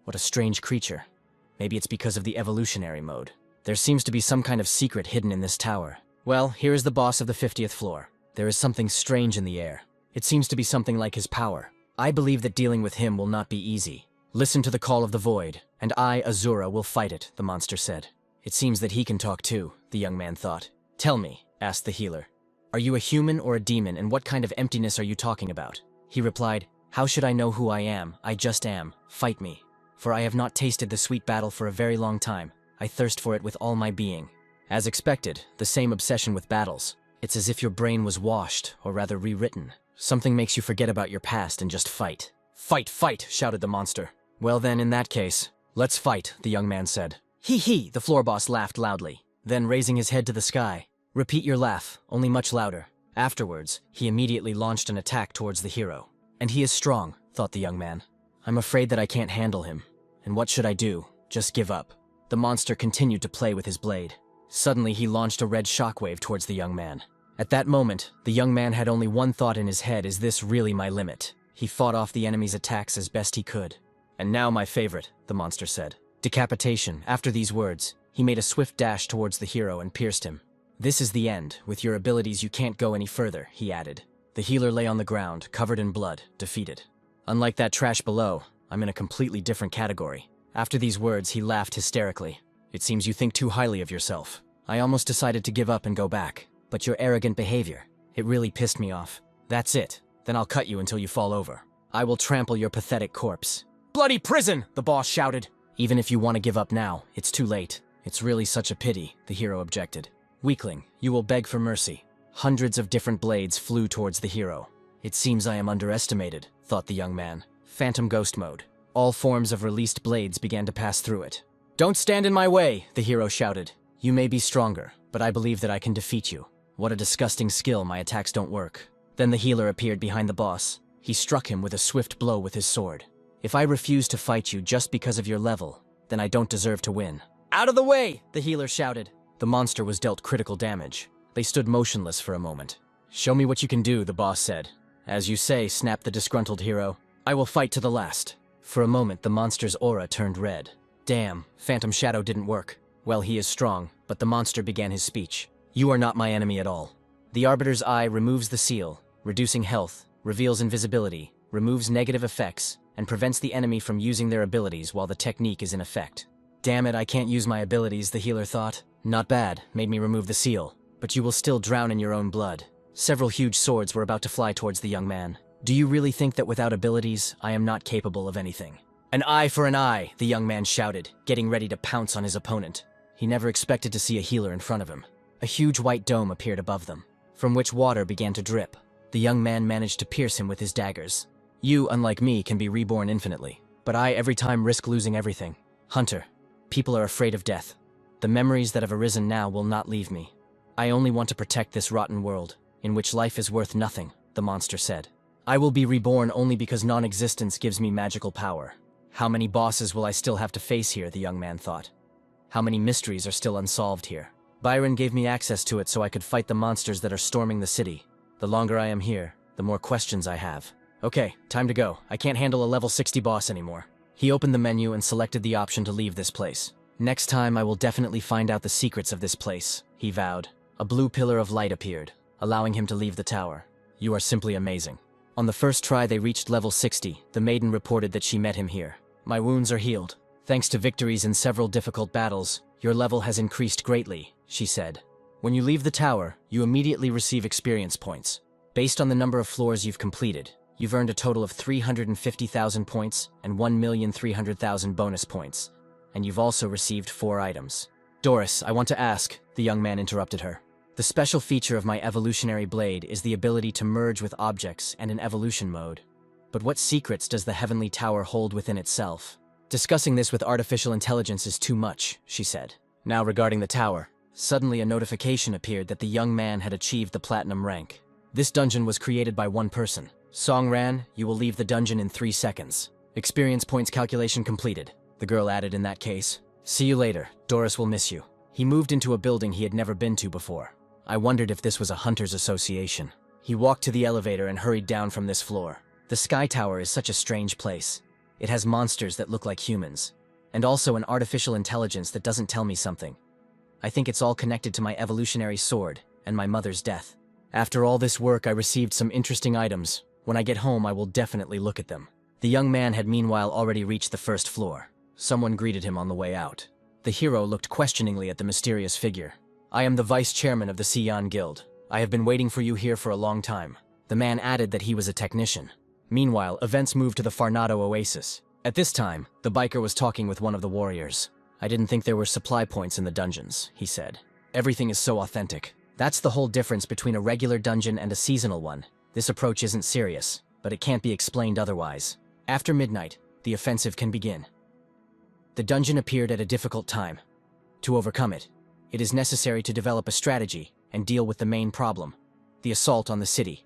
What a strange creature. Maybe it's because of the evolutionary mode. There seems to be some kind of secret hidden in this tower. Well, here is the boss of the 50th floor. There is something strange in the air. It seems to be something like his power. I believe that dealing with him will not be easy. Listen to the call of the void, and I, Asura, will fight it, the monster said. It seems that he can talk too, the young man thought. Tell me, asked the healer. Are you a human or a demon, and what kind of emptiness are you talking about? He replied, How should I know who I am? I just am. Fight me. For I have not tasted the sweet battle for a very long time. I thirst for it with all my being. As expected, the same obsession with battles. It's as if your brain was washed, or rather rewritten. Something makes you forget about your past and just fight. Fight, fight, shouted the monster. Well then, in that case, let's fight, the young man said. Hee hee, the floor boss laughed loudly. Then, raising his head to the sky, Repeat your laugh, only much louder. Afterwards, he immediately launched an attack towards the hero. And he is strong, thought the young man. I'm afraid that I can't handle him. And what should I do? Just give up. The monster continued to play with his blade. Suddenly, he launched a red shockwave towards the young man. At that moment, the young man had only one thought in his head: is this really my limit? He fought off the enemy's attacks as best he could. And now my favorite, the monster said. Decapitation. After these words, he made a swift dash towards the hero and pierced him. This is the end. With your abilities, you can't go any further, he added. The healer lay on the ground, covered in blood, defeated. Unlike that trash below, I'm in a completely different category. After these words, he laughed hysterically. It seems you think too highly of yourself. I almost decided to give up and go back, but your arrogant behavior, it really pissed me off. That's it. Then I'll cut you until you fall over. I will trample your pathetic corpse. Bloody prison, the boss shouted. Even if you want to give up now, it's too late. It's really such a pity, the hero objected. Weakling, you will beg for mercy. Hundreds of different blades flew towards the hero. It seems I am underestimated, thought the young man. Phantom ghost mode. All forms of released blades began to pass through it. Don't stand in my way, the hero shouted. You may be stronger, but I believe that I can defeat you. What a disgusting skill, my attacks don't work. Then the healer appeared behind the boss. He struck him with a swift blow with his sword. If I refuse to fight you just because of your level, then I don't deserve to win. Out of the way, the healer shouted. The monster was dealt critical damage. They stood motionless for a moment. Show me what you can do, the boss said. As you say, snapped the disgruntled hero. I will fight to the last. For a moment, the monster's aura turned red. Damn, Phantom Shadow didn't work. Well, he is strong, but the monster began his speech. You are not my enemy at all. The Arbiter's Eye removes the seal, reducing health, reveals invisibility, removes negative effects, and prevents the enemy from using their abilities while the technique is in effect. Damn it, I can't use my abilities, the healer thought. Not bad, made me remove the seal. But you will still drown in your own blood. Several huge swords were about to fly towards the young man. Do you really think that without abilities, I am not capable of anything? An eye for an eye, the young man shouted, getting ready to pounce on his opponent. He never expected to see a healer in front of him. A huge white dome appeared above them, from which water began to drip. The young man managed to pierce him with his daggers. You, unlike me, can be reborn infinitely. But I, every time, risk losing everything. Hunter, people are afraid of death. The memories that have arisen now will not leave me. I only want to protect this rotten world, in which life is worth nothing, the monster said. I will be reborn only because non-existence gives me magical power. How many bosses will I still have to face here, the young man thought. How many mysteries are still unsolved here? Byron gave me access to it so I could fight the monsters that are storming the city. The longer I am here, the more questions I have. Okay, time to go. I can't handle a level 60 boss anymore. He opened the menu and selected the option to leave this place. Next time I will definitely find out the secrets of this place, he vowed. A blue pillar of light appeared, allowing him to leave the tower. You are simply amazing. On the first try they reached level 60, the maiden reported that she met him here. My wounds are healed. Thanks to victories in several difficult battles, your level has increased greatly, she said. When you leave the tower, you immediately receive experience points. Based on the number of floors you've completed, you've earned a total of 350,000 points and 1,300,000 bonus points. And you've also received 4 items. Doris, I want to ask, the young man interrupted her. The special feature of my evolutionary blade is the ability to merge with objects and in evolution mode. But what secrets does the Heavenly Tower hold within itself? Discussing this with artificial intelligence is too much, she said. Now regarding the tower, suddenly a notification appeared that the young man had achieved the platinum rank. This dungeon was created by one person. Song ran, you will leave the dungeon in 3 seconds. Experience points calculation completed. The girl added in that case. See you later, Doris will miss you. He moved into a building he had never been to before. I wondered if this was a hunter's association. He walked to the elevator and hurried down from this floor. The Sky Tower is such a strange place. It has monsters that look like humans, and also an artificial intelligence that doesn't tell me something. I think it's all connected to my evolutionary sword and my mother's death. After all this work, I received some interesting items. When I get home, I will definitely look at them. The young man had meanwhile already reached the first floor. Someone greeted him on the way out. The hero looked questioningly at the mysterious figure. I am the vice chairman of the Sion Guild. I have been waiting for you here for a long time. The man added that he was a technician. Meanwhile, events moved to the Farnado Oasis. At this time, the biker was talking with one of the warriors. I didn't think there were supply points in the dungeons, he said. Everything is so authentic. That's the whole difference between a regular dungeon and a seasonal one. This approach isn't serious, but it can't be explained otherwise. After midnight, the offensive can begin. The dungeon appeared at a difficult time. To overcome it, it is necessary to develop a strategy and deal with the main problem. the assault on the city.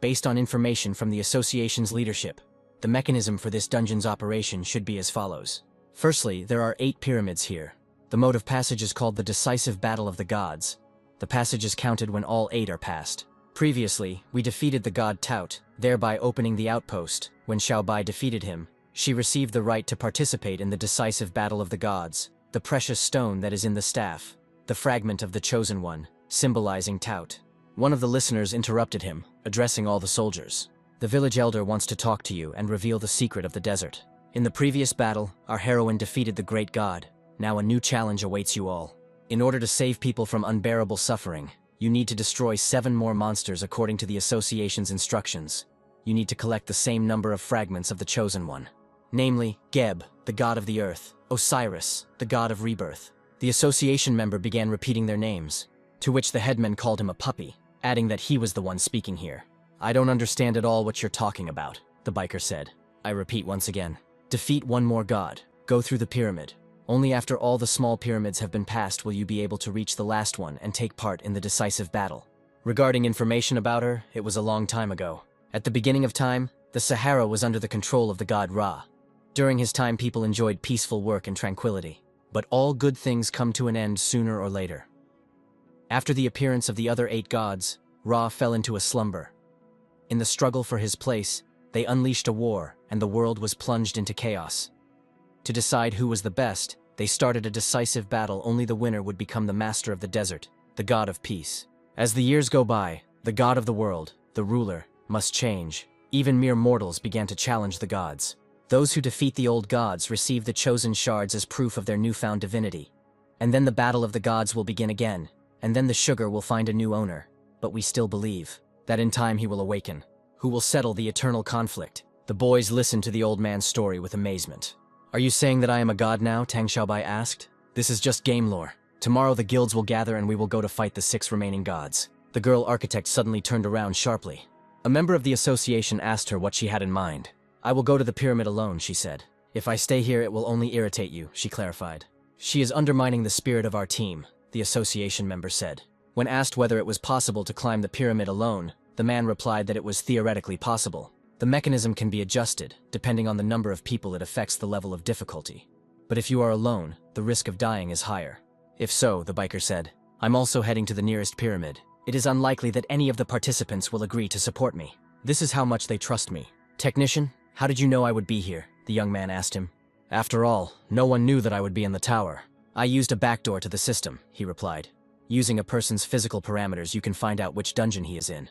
Based on information from the association's leadership, the mechanism for this dungeon's operation should be as follows. Firstly, there are 8 pyramids here. The mode of passage is called the Decisive Battle of the Gods. The passage is counted when all 8 are passed. Previously, we defeated the god Tout, thereby opening the outpost. When Xiaobai defeated him, she received the right to participate in the Decisive Battle of the Gods, the precious stone that is in the staff, the fragment of the Chosen One, symbolizing Tout. One of the listeners interrupted him, addressing all the soldiers. The village elder wants to talk to you and reveal the secret of the desert. In the previous battle, our heroine defeated the great god. Now a new challenge awaits you all. In order to save people from unbearable suffering, you need to destroy 7 more monsters according to the association's instructions. You need to collect the same number of fragments of the Chosen One. Namely, Geb, the god of the earth, Osiris, the god of rebirth. The association member began repeating their names, to which the headman called him a puppy, adding that he was the one speaking here. I don't understand at all what you're talking about, the biker said. I repeat once again. Defeat 1 more god. Go through the pyramid. Only after all the small pyramids have been passed will you be able to reach the last one and take part in the decisive battle. Regarding information about her, it was a long time ago. At the beginning of time, the Sahara was under the control of the god Ra. During his time, people enjoyed peaceful work and tranquility. But all good things come to an end sooner or later. After the appearance of the other 8 gods, Ra fell into a slumber. In the struggle for his place, they unleashed a war, and the world was plunged into chaos. To decide who was the best, they started a decisive battle. Only the winner would become the master of the desert, the god of peace. As the years go by, the god of the world, the ruler, must change. Even mere mortals began to challenge the gods. Those who defeat the old gods receive the chosen shards as proof of their newfound divinity. And then the battle of the gods will begin again, and then the sugar will find a new owner. But we still believe that in time he will awaken. Who will settle the eternal conflict? The boys listened to the old man's story with amazement. Are you saying that I am a god now? Tang Xiaobai asked. This is just game lore. Tomorrow the guilds will gather and we will go to fight the 6 remaining gods. The girl architect suddenly turned around sharply. A member of the association asked her what she had in mind. I will go to the pyramid alone, she said. If I stay here it will only irritate you, she clarified. She is undermining the spirit of our team, the association member said. When asked whether it was possible to climb the pyramid alone, the man replied that it was theoretically possible. The mechanism can be adjusted, depending on the number of people it affects the level of difficulty. But if you are alone, the risk of dying is higher. If so, the biker said, I'm also heading to the nearest pyramid. It is unlikely that any of the participants will agree to support me. This is how much they trust me. Technician, how did you know I would be here? The young man asked him. After all, no one knew that I would be in the tower. I used a backdoor to the system, he replied. Using a person's physical parameters, you can find out which dungeon he is in.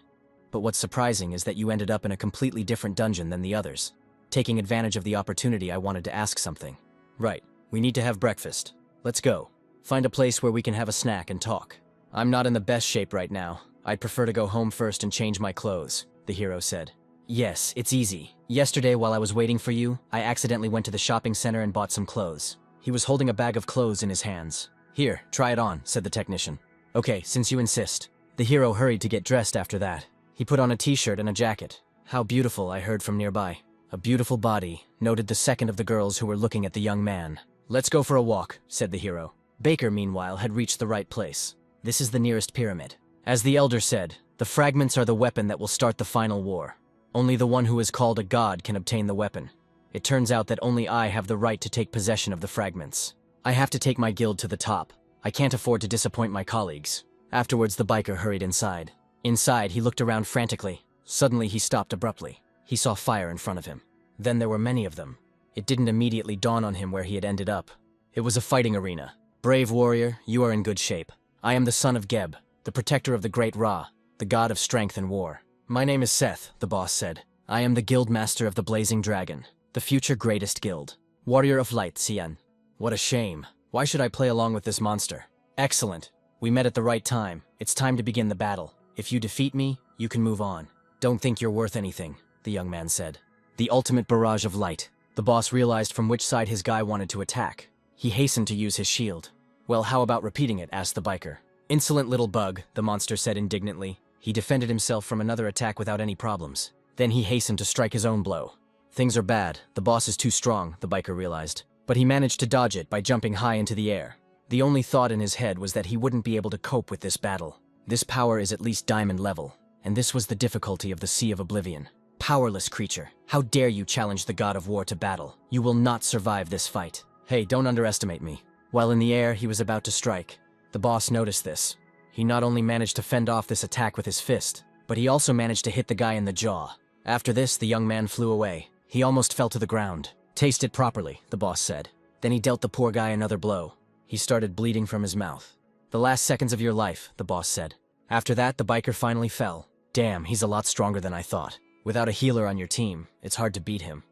But what's surprising is that you ended up in a completely different dungeon than the others. Taking advantage of the opportunity, I wanted to ask something. Right, we need to have breakfast. Let's go. Find a place where we can have a snack and talk. I'm not in the best shape right now. I'd prefer to go home first and change my clothes, the hero said. Yes, it's easy. Yesterday, while I was waiting for you, I accidentally went to the shopping center and bought some clothes. He was holding a bag of clothes in his hands. Here, try it on, said the technician. Okay, since you insist. The hero hurried to get dressed after that. He put on a t-shirt and a jacket. How beautiful, I heard from nearby. A beautiful body, noted the second of the girls who were looking at the young man. Let's go for a walk, said the hero. Baker, meanwhile, had reached the right place. This is the nearest pyramid. As the elder said, the fragments are the weapon that will start the final war. Only the one who is called a god can obtain the weapon. It turns out that only I have the right to take possession of the fragments. I have to take my guild to the top. I can't afford to disappoint my colleagues. Afterwards, the biker hurried inside. Inside, he looked around frantically. Suddenly, he stopped abruptly. He saw fire in front of him. Then there were many of them. It didn't immediately dawn on him where he had ended up. It was a fighting arena. Brave warrior, you are in good shape. I am the son of Geb, the protector of the great Ra, the god of strength and war. My name is Seth, the boss said. I am the guild master of the Blazing Dragon, the future greatest guild. Warrior of Light, Xian. What a shame. Why should I play along with this monster? Excellent. We met at the right time. It's time to begin the battle. If you defeat me, you can move on. Don't think you're worth anything, the young man said. The ultimate barrage of light. The boss realized from which side his guy wanted to attack. He hastened to use his shield. Well, how about repeating it? Asked the biker. Insolent little bug, the monster said indignantly. He defended himself from another attack without any problems. Then he hastened to strike his own blow. Things are bad. The boss is too strong, the biker realized. But he managed to dodge it by jumping high into the air. The only thought in his head was that he wouldn't be able to cope with this battle. This power is at least diamond level. And this was the difficulty of the Sea of Oblivion. Powerless creature, how dare you challenge the god of war to battle? You will not survive this fight. Hey, don't underestimate me. While in the air, he was about to strike. The boss noticed this. He not only managed to fend off this attack with his fist, but he also managed to hit the guy in the jaw. After this, the young man flew away. He almost fell to the ground. Taste it properly, the boss said. Then he dealt the poor guy another blow. He started bleeding from his mouth. The last seconds of your life, the boss said. After that, the biker finally fell. Damn, he's a lot stronger than I thought. Without a healer on your team, it's hard to beat him.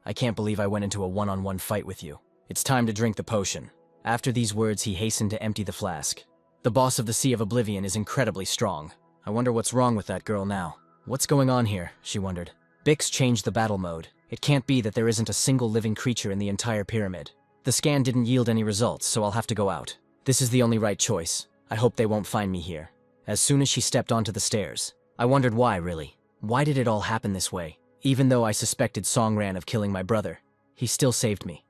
I can't believe I went into a one-on-one fight with you. It's time to drink the potion. After these words, he hastened to empty the flask. The boss of the Sea of Oblivion is incredibly strong. I wonder what's wrong with that girl now. What's going on here, she wondered. Bix changed the battle mode. It can't be that there isn't a single living creature in the entire pyramid. The scan didn't yield any results, so I'll have to go out. This is the only right choice. I hope they won't find me here. As soon as she stepped onto the stairs, I wondered why, really. Why did it all happen this way? Even though I suspected Songran of killing my brother, he still saved me.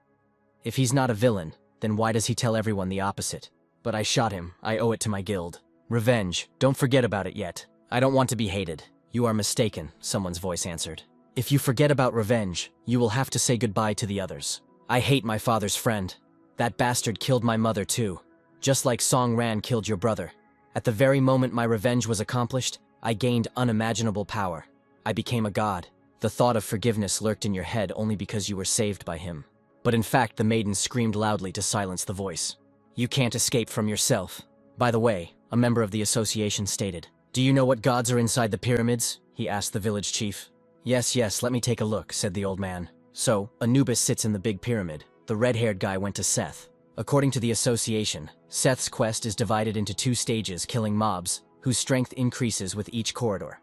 If he's not a villain, then why does he tell everyone the opposite? But I shot him. I owe it to my guild. Revenge. Don't forget about it yet. I don't want to be hated. You are mistaken, someone's voice answered. If you forget about revenge, you will have to say goodbye to the others. I hate my father's friend. That bastard killed my mother too. Just like Song Ran killed your brother. At the very moment my revenge was accomplished, I gained unimaginable power. I became a god. The thought of forgiveness lurked in your head only because you were saved by him. But in fact, the maiden screamed loudly to silence the voice. You can't escape from yourself. By the way, a member of the association stated. Do you know what gods are inside the pyramids? He asked the village chief. Yes, let me take a look, said the old man. So, Anubis sits in the big pyramid. The red-haired guy went to Seth. According to the association, Seth's quest is divided into 2 stages, killing mobs, whose strength increases with each corridor.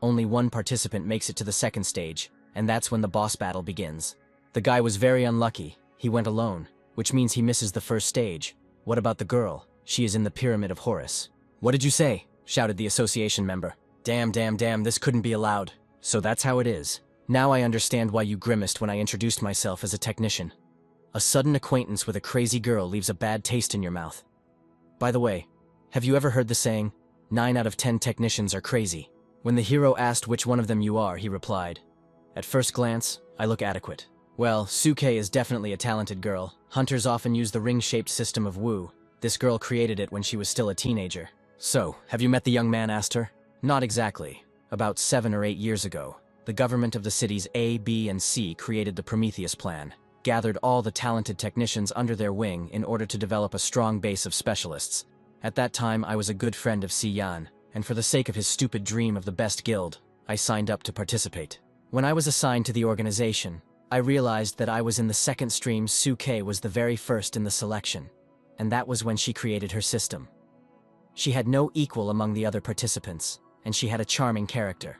Only one participant makes it to the 2nd stage, and that's when the boss battle begins. The guy was very unlucky. He went alone, which means he misses the 1st stage. What about the girl? She is in the Pyramid of Horus. What did you say? Shouted the association member. Damn, this couldn't be allowed. So that's how it is. Now I understand why you grimaced when I introduced myself as a technician. A sudden acquaintance with a crazy girl leaves a bad taste in your mouth. By the way, have you ever heard the saying, 9 out of 10 technicians are crazy? When the hero asked which one of them you are, he replied, At first glance, I look adequate. Well, Suke is definitely a talented girl. Hunters often use the ring-shaped system of Wu. This girl created it when she was still a teenager. So, have you met the young man? Asked her. Not exactly. About 7 or 8 years ago, the government of the cities A, B, and C created the Prometheus Plan, gathered all the talented technicians under their wing in order to develop a strong base of specialists. At that time, I was a good friend of Si Yan, and for the sake of his stupid dream of the best guild, I signed up to participate. When I was assigned to the organization, I realized that I was in the 2nd stream. Suke was the very first in the selection, and that was when she created her system. She had no equal among the other participants, and she had a charming character.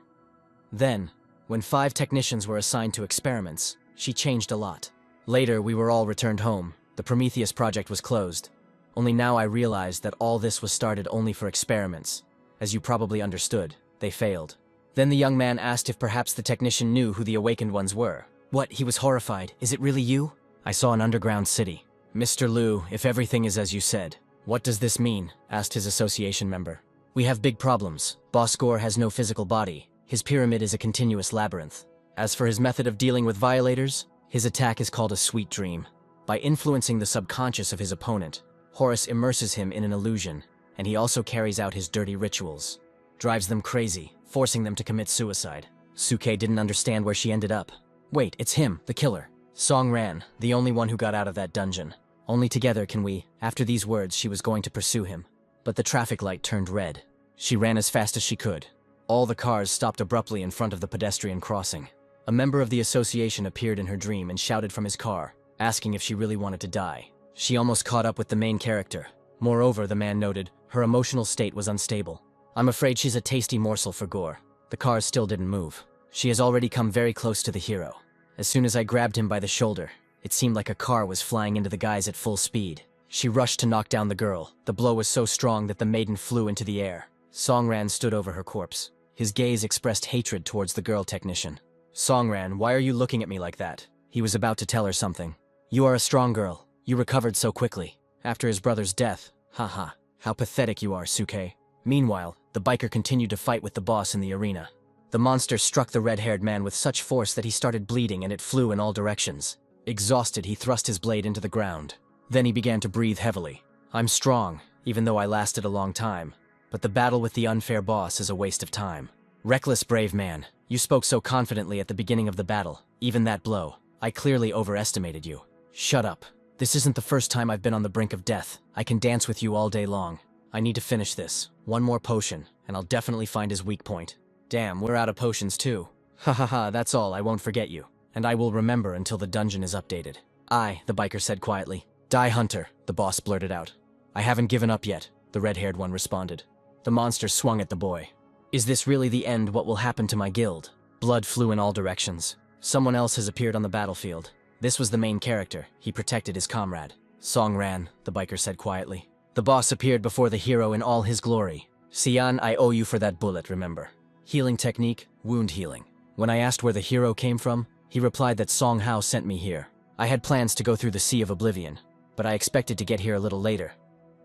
Then, when 5 technicians were assigned to experiments, she changed a lot. Later, we were all returned home. The Prometheus project was closed. Only now I realized that all this was started only for experiments. As you probably understood, they failed. Then the young man asked if perhaps the technician knew who the awakened ones were. What? He was horrified. Is it really you? I saw an underground city. Mr. Liu, if everything is as you said, what does this mean? Asked his association member. We have big problems. Boss Gore has no physical body. His pyramid is a continuous labyrinth. As for his method of dealing with violators, his attack is called a sweet dream. By influencing the subconscious of his opponent, Horus immerses him in an illusion, and he also carries out his dirty rituals. Drives them crazy, forcing them to commit suicide. Suke didn't understand where she ended up. Wait, it's him, the killer. Song Ran, the only one who got out of that dungeon. Only together can we. After these words, she was going to pursue him. But the traffic light turned red. She ran as fast as she could. All the cars stopped abruptly in front of the pedestrian crossing. A member of the association appeared in her dream and shouted from his car, asking if she really wanted to die. She almost caught up with the main character. Moreover, the man noted, her emotional state was unstable. I'm afraid she's a tasty morsel for Gore. The cars still didn't move. She has already come very close to the hero. As soon as I grabbed him by the shoulder, it seemed like a car was flying into the guys at full speed. She rushed to knock down the girl. The blow was so strong that the maiden flew into the air. Songran stood over her corpse. His gaze expressed hatred towards the girl technician. Songran, why are you looking at me like that? He was about to tell her something. You are a strong girl. You recovered so quickly. After his brother's death. Haha. How pathetic you are, Suke. Meanwhile, the biker continued to fight with the boss in the arena. The monster struck the red-haired man with such force that he started bleeding and it flew in all directions. Exhausted, he thrust his blade into the ground. Then he began to breathe heavily. I'm strong, even though I lasted a long time. But the battle with the unfair boss is a waste of time. Reckless brave man, you spoke so confidently at the beginning of the battle. Even that blow, I clearly overestimated you. Shut up. This isn't the first time I've been on the brink of death. I can dance with you all day long. I need to finish this. One more potion, and I'll definitely find his weak point. Damn, we're out of potions too. Ha ha ha, that's all, I won't forget you. And I will remember until the dungeon is updated. Aye, the biker said quietly. Die, Hunter, the boss blurted out. I haven't given up yet, the red-haired one responded. The monster swung at the boy. Is this really the end? What will happen to my guild? Blood flew in all directions. Someone else has appeared on the battlefield. This was the main character. He protected his comrade. Song ran, the biker said quietly. The boss appeared before the hero in all his glory. Xian, I owe you for that bullet, remember. Healing technique, wound healing. When I asked where the hero came from, he replied that Song Hao sent me here. I had plans to go through the Sea of Oblivion, but I expected to get here a little later.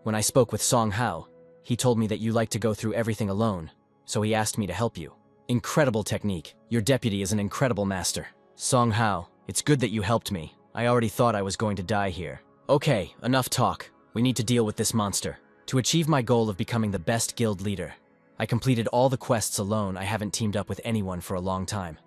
When I spoke with Song Hao, he told me that you like to go through everything alone, so he asked me to help you. Incredible technique. Your deputy is an incredible master. Song Hao, it's good that you helped me. I already thought I was going to die here. Okay, enough talk. We need to deal with this monster. To achieve my goal of becoming the best guild leader, I completed all the quests alone. I haven't teamed up with anyone for a long time.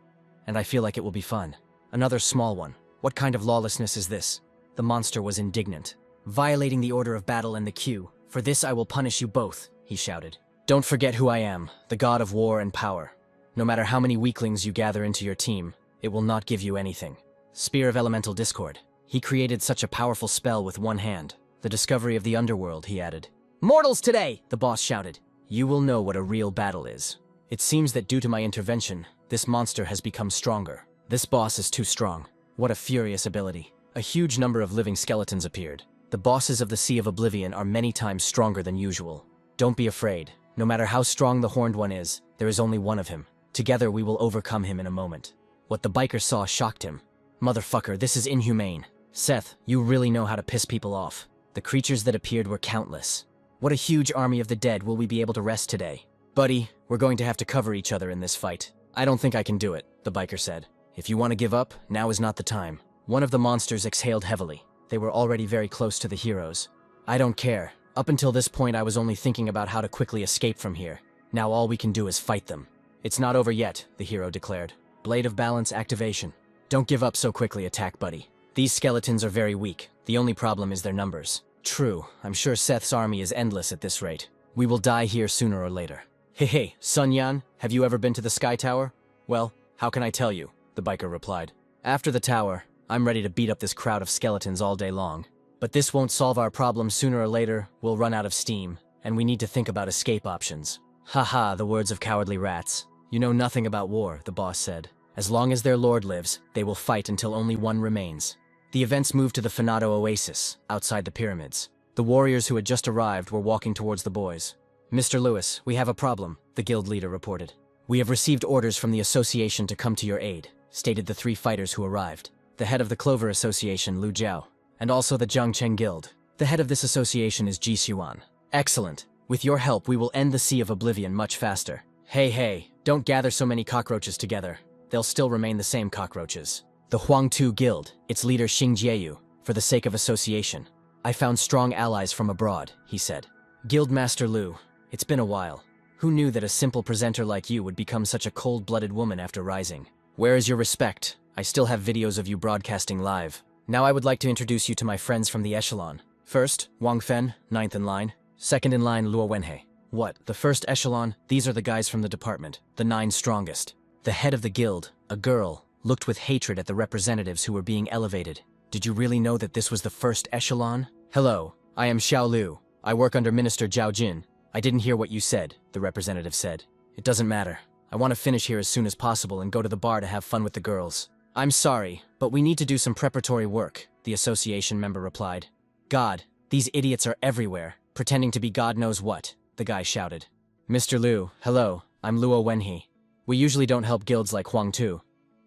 And I feel like it will be fun. Another small one. What kind of lawlessness is this? The monster was indignant. Violating the order of battle and the queue. For this I will punish you both, he shouted. Don't forget who I am, the god of war and power. No matter how many weaklings you gather into your team, it will not give you anything. Spear of Elemental Discord. He created such a powerful spell with one hand. The discovery of the underworld, he added. Mortals today, the boss shouted. You will know what a real battle is. It seems that due to my intervention, this monster has become stronger. This boss is too strong. What a furious ability. A huge number of living skeletons appeared. The bosses of the Sea of Oblivion are many times stronger than usual. Don't be afraid. No matter how strong the horned one is, there is only one of him. Together we will overcome him in a moment. What the biker saw shocked him. Motherfucker, this is inhumane. Seth, you really know how to piss people off. The creatures that appeared were countless. What a huge army of the dead. Will we be able to rest today? Buddy, we're going to have to cover each other in this fight. I don't think I can do it, the biker said. If you want to give up, now is not the time. One of the monsters exhaled heavily. They were already very close to the heroes. I don't care. Up until this point I was only thinking about how to quickly escape from here. Now all we can do is fight them. It's not over yet, the hero declared. Blade of Balance activation. Don't give up so quickly, attack buddy. These skeletons are very weak. The only problem is their numbers. True, I'm sure Seth's army is endless at this rate. We will die here sooner or later. Hey, Sun Yan, have you ever been to the Sky Tower? Well, how can I tell you? The biker replied. After the tower, I'm ready to beat up this crowd of skeletons all day long. But this won't solve our problem. Sooner or later, we'll run out of steam, and we need to think about escape options. Haha, the words of cowardly rats. You know nothing about war, the boss said. As long as their lord lives, they will fight until only one remains. The events moved to the Finado Oasis, outside the pyramids. The warriors who had just arrived were walking towards the boys. Mr. Lewis, we have a problem, the guild leader reported. We have received orders from the association to come to your aid, stated the three fighters who arrived. The head of the Clover Association, Lu Jiao, and also the Zhangcheng Guild. The head of this association is Ji Xuan. Excellent. With your help, we will end the Sea of Oblivion much faster. Hey, don't gather so many cockroaches together. They'll still remain the same cockroaches. The Huangtu Guild, its leader Xing Jieyu, for the sake of association. I found strong allies from abroad, he said. Guildmaster Lu, it's been a while. Who knew that a simple presenter like you would become such a cold-blooded woman after rising? Where is your respect? I still have videos of you broadcasting live. Now I would like to introduce you to my friends from the echelon. First, Wang Fen, 9th in line. Second in line, Luo Wenhei. What, the first echelon? These are the guys from the department, the 9 strongest. The head of the guild, a girl, looked with hatred at the representatives who were being elevated. Did you really know that this was the first echelon? Hello, I am Xiao Lu. I work under Minister Zhao Jin. I didn't hear what you said, the representative said. It doesn't matter. I want to finish here as soon as possible and go to the bar to have fun with the girls. I'm sorry, but we need to do some preparatory work, the association member replied. God, these idiots are everywhere, pretending to be God knows what, the guy shouted. Mr. Lu, hello, I'm Luo Wenhei. We usually don't help guilds like Huangtu.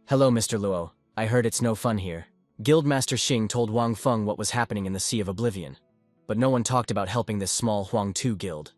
Hello, Mr. Luo. I heard it's no fun here. Guildmaster Xing told Wang Feng what was happening in the Sea of Oblivion. But no one talked about helping this small Huangtu guild.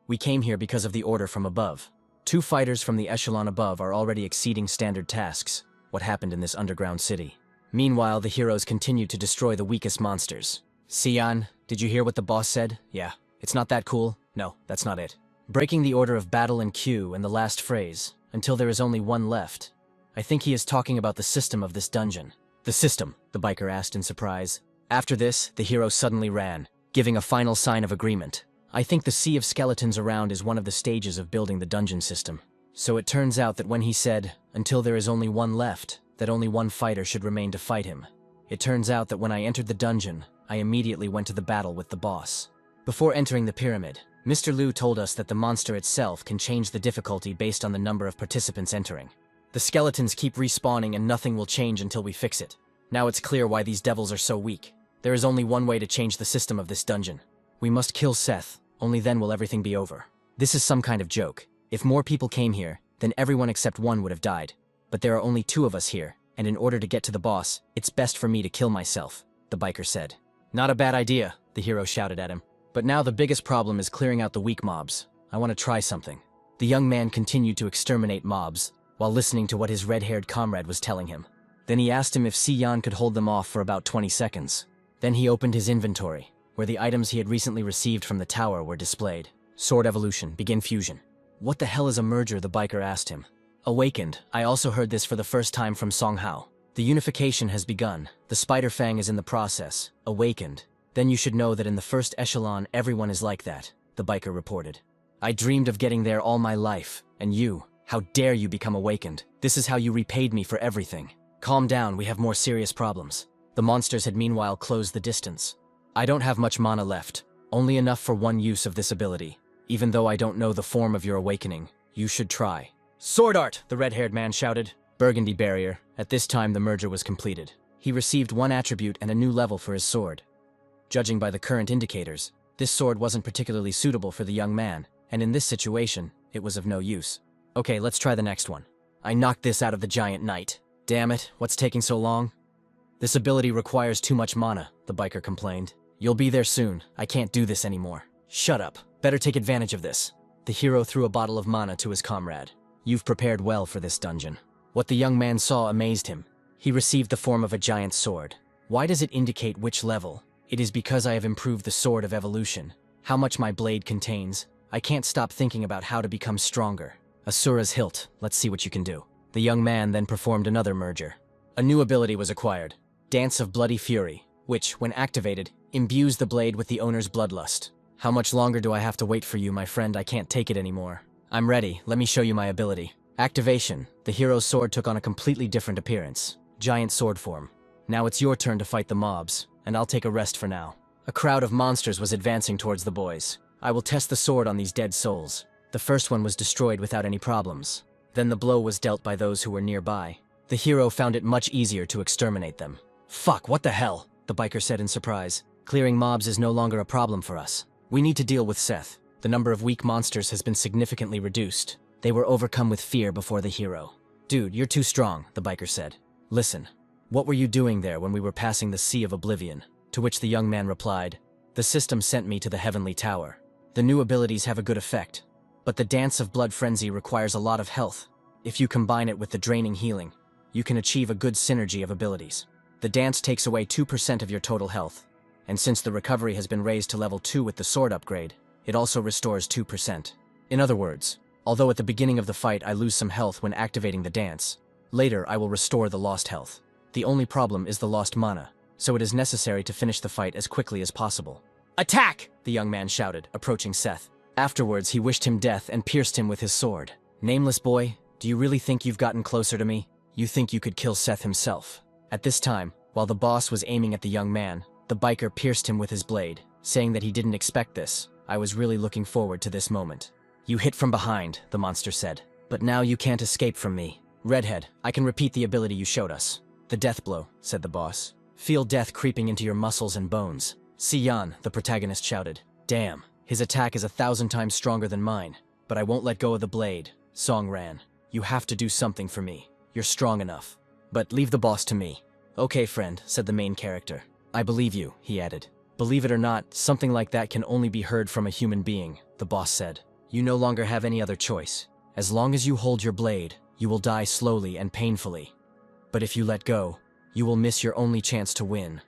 We came here because of the order from above. 2 fighters from the echelon above are already exceeding standard tasks. What happened in this underground city? Meanwhile, the heroes continue to destroy the weakest monsters. Sion, did you hear what the boss said? Yeah. It's not that cool? No, that's not it. Breaking the order of battle and queue and the last phrase, until there is only one left. I think he is talking about the system of this dungeon. The system, the biker asked in surprise. After this, the hero suddenly ran, giving a final sign of agreement. I think the sea of skeletons around is one of the stages of building the dungeon system. So it turns out that when he said, until there is only one left, that only one fighter should remain to fight him. It turns out that when I entered the dungeon, I immediately went to the battle with the boss. Before entering the pyramid, Mr. Liu told us that the monster itself can change the difficulty based on the number of participants entering. The skeletons keep respawning and nothing will change until we fix it. Now it's clear why these devils are so weak. There is only one way to change the system of this dungeon. We must kill Seth, only then will everything be over. This is some kind of joke. If more people came here, then everyone except one would have died. But there are only 2 of us here, and in order to get to the boss, it's best for me to kill myself, the biker said. Not a bad idea, the hero shouted at him. But now the biggest problem is clearing out the weak mobs. I want to try something. The young man continued to exterminate mobs, while listening to what his red-haired comrade was telling him. Then he asked him if Sion could hold them off for about 20 seconds. Then he opened his inventory, where the items he had recently received from the tower were displayed. Sword evolution, begin fusion. What the hell is a merger, the biker asked him. Awakened, I also heard this for the first time from Song Hao. The unification has begun. The spider fang is in the process. Awakened. Then you should know that in the first echelon everyone is like that, the biker reported. I dreamed of getting there all my life, and you, how dare you become awakened? This is how you repaid me for everything. Calm down, we have more serious problems. The monsters had meanwhile closed the distance. I don't have much mana left, only enough for one use of this ability. Even though I don't know the form of your awakening, you should try. Sword art, the red-haired man shouted. Burgundy barrier. At this time the merger was completed. He received 1 attribute and a new level for his sword. Judging by the current indicators, this sword wasn't particularly suitable for the young man, and in this situation, it was of no use. Okay, let's try the next one. I knocked this out of the giant knight. Damn it, what's taking so long? This ability requires too much mana, the biker complained. You'll be there soon, I can't do this anymore. Shut up, better take advantage of this. The hero threw a bottle of mana to his comrade. You've prepared well for this dungeon. What the young man saw amazed him. He received the form of a giant sword. Why does it indicate which level? It is because I have improved the sword of evolution. How much my blade contains. I can't stop thinking about how to become stronger. Asura's hilt, let's see what you can do. The young man then performed another merger. A new ability was acquired. Dance of Bloody Fury, which, when activated, imbues the blade with the owner's bloodlust. How much longer do I have to wait for you, my friend? I can't take it anymore. I'm ready, let me show you my ability. Activation. The hero's sword took on a completely different appearance. Giant sword form. Now it's your turn to fight the mobs, and I'll take a rest for now. A crowd of monsters was advancing towards the boys. I will test the sword on these dead souls. The first one was destroyed without any problems. Then the blow was dealt by those who were nearby. The hero found it much easier to exterminate them. Fuck, what the hell? The biker said in surprise. Clearing mobs is no longer a problem for us. We need to deal with Seth. The number of weak monsters has been significantly reduced. They were overcome with fear before the hero. Dude, you're too strong, the biker said. Listen, what were you doing there when we were passing the Sea of Oblivion? To which the young man replied, the system sent me to the Heavenly Tower. The new abilities have a good effect, but the Dance of Blood Frenzy requires a lot of health. If you combine it with the draining healing, you can achieve a good synergy of abilities. The dance takes away 2% of your total health, and since the recovery has been raised to level 2 with the sword upgrade, it also restores 2%. In other words, although at the beginning of the fight I lose some health when activating the dance, later I will restore the lost health. The only problem is the lost mana, so it is necessary to finish the fight as quickly as possible. Attack! The young man shouted, approaching Seth. Afterwards he wished him death and pierced him with his sword. Nameless boy, do you really think you've gotten closer to me? You think you could kill Seth himself? At this time, while the boss was aiming at the young man, the biker pierced him with his blade, saying that he didn't expect this. I was really looking forward to this moment. You hit from behind, the monster said. But now you can't escape from me. Redhead, I can repeat the ability you showed us. The death blow, said the boss. Feel death creeping into your muscles and bones. Sion, the protagonist shouted. Damn, his attack is 1,000 times stronger than mine. But I won't let go of the blade. Song ran. You have to do something for me. You're strong enough. But leave the boss to me. Okay, friend, said the main character. I believe you, he added. Believe it or not, something like that can only be heard from a human being, the boss said. You no longer have any other choice. As long as you hold your blade, you will die slowly and painfully. But if you let go, you will miss your only chance to win.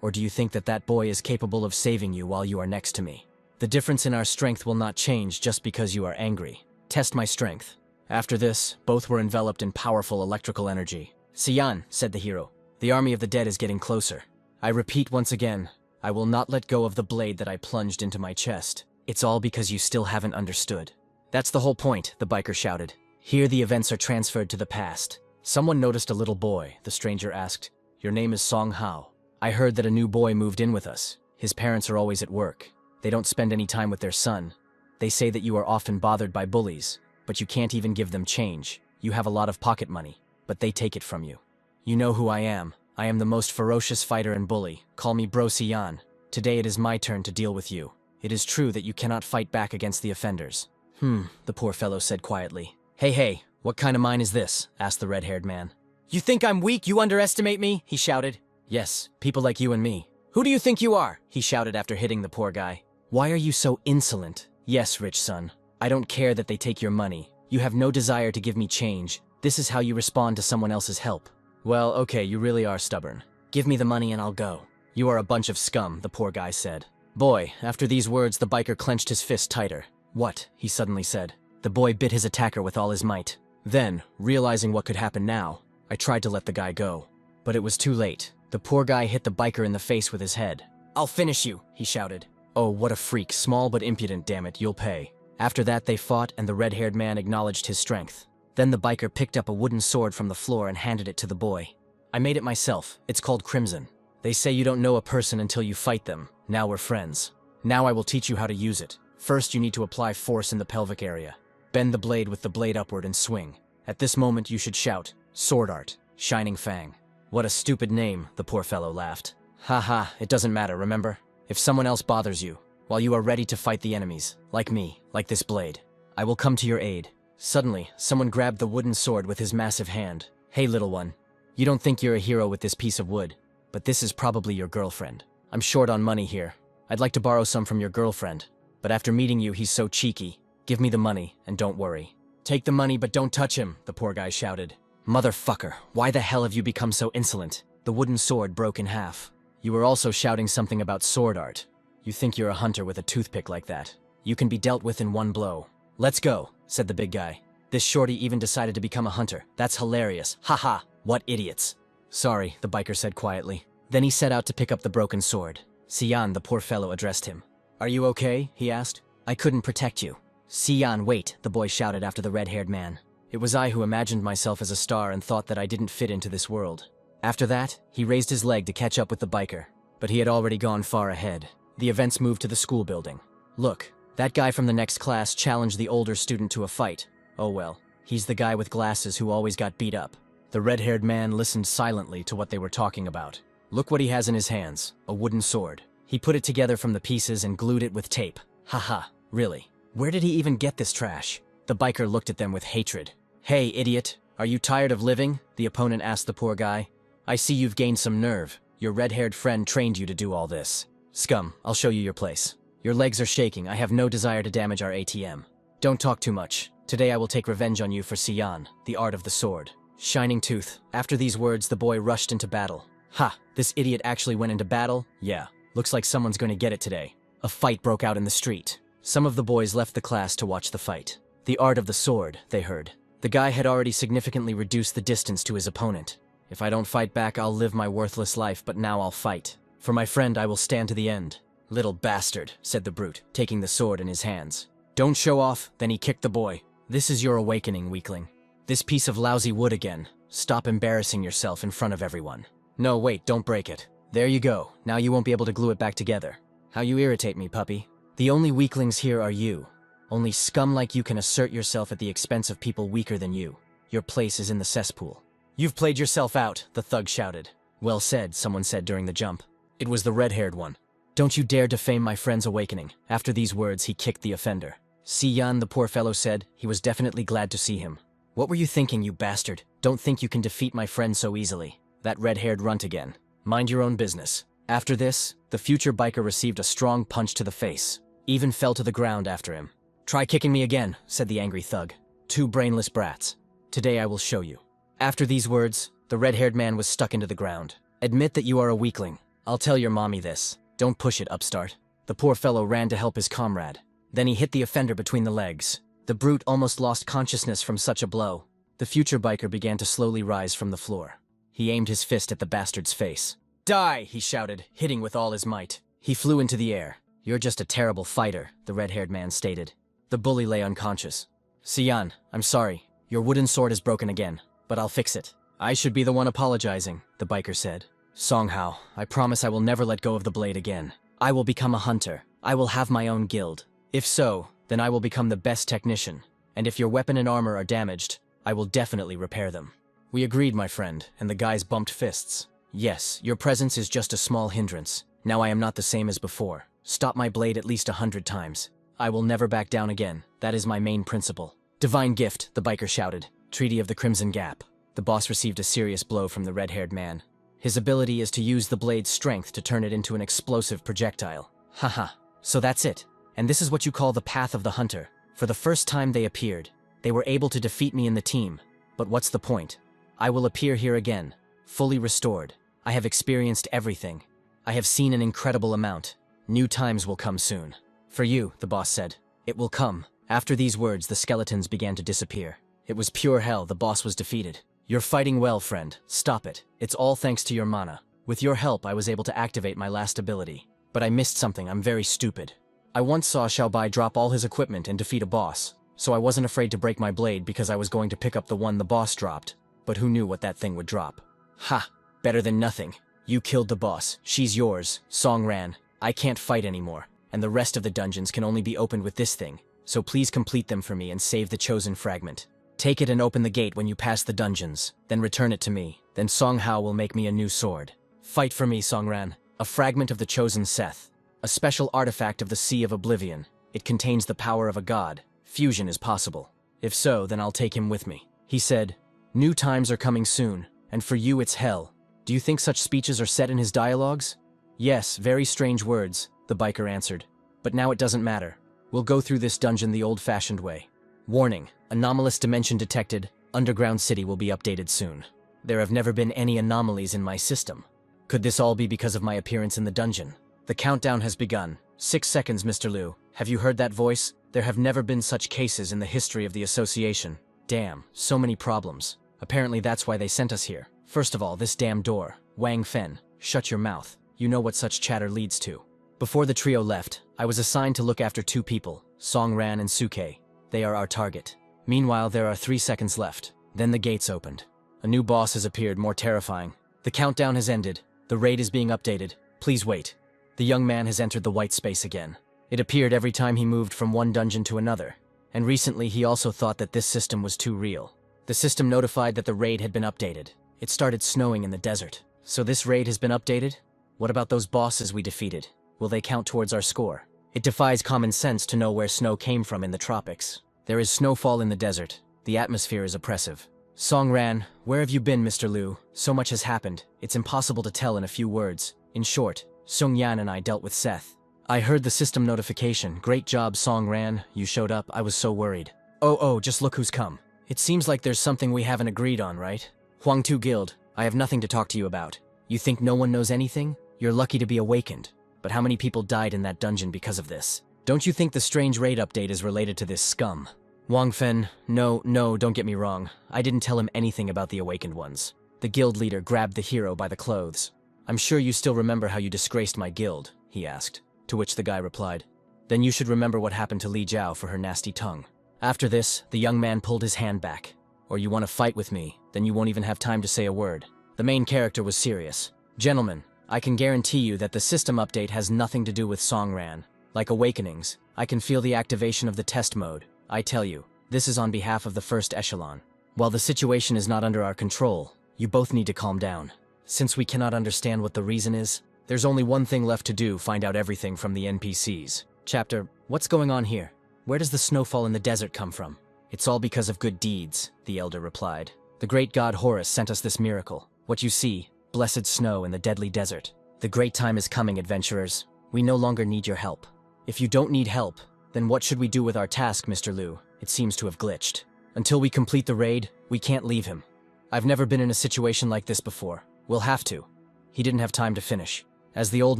Or do you think that that boy is capable of saving you while you are next to me? The difference in our strength will not change just because you are angry. Test my strength. After this, both were enveloped in powerful electrical energy. Siyan, said the hero, the army of the dead is getting closer. I repeat once again, I will not let go of the blade that I plunged into my chest. It's all because you still haven't understood. That's the whole point, the biker shouted. Here the events are transferred to the past. Someone noticed a little boy, the stranger asked. Your name is Song Hao. I heard that a new boy moved in with us. His parents are always at work. They don't spend any time with their son. They say that you are often bothered by bullies, but you can't even give them change. You have a lot of pocket money, but they take it from you. You know who I am. I am the most ferocious fighter and bully. Call me Bro Siyan. Today it is my turn to deal with you. It is true that you cannot fight back against the offenders. The poor fellow said quietly. Hey, what kind of mine is this? Asked the red-haired man. You think I'm weak? You underestimate me? He shouted. Yes, people like you and me. Who do you think you are? He shouted after hitting the poor guy. Why are you so insolent? Yes, rich son. I don't care that they take your money. You have no desire to give me change. This is how you respond to someone else's help. Well, okay, you really are stubborn. Give me the money and I'll go. You are a bunch of scum, the poor guy said. Boy, after these words, the biker clenched his fist tighter. What? He suddenly said. The boy bit his attacker with all his might. Then, realizing what could happen now, I tried to let the guy go. But it was too late. The poor guy hit the biker in the face with his head. I'll finish you, he shouted. Oh, what a freak, small but impudent, damn it, you'll pay. After that they fought and the red-haired man acknowledged his strength. Then the biker picked up a wooden sword from the floor and handed it to the boy. I made it myself. It's called Crimson. They say you don't know a person until you fight them. Now we're friends. Now I will teach you how to use it. First you need to apply force in the pelvic area. Bend the blade with the blade upward and swing. At this moment you should shout, Sword Art, Shining Fang. What a stupid name, the poor fellow laughed. Haha, it doesn't matter, remember? If someone else bothers you, while you are ready to fight the enemies, like me, like this blade, I will come to your aid. Suddenly, someone grabbed the wooden sword with his massive hand. Hey little one, you don't think you're a hero with this piece of wood, but this is probably your girlfriend. I'm short on money here. I'd like to borrow some from your girlfriend, but after meeting you he's so cheeky. Give me the money, and don't worry. Take the money, but don't touch him, the poor guy shouted. Motherfucker, why the hell have you become so insolent? The wooden sword broke in half. You were also shouting something about sword art. You think you're a hunter with a toothpick like that. You can be dealt with in one blow. Let's go, said the big guy. This shorty even decided to become a hunter. That's hilarious. Haha, what idiots. Sorry, the biker said quietly. Then he set out to pick up the broken sword. Siyan, the poor fellow, addressed him. Are you okay? He asked. I couldn't protect you. Siyan, wait, the boy shouted after the red-haired man. It was I who imagined myself as a star and thought that I didn't fit into this world. After that, he raised his leg to catch up with the biker, but he had already gone far ahead. The events moved to the school building. Look, that guy from the next class challenged the older student to a fight. Oh well, he's the guy with glasses who always got beat up. The red-haired man listened silently to what they were talking about. Look what he has in his hands, a wooden sword. He put it together from the pieces and glued it with tape. Haha, really? Where did he even get this trash? The biker looked at them with hatred. Hey, idiot, are you tired of living? The opponent asked the poor guy. I see you've gained some nerve. Your red-haired friend trained you to do all this. Scum, I'll show you your place. Your legs are shaking. I have no desire to damage our ATM. Don't talk too much. Today I will take revenge on you for Siyan, the art of the sword. Shining Tooth. After these words, the boy rushed into battle. Ha, this idiot actually went into battle? Yeah, looks like someone's going to get it today. A fight broke out in the street. Some of the boys left the class to watch the fight. The art of the sword, they heard. The guy had already significantly reduced the distance to his opponent. If I don't fight back, I'll live my worthless life, but now I'll fight. For my friend, I will stand to the end. Little bastard, said the brute, taking the sword in his hands. Don't show off, then he kicked the boy. This is your awakening, weakling. This piece of lousy wood again. Stop embarrassing yourself in front of everyone. No, wait, don't break it. There you go. Now you won't be able to glue it back together. How you irritate me, puppy. The only weaklings here are you. Only scum like you can assert yourself at the expense of people weaker than you. Your place is in the cesspool. You've played yourself out, the thug shouted. Well said, someone said during the jump. It was the red-haired one. Don't you dare defame my friend's awakening. After these words, he kicked the offender. Siyan, the poor fellow said, he was definitely glad to see him. What were you thinking, you bastard? Don't think you can defeat my friend so easily. That red-haired runt again. Mind your own business. After this, the future biker received a strong punch to the face. Even fell to the ground after him. Try kicking me again, said the angry thug. Two brainless brats. Today I will show you. After these words, the red-haired man was stuck into the ground. Admit that you are a weakling. I'll tell your mommy this. Don't push it, upstart. The poor fellow ran to help his comrade. Then he hit the offender between the legs. The brute almost lost consciousness from such a blow. The future biker began to slowly rise from the floor. He aimed his fist at the bastard's face. Die, he shouted, hitting with all his might. He flew into the air. You're just a terrible fighter, the red-haired man stated. The bully lay unconscious. Sian, I'm sorry. Your wooden sword is broken again, but I'll fix it. I should be the one apologizing, the biker said. Songhao, I promise I will never let go of the blade again. I will become a hunter. I will have my own guild. If so, then I will become the best technician. And if your weapon and armor are damaged, I will definitely repair them. We agreed, my friend, and the guys bumped fists. Yes, your presence is just a small hindrance. Now I am not the same as before. Stop my blade at least 100 times. I will never back down again. That is my main principle. Divine gift, the biker shouted. Treaty of the Crimson Gap. The boss received a serious blow from the red-haired man. His ability is to use the blade's strength to turn it into an explosive projectile. Haha, so that's it. And this is what you call the path of the hunter. For the first time they appeared. They were able to defeat me in the team. But what's the point? I will appear here again, fully restored. I have experienced everything. I have seen an incredible amount. New times will come soon. For you, the boss said. It will come. After these words, the skeletons began to disappear. It was pure hell. The boss was defeated. You're fighting well, friend. Stop it. It's all thanks to your mana. With your help, I was able to activate my last ability. But I missed something. I'm very stupid. I once saw Xiaobai drop all his equipment and defeat a boss, so I wasn't afraid to break my blade because I was going to pick up the one the boss dropped. But who knew what that thing would drop? Ha! Better than nothing. You killed the boss. She's yours. Song ran. I can't fight anymore, and the rest of the dungeons can only be opened with this thing, so please complete them for me and save the chosen fragment. Take it and open the gate when you pass the dungeons, then return it to me. Then Songhao will make me a new sword. Fight for me, Songran. A fragment of the chosen Seth. A special artifact of the Sea of Oblivion. It contains the power of a god. Fusion is possible. If so, then I'll take him with me. He said, new times are coming soon, and for you it's hell. Do you think such speeches are set in his dialogues? Yes, very strange words, the biker answered. But now it doesn't matter. We'll go through this dungeon the old-fashioned way. Warning, anomalous dimension detected. Underground city will be updated soon. There have never been any anomalies in my system. Could this all be because of my appearance in the dungeon? The countdown has begun. 6 seconds, Mr. Liu. Have you heard that voice? There have never been such cases in the history of the association. Damn, so many problems. Apparently that's why they sent us here. First of all, this damn door. Wang Fen, shut your mouth. You know what such chatter leads to. Before the trio left, I was assigned to look after 2 people, Song Ran and Suke. They are our target. Meanwhile, there are 3 seconds left. Then the gates opened. A new boss has appeared, more terrifying. The countdown has ended. The raid is being updated. Please wait. The young man has entered the white space again. It appeared every time he moved from one dungeon to another. And recently he also thought that this system was too real. The system notified that the raid had been updated. It started snowing in the desert. So this raid has been updated? What about those bosses we defeated? Will they count towards our score? It defies common sense to know where snow came from in the tropics. There is snowfall in the desert. The atmosphere is oppressive. Song Ran, where have you been, Mr. Liu? So much has happened. It's impossible to tell in a few words. In short, Sung Yan and I dealt with Seth. I heard the system notification. Great job, Song Ran. You showed up. I was so worried. Oh, just look who's come. It seems like there's something we haven't agreed on, right? Huangtu Guild, I have nothing to talk to you about. You think no one knows anything? You're lucky to be awakened. But how many people died in that dungeon because of this? Don't you think the strange raid update is related to this scum? Wang Fen, no, don't get me wrong. I didn't tell him anything about the awakened ones. The guild leader grabbed the hero by the clothes. I'm sure you still remember how you disgraced my guild, he asked. To which the guy replied, then you should remember what happened to Li Jiao for her nasty tongue. After this, the young man pulled his hand back. Or you want to fight with me, then you won't even have time to say a word. The main character was serious. Gentlemen, I can guarantee you that the system update has nothing to do with Songran. Like Awakenings, I can feel the activation of the test mode. I tell you, this is on behalf of the first echelon. While the situation is not under our control, you both need to calm down. Since we cannot understand what the reason is, there's only one thing left to do: find out everything from the NPCs. Chapter, what's going on here? Where does the snowfall in the desert come from? It's all because of good deeds, the elder replied. The great god Horus sent us this miracle. What you see, blessed snow in the deadly desert. The great time is coming, adventurers. We no longer need your help. If you don't need help, Then what should we do with our task, Mr. Liu? It seems to have glitched. Until we complete the raid, we can't leave him. I've never been in a situation like this before. We'll have to. He didn't have time to finish. As the old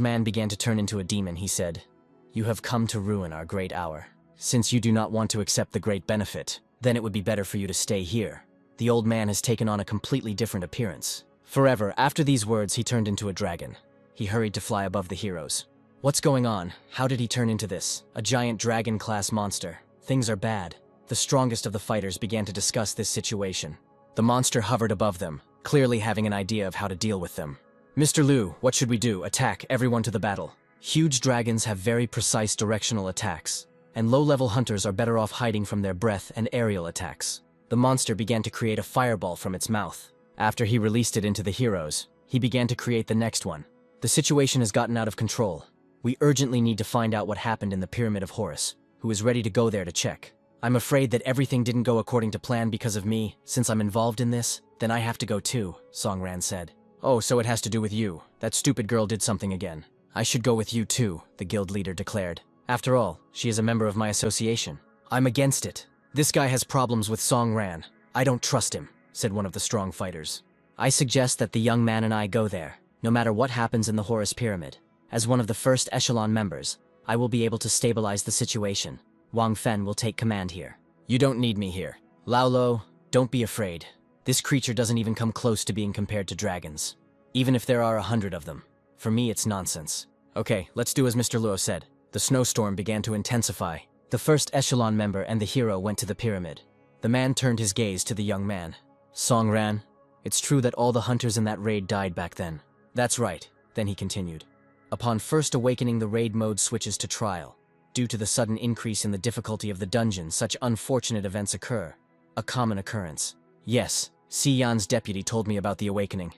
man began to turn into a demon, he said, "You have come to ruin our great hour. Since you do not want to accept the great benefit, then it would be better for you to stay here." The old man has taken on a completely different appearance. Forever, after these words, he turned into a dragon. He hurried to fly above the heroes. What's going on? How did he turn into this? A giant dragon-class monster. Things are bad. The strongest of the fighters began to discuss this situation. The monster hovered above them, clearly having an idea of how to deal with them. "Mr. Liu, what should we do? Attack, everyone to the battle." Huge dragons have very precise directional attacks, and low-level hunters are better off hiding from their breath and aerial attacks. The monster began to create a fireball from its mouth. After he released it into the heroes, he began to create the next one. The situation has gotten out of control. We urgently need to find out what happened in the Pyramid of Horus, who is ready to go there to check. I'm afraid that everything didn't go according to plan because of me. Since I'm involved in this, then I have to go too, Songran said. "Oh, so it has to do with you. That stupid girl did something again. I should go with you too," the guild leader declared. "After all, she is a member of my association." "I'm against it. This guy has problems with Songran. I don't trust him," said one of the strong fighters. "I suggest that the young man and I go there, no matter what happens in the Horus Pyramid. As one of the first echelon members, I will be able to stabilize the situation. Wang Fen will take command here." "You don't need me here. Lao Lo, don't be afraid. This creature doesn't even come close to being compared to dragons. Even if there are 100 of them. For me, it's nonsense." "Okay, let's do as Mr. Luo said." The snowstorm began to intensify. The first echelon member and the hero went to the pyramid. The man turned his gaze to the young man. "Songran, it's true that all the hunters in that raid died back then." "That's right," then he continued. "Upon first awakening, the raid mode switches to trial. Due to the sudden increase in the difficulty of the dungeon, such unfortunate events occur. A common occurrence. Yes, Si Yan's deputy told me about the awakening.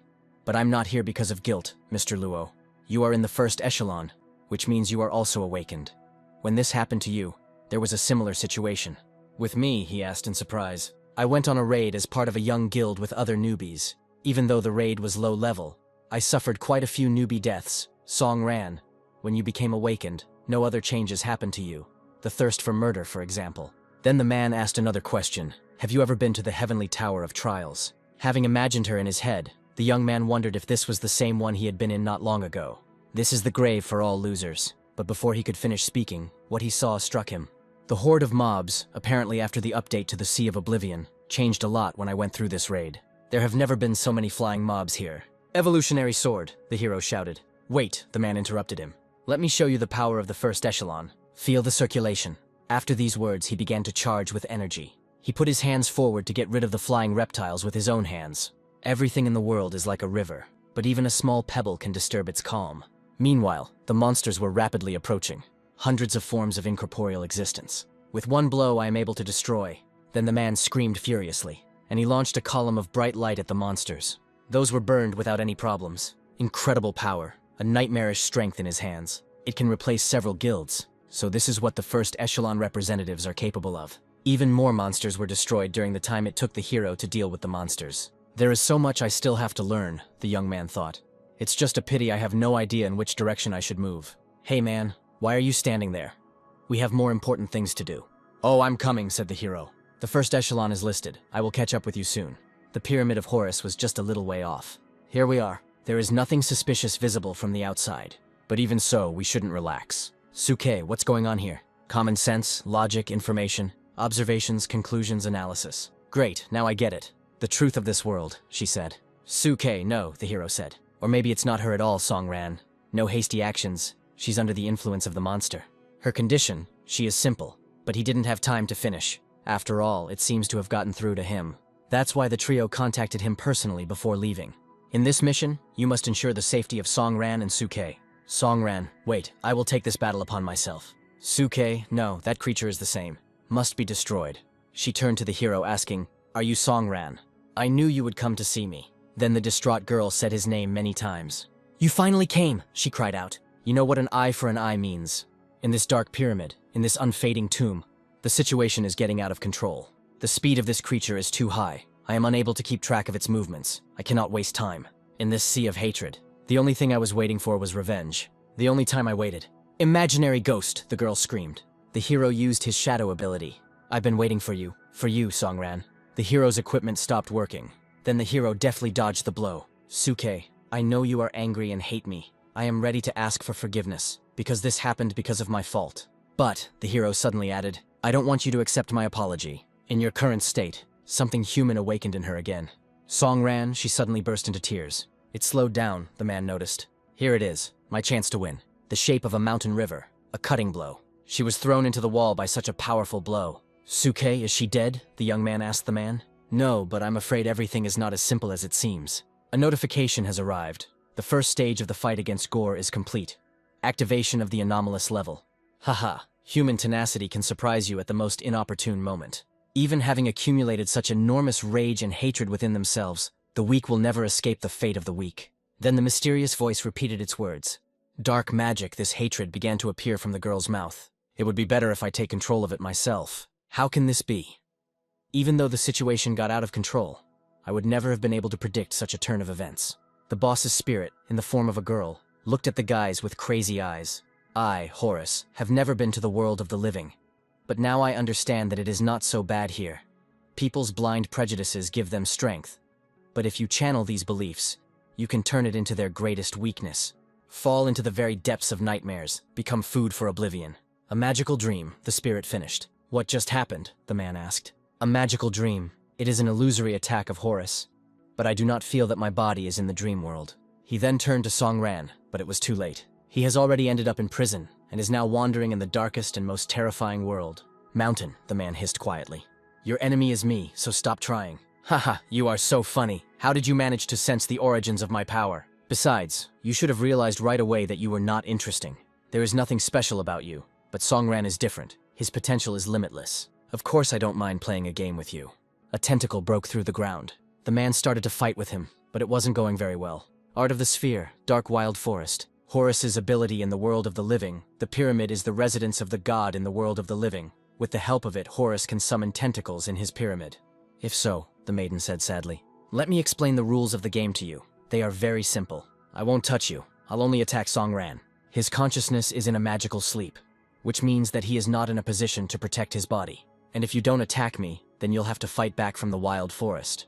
But I'm not here because of guilt, Mr. Luo. You are in the first echelon, which means you are also awakened. When this happened to you, there was a similar situation." "With me?" he asked in surprise. "I went on a raid as part of a young guild with other newbies. Even though the raid was low level, I suffered quite a few newbie deaths. Songran, when you became awakened, no other changes happened to you. The thirst for murder, for example." Then the man asked another question. "Have you ever been to the Heavenly Tower of Trials?" Having imagined her in his head, the young man wondered if this was the same one he had been in not long ago. "This is the grave for all losers." But before he could finish speaking, what he saw struck him. The horde of mobs, apparently after the update to the Sea of Oblivion, changed a lot when I went through this raid. There have never been so many flying mobs here. "Evolutionary sword," the hero shouted. "Wait," the man interrupted him. "Let me show you the power of the first echelon. Feel the circulation." After these words, he began to charge with energy. He put his hands forward to get rid of the flying reptiles with his own hands. Everything in the world is like a river, but even a small pebble can disturb its calm. Meanwhile, the monsters were rapidly approaching. Hundreds of forms of incorporeal existence. "With one blow I am able to destroy." Then the man screamed furiously, and he launched a column of bright light at the monsters. Those were burned without any problems. Incredible power, a nightmarish strength in his hands. It can replace several guilds, so this is what the first echelon representatives are capable of. Even more monsters were destroyed during the time it took the hero to deal with the monsters. "There is so much I still have to learn," the young man thought. "It's just a pity I have no idea in which direction I should move." "Hey man, why are you standing there? We have more important things to do." "Oh, I'm coming," said the hero. "The first echelon is listed. I will catch up with you soon." The Pyramid of Horus was just a little way off. "Here we are. There is nothing suspicious visible from the outside. But even so, we shouldn't relax." "Suke, what's going on here?" "Common sense, logic, information, observations, conclusions, analysis." "Great, now I get it. The truth of this world," she said. "Suke, no," the hero said. "Or maybe it's not her at all," Songran. "No hasty actions. She's under the influence of the monster. Her condition, she is simple." But he didn't have time to finish. After all, it seems to have gotten through to him. That's why the trio contacted him personally before leaving. "In this mission, you must ensure the safety of Songran and Suke." "Songran, wait, I will take this battle upon myself." "Suke, no, that creature is the same. Must be destroyed." She turned to the hero asking, "Are you Songran? I knew you would come to see me." Then the distraught girl said his name many times. "You finally came," she cried out. "You know what an eye for an eye means. In this dark pyramid, in this unfading tomb, the situation is getting out of control. The speed of this creature is too high. I am unable to keep track of its movements. I cannot waste time. In this sea of hatred, the only thing I was waiting for was revenge. The only time I waited." "Imaginary ghost," the girl screamed. The hero used his shadow ability. I've been waiting for you, Songran. The hero's equipment stopped working. Then the hero deftly dodged the blow. Suke, I know you are angry and hate me. I am ready to ask for forgiveness, because this happened because of my fault. But, the hero suddenly added, I don't want you to accept my apology. In your current state, something human awakened in her again. Songran, she suddenly burst into tears. It slowed down, the man noticed. Here it is, my chance to win. The shape of a mountain river, a cutting blow. She was thrown into the wall by such a powerful blow. Suke, is she dead? The young man asked the man. No, but I'm afraid everything is not as simple as it seems. A notification has arrived. The first stage of the fight against Gore is complete. Activation of the anomalous level. Haha, human tenacity can surprise you at the most inopportune moment. Even having accumulated such enormous rage and hatred within themselves, the weak will never escape the fate of the weak. Then the mysterious voice repeated its words. Dark magic, this hatred began to appear from the girl's mouth. It would be better if I take control of it myself. How can this be? Even though the situation got out of control, I would never have been able to predict such a turn of events. The boss's spirit, in the form of a girl, looked at the guys with crazy eyes. I, Horus, have never been to the world of the living. But now I understand that it is not so bad here. People's blind prejudices give them strength. But if you channel these beliefs, you can turn it into their greatest weakness. Fall into the very depths of nightmares, become food for oblivion. A magical dream, the spirit finished. What just happened? The man asked. A magical dream. It is an illusory attack of Horus. But I do not feel that my body is in the dream world. He then turned to Songran, but it was too late. He has already ended up in prison, and is now wandering in the darkest and most terrifying world. Mountain, the man hissed quietly. Your enemy is me, so stop trying. Haha, you are so funny. How did you manage to sense the origins of my power? Besides, you should have realized right away that you were not interesting. There is nothing special about you, but Songran is different. His potential is limitless. Of course I don't mind playing a game with you. A tentacle broke through the ground. The man started to fight with him, but it wasn't going very well. Art of the Sphere, dark wild forest. Horus's ability in the world of the living. The pyramid is the residence of the god in the world of the living. With the help of it, Horus can summon tentacles in his pyramid. If so, the maiden said sadly. Let me explain the rules of the game to you. They are very simple. I won't touch you. I'll only attack Songran. His consciousness is in a magical sleep, which means that he is not in a position to protect his body. And if you don't attack me, then you'll have to fight back from the wild forest.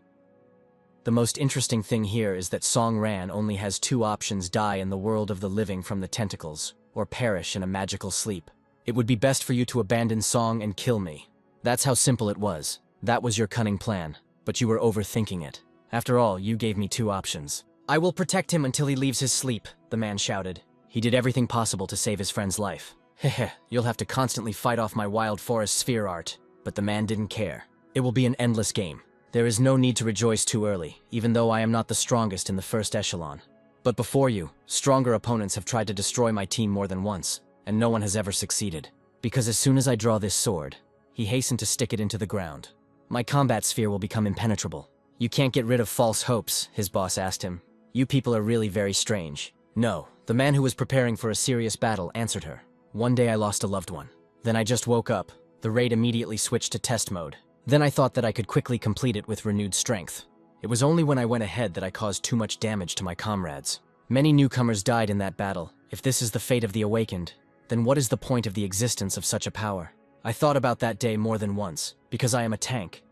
The most interesting thing here is that Songran only has two options: die in the world of the living from the tentacles, or perish in a magical sleep. It would be best for you to abandon Song and kill me. That's how simple it was. That was your cunning plan, but you were overthinking it. After all, you gave me two options. I will protect him until he leaves his sleep, the man shouted. He did everything possible to save his friend's life. Heh, you'll have to constantly fight off my wild forest sphere art. But the man didn't care. It will be an endless game. There is no need to rejoice too early, even though I am not the strongest in the first echelon. But before you, stronger opponents have tried to destroy my team more than once, and no one has ever succeeded. Because as soon as I draw this sword, he hastened to stick it into the ground. My combat sphere will become impenetrable. You can't get rid of false hopes, his boss asked him. You people are really very strange. No, the man who was preparing for a serious battle answered her. One day I lost a loved one. Then I just woke up. The raid immediately switched to test mode. Then I thought that I could quickly complete it with renewed strength. It was only when I went ahead that I caused too much damage to my comrades. Many newcomers died in that battle. If this is the fate of the awakened, then what is the point of the existence of such a power? I thought about that day more than once, because I am a tank.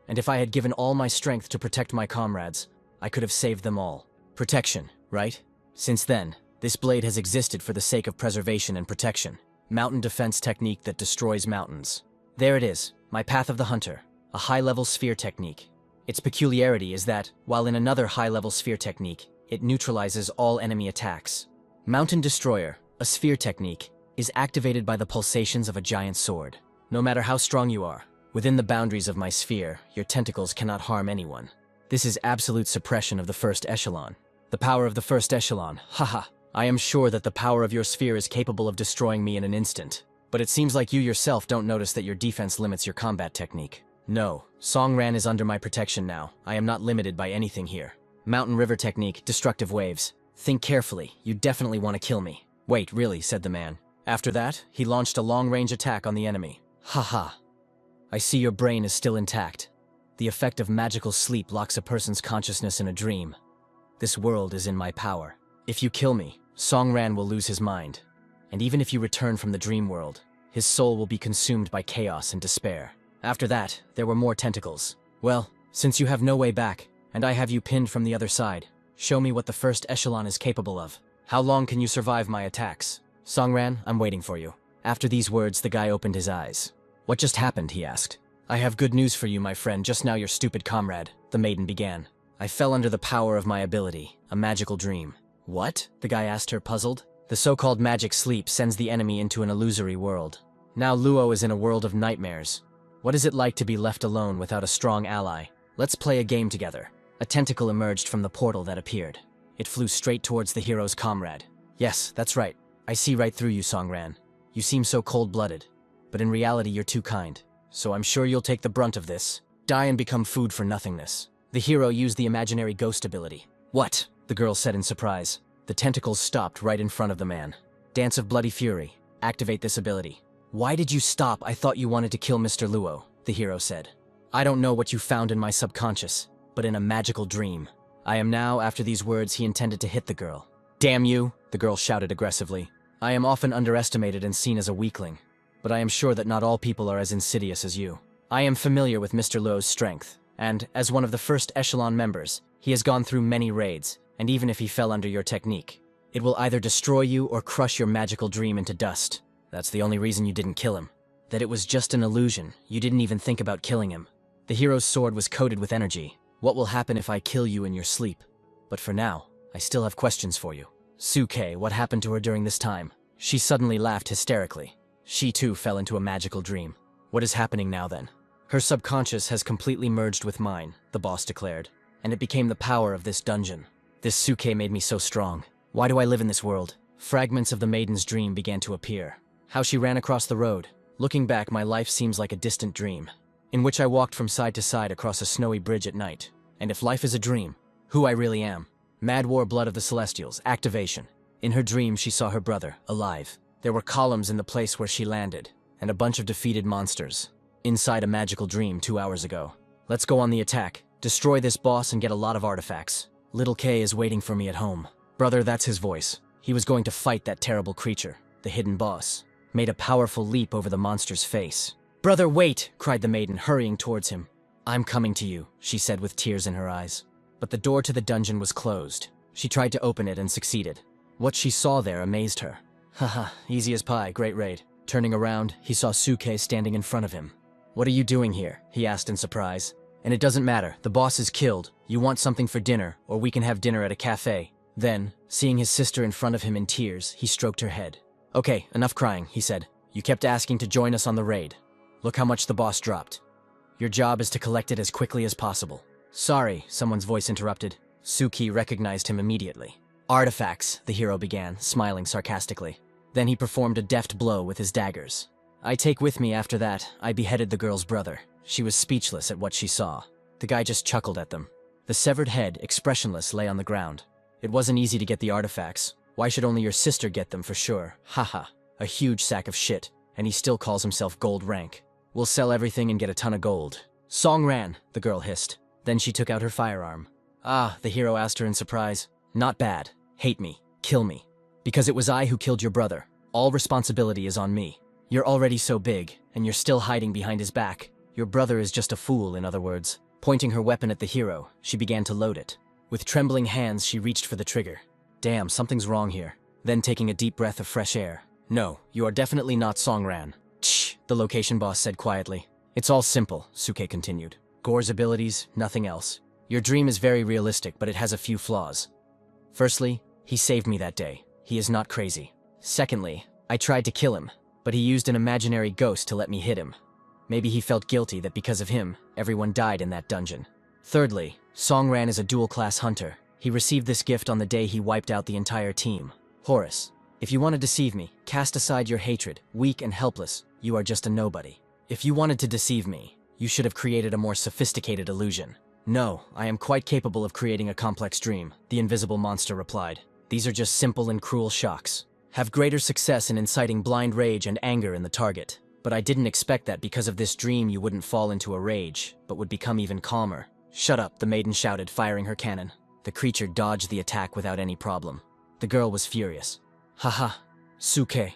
And if I had given all my strength to protect my comrades, I could have saved them all. Protection, right? Since then, this blade has existed for the sake of preservation and protection. Mountain defense technique that destroys mountains. There it is, my Path of the Hunter, a high-level sphere technique. Its peculiarity is that, while in another high-level sphere technique, it neutralizes all enemy attacks. Mountain Destroyer, a sphere technique, is activated by the pulsations of a giant sword. No matter how strong you are, within the boundaries of my sphere, your tentacles cannot harm anyone. This is absolute suppression of the first echelon. The power of the first echelon, haha. I am sure that the power of your sphere is capable of destroying me in an instant. But it seems like you yourself don't notice that your defense limits your combat technique. No, Songran is under my protection now. I am not limited by anything here. Mountain River technique, destructive waves. Think carefully, you definitely want to kill me. Wait, really, said the man. After that, he launched a long-range attack on the enemy. Haha. I see your brain is still intact. The effect of magical sleep locks a person's consciousness in a dream. This world is in my power. If you kill me, Songran will lose his mind. And even if you return from the dream world, his soul will be consumed by chaos and despair. After that, there were more tentacles. Well, since you have no way back, and I have you pinned from the other side, show me what the first echelon is capable of. How long can you survive my attacks? Songran, I'm waiting for you. After these words, the guy opened his eyes. What just happened, he asked. I have good news for you, my friend, just now your stupid comrade, the maiden began. I fell under the power of my ability, a magical dream. What? The guy asked her, puzzled. The so-called magic sleep sends the enemy into an illusory world. Now Luo is in a world of nightmares. What is it like to be left alone without a strong ally? Let's play a game together. A tentacle emerged from the portal that appeared. It flew straight towards the hero's comrade. Yes, that's right. I see right through you, Songran. You seem so cold-blooded. But in reality, you're too kind. So I'm sure you'll take the brunt of this. Die and become food for nothingness. The hero used the imaginary ghost ability. What? The girl said in surprise. The tentacles stopped right in front of the man. Dance of Bloody Fury. Activate this ability. Why did you stop? I thought you wanted to kill Mr. Luo, the hero said. I don't know what you found in my subconscious, but in a magical dream. I am now, after these words, he intended to hit the girl. Damn you, the girl shouted aggressively. I am often underestimated and seen as a weakling, but I am sure that not all people are as insidious as you. I am familiar with Mr. Luo's strength, and, as one of the first echelon members, he has gone through many raids, and even if he fell under your technique, it will either destroy you or crush your magical dream into dust. That's the only reason you didn't kill him. That it was just an illusion, you didn't even think about killing him. The hero's sword was coated with energy. What will happen if I kill you in your sleep? But for now, I still have questions for you. Suke, what happened to her during this time? She suddenly laughed hysterically. She too fell into a magical dream. What is happening now then? Her subconscious has completely merged with mine, the boss declared, and it became the power of this dungeon. This Suke made me so strong. Why do I live in this world? Fragments of the maiden's dream began to appear. How she ran across the road. Looking back, my life seems like a distant dream, in which I walked from side to side across a snowy bridge at night. And if life is a dream, who I really am. Mad War Blood of the Celestials, activation. In her dream, she saw her brother, alive. There were columns in the place where she landed, and a bunch of defeated monsters. Inside a magical dream 2 hours ago. Let's go on the attack, destroy this boss and get a lot of artifacts. Little K is waiting for me at home. Brother, that's his voice. He was going to fight that terrible creature, the hidden boss. Made a powerful leap over the monster's face. Brother, wait, cried the maiden, hurrying towards him. I'm coming to you, she said with tears in her eyes. But the door to the dungeon was closed. She tried to open it and succeeded. What she saw there amazed her. Haha, easy as pie, great raid. Turning around, he saw Suke standing in front of him. What are you doing here? He asked in surprise. And it doesn't matter, the boss is killed. You want something for dinner, or we can have dinner at a cafe. Then, seeing his sister in front of him in tears, he stroked her head. Okay, enough crying, he said. You kept asking to join us on the raid. Look how much the boss dropped. Your job is to collect it as quickly as possible. Sorry, someone's voice interrupted. Suki recognized him immediately. Artifacts, the hero began, smiling sarcastically. Then he performed a deft blow with his daggers. I take with me after that, I beheaded the girl's brother. She was speechless at what she saw. The guy just chuckled at them. The severed head, expressionless, lay on the ground. It wasn't easy to get the artifacts. Why should only your sister get them for sure? Haha, a huge sack of shit, and he still calls himself gold rank. We'll sell everything and get a ton of gold. Songran, the girl hissed. Then she took out her firearm. Ah, the hero asked her in surprise. Not bad. Hate me. Kill me. Because it was I who killed your brother. All responsibility is on me. You're already so big, and you're still hiding behind his back. Your brother is just a fool, in other words. Pointing her weapon at the hero, she began to load it. With trembling hands, she reached for the trigger. Damn, something's wrong here. Then taking a deep breath of fresh air. No, you are definitely not Songran. Shh, the location boss said quietly. It's all simple, Suke continued. Gore's abilities, nothing else. Your dream is very realistic, but it has a few flaws. Firstly, he saved me that day. He is not crazy. Secondly, I tried to kill him, but he used an imaginary ghost to let me hit him. Maybe he felt guilty that because of him, everyone died in that dungeon. Thirdly, Songran is a dual-class hunter. He received this gift on the day he wiped out the entire team. Horus, if you want to deceive me, cast aside your hatred, weak and helpless, you are just a nobody. If you wanted to deceive me, you should have created a more sophisticated illusion. No, I am quite capable of creating a complex dream, the invisible monster replied. These are just simple and cruel shocks. Have greater success in inciting blind rage and anger in the target. But I didn't expect that because of this dream you wouldn't fall into a rage, but would become even calmer. Shut up, the maiden shouted, firing her cannon. The creature dodged the attack without any problem. The girl was furious. Haha, Suke.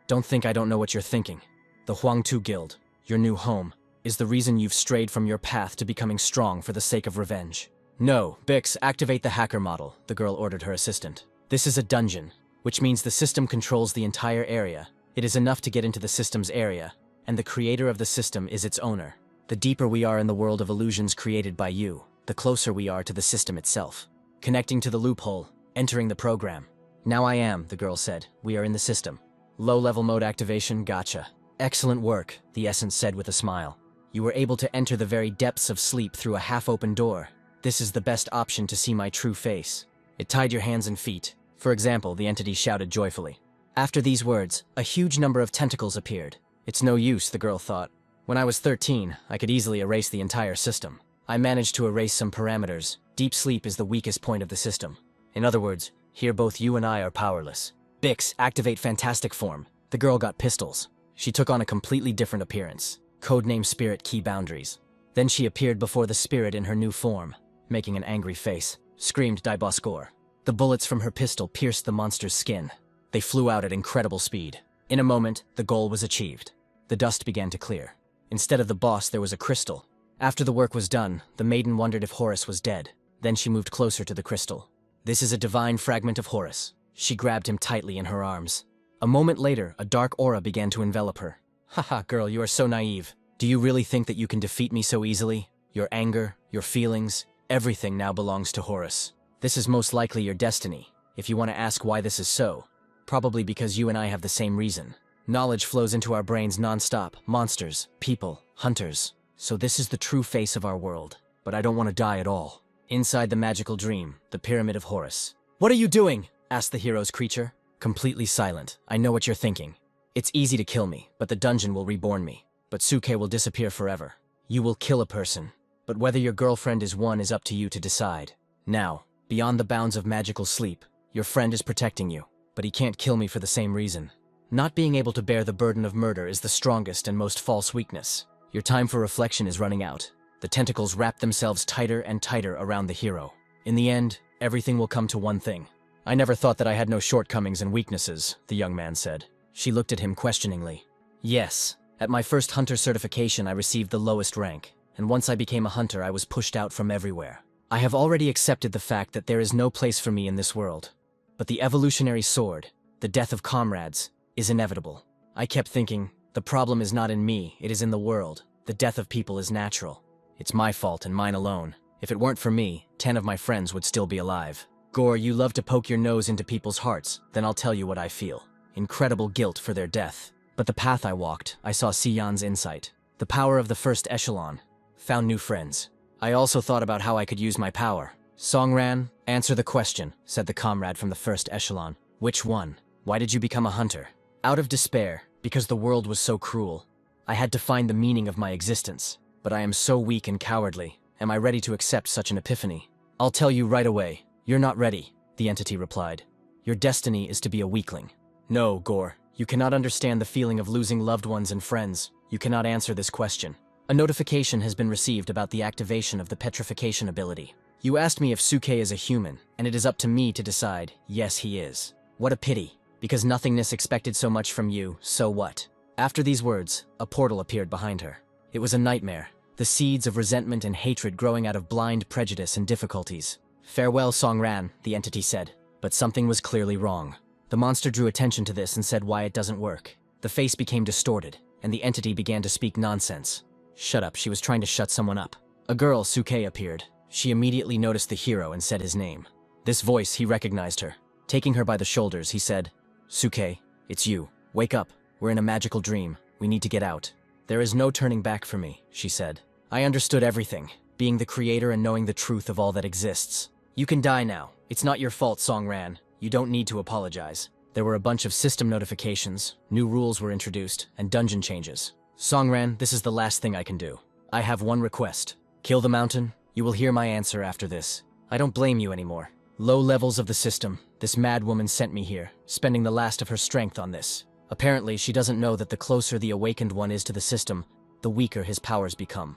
Don't think I don't know what you're thinking. The Huangtu Guild, your new home, is the reason you've strayed from your path to becoming strong for the sake of revenge. No, Bix, activate the hacker model, the girl ordered her assistant. This is a dungeon, which means the system controls the entire area. It is enough to get into the system's area, and the creator of the system is its owner. The deeper we are in the world of illusions created by you, the closer we are to the system itself. Connecting to the loophole, entering the program. Now I am, the girl said. We are in the system. Low-level mode activation, gotcha. Excellent work, the essence said with a smile. You were able to enter the very depths of sleep through a half-open door. This is the best option to see my true face. It tied your hands and feet. For example, the entity shouted joyfully. After these words, a huge number of tentacles appeared. It's no use, the girl thought. When I was 13, I could easily erase the entire system. I managed to erase some parameters. Deep sleep is the weakest point of the system. In other words, here both you and I are powerless. Bix, activate fantastic form. The girl got pistols. She took on a completely different appearance. Codename Spirit Key Boundaries. Then she appeared before the spirit in her new form, making an angry face. Screamed Daiboskor. The bullets from her pistol pierced the monster's skin. They flew out at incredible speed. In a moment, the goal was achieved. The dust began to clear. Instead of the boss, there was a crystal. After the work was done, the maiden wondered if Horus was dead. Then she moved closer to the crystal. This is a divine fragment of Horus. She grabbed him tightly in her arms. A moment later, a dark aura began to envelop her. Haha, girl, you are so naive. Do you really think that you can defeat me so easily? Your anger, your feelings, everything now belongs to Horus. This is most likely your destiny, if you want to ask why this is so. Probably because you and I have the same reason. Knowledge flows into our brains non-stop. Monsters, people, hunters. So this is the true face of our world. But I don't want to die at all. Inside the magical dream, the Pyramid of Horus. What are you doing? Asked the hero's creature. Completely silent. I know what you're thinking. It's easy to kill me, but the dungeon will reborn me. But Suke will disappear forever. You will kill a person. But whether your girlfriend is one is up to you to decide. Now, beyond the bounds of magical sleep, your friend is protecting you. But he can't kill me for the same reason. Not being able to bear the burden of murder is the strongest and most false weakness. Your time for reflection is running out. The tentacles wrap themselves tighter and tighter around the hero. In the end, everything will come to one thing. I never thought that I had no shortcomings and weaknesses, the young man said. She looked at him questioningly. Yes, at my first hunter certification I received the lowest rank, and once I became a hunter I was pushed out from everywhere. I have already accepted the fact that there is no place for me in this world. But the evolutionary sword, the death of comrades, is inevitable. I kept thinking, the problem is not in me, it is in the world. The death of people is natural. It's my fault and mine alone. If it weren't for me, 10 of my friends would still be alive. Gore, you love to poke your nose into people's hearts, then I'll tell you what I feel. Incredible guilt for their death. But the path I walked, I saw Sion's insight. The power of the first echelon. Found new friends. I also thought about how I could use my power. Songran, answer the question, said the comrade from the first echelon. Which one? Why did you become a hunter? Out of despair, because the world was so cruel. I had to find the meaning of my existence. But I am so weak and cowardly. Am I ready to accept such an epiphany? I'll tell you right away. You're not ready, the entity replied. Your destiny is to be a weakling. No, Gore, you cannot understand the feeling of losing loved ones and friends. You cannot answer this question. A notification has been received about the activation of the petrification ability. You asked me if Suke is a human, and it is up to me to decide, yes he is. What a pity. Because nothingness expected so much from you, so what? After these words, a portal appeared behind her. It was a nightmare, the seeds of resentment and hatred growing out of blind prejudice and difficulties. Farewell, Songran, the entity said, but something was clearly wrong. The monster drew attention to this and said why it doesn't work. The face became distorted, and the entity began to speak nonsense. Shut up, she was trying to shut someone up. A girl, Suke, appeared. She immediately noticed the hero and said his name. This voice, he recognized her. Taking her by the shoulders, he said, Suke, it's you. Wake up. We're in a magical dream. We need to get out. There is no turning back for me, she said. I understood everything, being the creator and knowing the truth of all that exists. You can die now. It's not your fault, Songran. You don't need to apologize. There were a bunch of system notifications, new rules were introduced, and dungeon changes. Songran, this is the last thing I can do. I have one request. Kill the mountain. You will hear my answer after this. I don't blame you anymore. Low levels of the system. This mad woman sent me here, spending the last of her strength on this. Apparently, she doesn't know that the closer the awakened one is to the system, the weaker his powers become.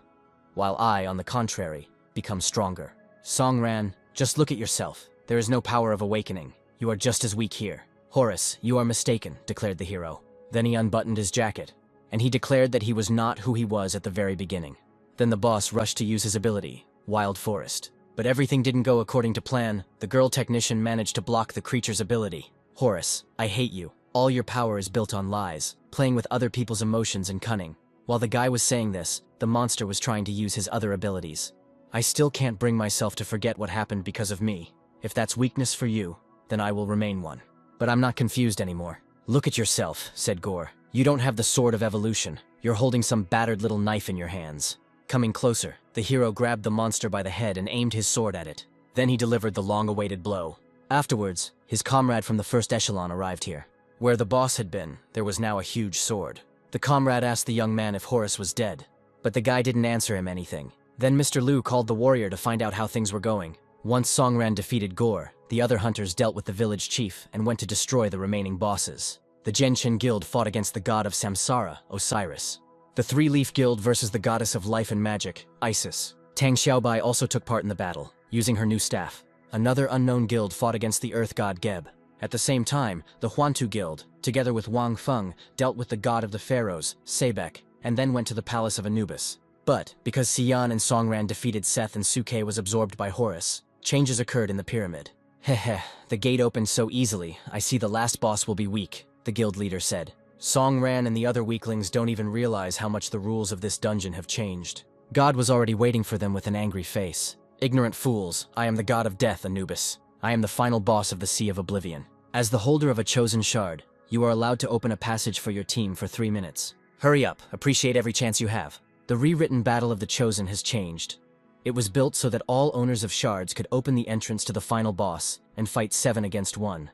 While I, on the contrary, become stronger. Songran, just look at yourself. There is no power of awakening. You are just as weak here. Horus, you are mistaken, declared the hero. Then he unbuttoned his jacket. and he declared that he was not who he was at the very beginning. Then the boss rushed to use his ability, Wild Forest. But everything didn't go according to plan. The girl technician managed to block the creature's ability. Horus, I hate you. All your power is built on lies, playing with other people's emotions and cunning. While the guy was saying this, the monster was trying to use his other abilities. I still can't bring myself to forget what happened because of me. If that's weakness for you, then I will remain one. But I'm not confused anymore. Look at yourself, said Gore. You don't have the sword of evolution. You're holding some battered little knife in your hands. Coming closer, the hero grabbed the monster by the head and aimed his sword at it. Then he delivered the long-awaited blow. Afterwards, his comrade from the first echelon arrived here. Where the boss had been, there was now a huge sword. The comrade asked the young man if Horus was dead, but the guy didn't answer him anything. Then Mr. Liu called the warrior to find out how things were going. Once Songran defeated Gore, the other hunters dealt with the village chief and went to destroy the remaining bosses. The Genshin Guild fought against the god of Samsara, Osiris. The Three-Leaf Guild versus the goddess of life and magic, Isis. Tang Xiaobai also took part in the battle, using her new staff. Another unknown guild fought against the earth god Geb. At the same time, the Huantu Guild, together with Wang Feng, dealt with the god of the pharaohs, Sebek, and then went to the palace of Anubis. But, because Xian and Songran defeated Seth and Suke was absorbed by Horus, changes occurred in the pyramid. Heh, the gate opened so easily, I see the last boss will be weak, the guild leader said. Songran and the other weaklings don't even realize how much the rules of this dungeon have changed. God was already waiting for them with an angry face. Ignorant fools, I am the god of death, Anubis. I am the final boss of the Sea of Oblivion. As the holder of a chosen shard, you are allowed to open a passage for your team for 3 minutes. Hurry up, appreciate every chance you have. The rewritten Battle of the Chosen has changed. It was built so that all owners of shards could open the entrance to the final boss and fight 7 against 1.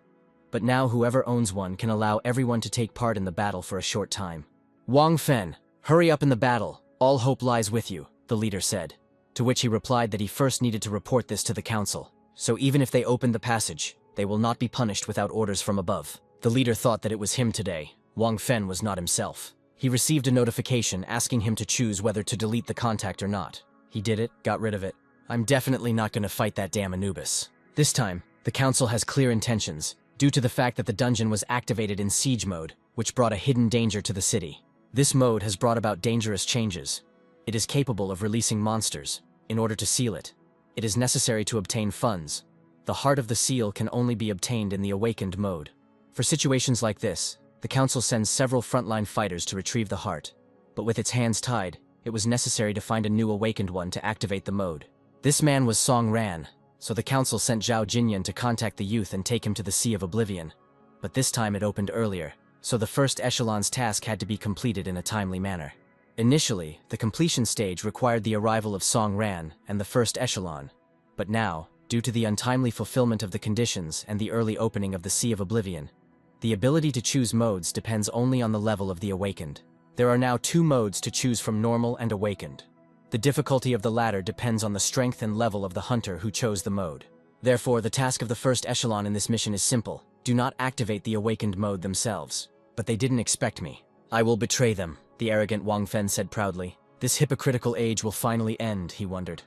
But now whoever owns one can allow everyone to take part in the battle for a short time. Wang Fen, hurry up in the battle. All hope lies with you, the leader said. To which he replied that he first needed to report this to the council. So even if they opened the passage, they will not be punished without orders from above. The leader thought that it was him today. Wang Fen was not himself. He received a notification asking him to choose whether to delete the contact or not. He did it, got rid of it. I'm definitely not going to fight that damn Anubis. This time, the council has clear intentions, due to the fact that the dungeon was activated in siege mode, which brought a hidden danger to the city. This mode has brought about dangerous changes. It is capable of releasing monsters. In order to seal it, it is necessary to obtain funds. The heart of the seal can only be obtained in the awakened mode. For situations like this, the council sends several frontline fighters to retrieve the heart. But with its hands tied, it was necessary to find a new awakened one to activate the mode. This man was Song Ran, so the council sent Zhao Jinyan to contact the youth and take him to the Sea of Oblivion. But this time it opened earlier, so the first echelon's task had to be completed in a timely manner. Initially, the completion stage required the arrival of Song Ran and the first echelon. But now, due to the untimely fulfillment of the conditions and the early opening of the Sea of Oblivion, the ability to choose modes depends only on the level of the awakened. There are now 2 modes to choose from: normal and awakened. The difficulty of the latter depends on the strength and level of the hunter who chose the mode. Therefore, the task of the first echelon in this mission is simple. Do not activate the awakened mode themselves. But they didn't expect me. I will betray them, the arrogant Wang Fen said proudly. This hypocritical age will finally end, he wondered.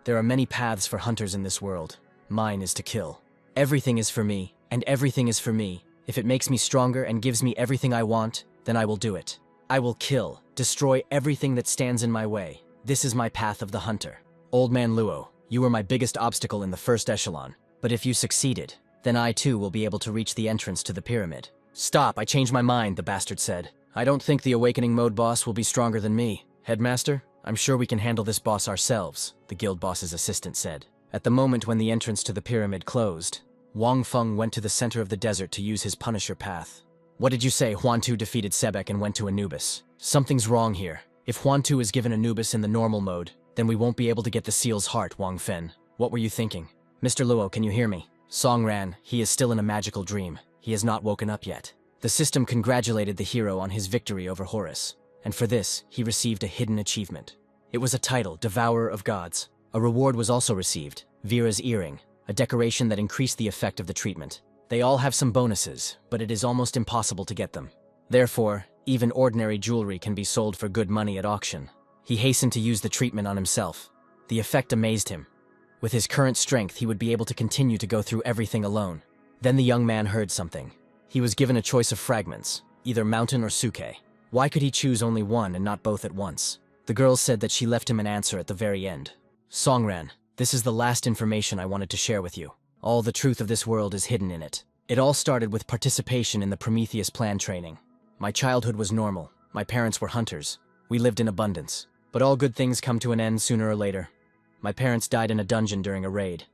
There are many paths for hunters in this world. Mine is to kill. Everything is for me, and everything is for me. If it makes me stronger and gives me everything I want, then I will do it. I will kill, destroy everything that stands in my way. This is my path of the hunter. Old man Luo, you were my biggest obstacle in the first echelon. But if you succeeded, then I too will be able to reach the entrance to the pyramid. Stop, I changed my mind, the bastard said. I don't think the awakening mode boss will be stronger than me. Headmaster, I'm sure we can handle this boss ourselves, the guild boss's assistant said. At the moment when the entrance to the pyramid closed, Wang Feng went to the center of the desert to use his Punisher path. What did you say? Huantu defeated Sebek and went to Anubis. Something's wrong here. If Huantu is given Anubis in the normal mode, then we won't be able to get the seal's heart, Wang Fen. What were you thinking? Mr. Luo, can you hear me? Song Ran, he is still in a magical dream. He has not woken up yet. The system congratulated the hero on his victory over Horus, and for this, he received a hidden achievement. It was a title, Devourer of Gods. A reward was also received, Vira's Earring, a decoration that increased the effect of the treatment. They all have some bonuses, but it is almost impossible to get them. Therefore, even ordinary jewelry can be sold for good money at auction. He hastened to use the treatment on himself. The effect amazed him. With his current strength, he would be able to continue to go through everything alone. Then the young man heard something. He was given a choice of fragments, either mountain or suke. Why could he choose only one and not both at once? The girl said that she left him an answer at the very end. Songran, this is the last information I wanted to share with you. All the truth of this world is hidden in it. It all started with participation in the Prometheus Plan training. My childhood was normal. My parents were hunters. We lived in abundance. But all good things come to an end sooner or later. My parents died in a dungeon during a raid.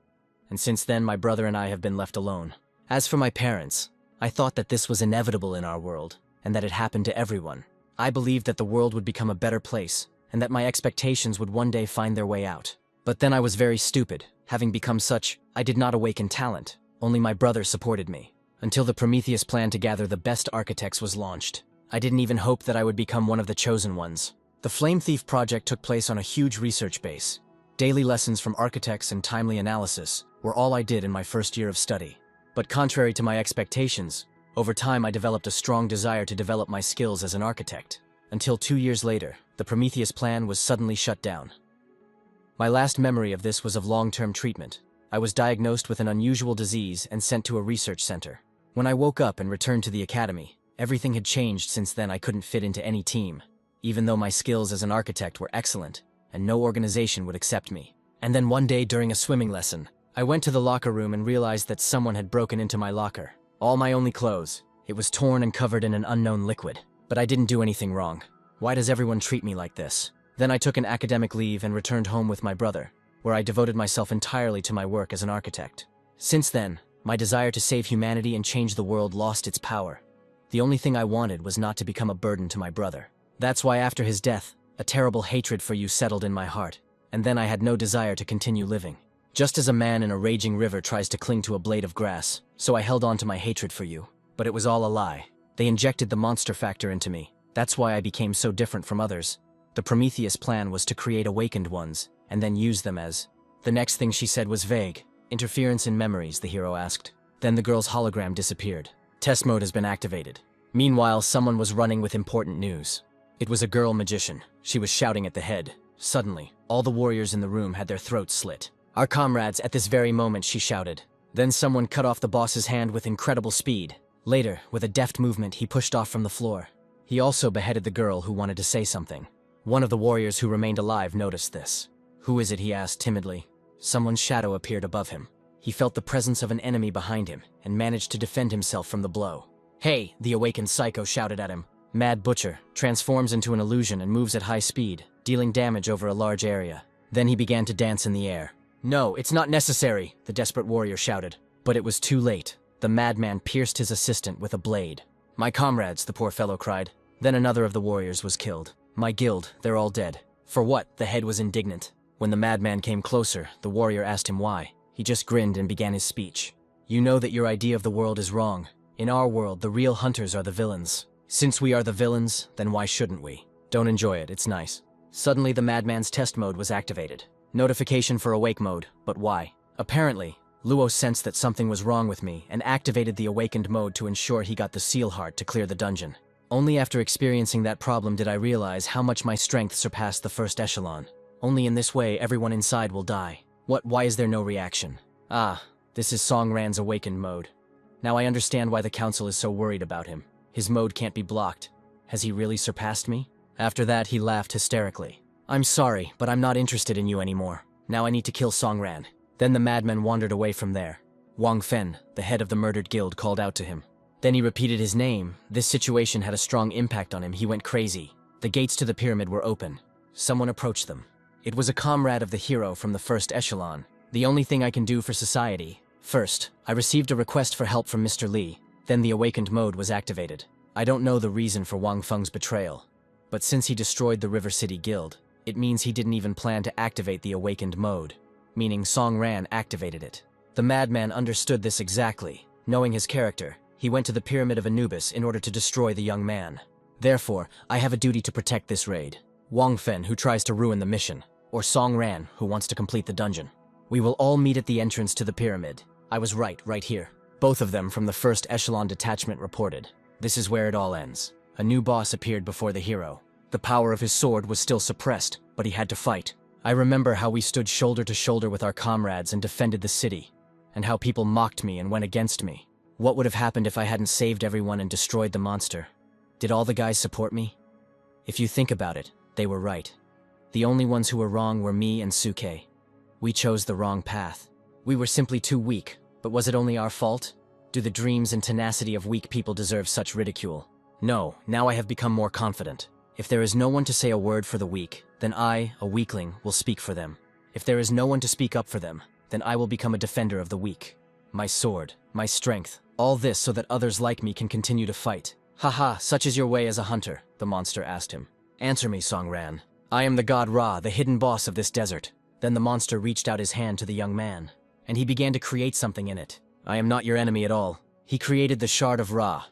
And since then, my brother and I have been left alone. As for my parents, I thought that this was inevitable in our world, and that it happened to everyone. I believed that the world would become a better place, and that my expectations would one day find their way out. But then I was very stupid. Having become such, I did not awaken talent. Only my brother supported me. Until the Prometheus Plan to gather the best architects was launched. I didn't even hope that I would become one of the chosen ones. The Flame Thief project took place on a huge research base. Daily lessons from architects and timely analysis were all I did in my first year of study. But contrary to my expectations, over time I developed a strong desire to develop my skills as an architect. Until 2 years later, the Prometheus Plan was suddenly shut down. My last memory of this was of long-term treatment. I was diagnosed with an unusual disease and sent to a research center. When I woke up and returned to the academy, everything had changed. Since then I couldn't fit into any team, even though my skills as an architect were excellent, and no organization would accept me. And then one day during a swimming lesson, I went to the locker room and realized that someone had broken into my locker. All my only clothes. It was torn and covered in an unknown liquid. But I didn't do anything wrong. Why does everyone treat me like this? Then I took an academic leave and returned home with my brother, where I devoted myself entirely to my work as an architect. Since then, my desire to save humanity and change the world lost its power. The only thing I wanted was not to become a burden to my brother. That's why after his death, a terrible hatred for you settled in my heart, and then I had no desire to continue living. Just as a man in a raging river tries to cling to a blade of grass, so I held on to my hatred for you. But it was all a lie. They injected the monster factor into me. That's why I became so different from others. The Prometheus Plan was to create awakened ones, and then use them as... The next thing she said was vague. Interference in memories, the hero asked. Then the girl's hologram disappeared. Test mode has been activated. Meanwhile, someone was running with important news. It was a girl magician. She was shouting at the head. Suddenly, all the warriors in the room had their throats slit. Our comrades, at this very moment, she shouted. Then someone cut off the boss's hand with incredible speed. Later, with a deft movement, he pushed off from the floor. He also beheaded the girl who wanted to say something. One of the warriors who remained alive noticed this. Who is it? He asked timidly. Someone's shadow appeared above him. He felt the presence of an enemy behind him and managed to defend himself from the blow. Hey, the awakened psycho shouted at him. Mad Butcher transforms into an illusion and moves at high speed, dealing damage over a large area. Then he began to dance in the air. No, it's not necessary, the desperate warrior shouted. But it was too late. The madman pierced his assistant with a blade. My comrades, the poor fellow cried. Then another of the warriors was killed. My guild, they're all dead. For what? The head was indignant. When the madman came closer, the warrior asked him why. He just grinned and began his speech. You know that your idea of the world is wrong. In our world, the real hunters are the villains. Since we are the villains, then why shouldn't we? Don't enjoy it, it's nice. Suddenly the madman's test mode was activated. Notification for awake mode, but why? Apparently, Luo sensed that something was wrong with me and activated the awakened mode to ensure he got the seal heart to clear the dungeon. Only after experiencing that problem did I realize how much my strength surpassed the first echelon. Only in this way everyone inside will die. Why is there no reaction? Ah, this is Songran's awakened mode. Now I understand why the council is so worried about him. His mode can't be blocked. Has he really surpassed me? After that, he laughed hysterically. I'm sorry, but I'm not interested in you anymore. Now I need to kill Songran. Then the madman wandered away from there. Wang Fen, the head of the murdered guild, called out to him. Then he repeated his name. This situation had a strong impact on him. He went crazy. The gates to the pyramid were open. Someone approached them. It was a comrade of the hero from the first echelon. The only thing I can do for society. First, I received a request for help from Mr. Li. Then the awakened mode was activated. I don't know the reason for Wang Feng's betrayal. But since he destroyed the River City Guild, it means he didn't even plan to activate the awakened mode. Meaning Songran activated it. The madman understood this exactly. Knowing his character, he went to the Pyramid of Anubis in order to destroy the young man. Therefore, I have a duty to protect this raid. Wang Fen, who tries to ruin the mission, or Songran, who wants to complete the dungeon. We will all meet at the entrance to the pyramid. I was right here. Both of them from the first echelon detachment reported. This is where it all ends. A new boss appeared before the hero. The power of his sword was still suppressed, but he had to fight. I remember how we stood shoulder to shoulder with our comrades and defended the city, and how people mocked me and went against me. What would have happened if I hadn't saved everyone and destroyed the monster? Did all the guys support me? If you think about it, they were right. The only ones who were wrong were me and Suke. We chose the wrong path. We were simply too weak, but was it only our fault? Do the dreams and tenacity of weak people deserve such ridicule? No, now I have become more confident. If there is no one to say a word for the weak, then I, a weakling, will speak for them. If there is no one to speak up for them, then I will become a defender of the weak. My sword, my strength, all this so that others like me can continue to fight. Haha, such is your way as a hunter, the monster asked him. Answer me, Songran. I am the god Ra, the hidden boss of this desert. Then the monster reached out his hand to the young man, and he began to create something in it. I am not your enemy at all. He created the Shard of Ra,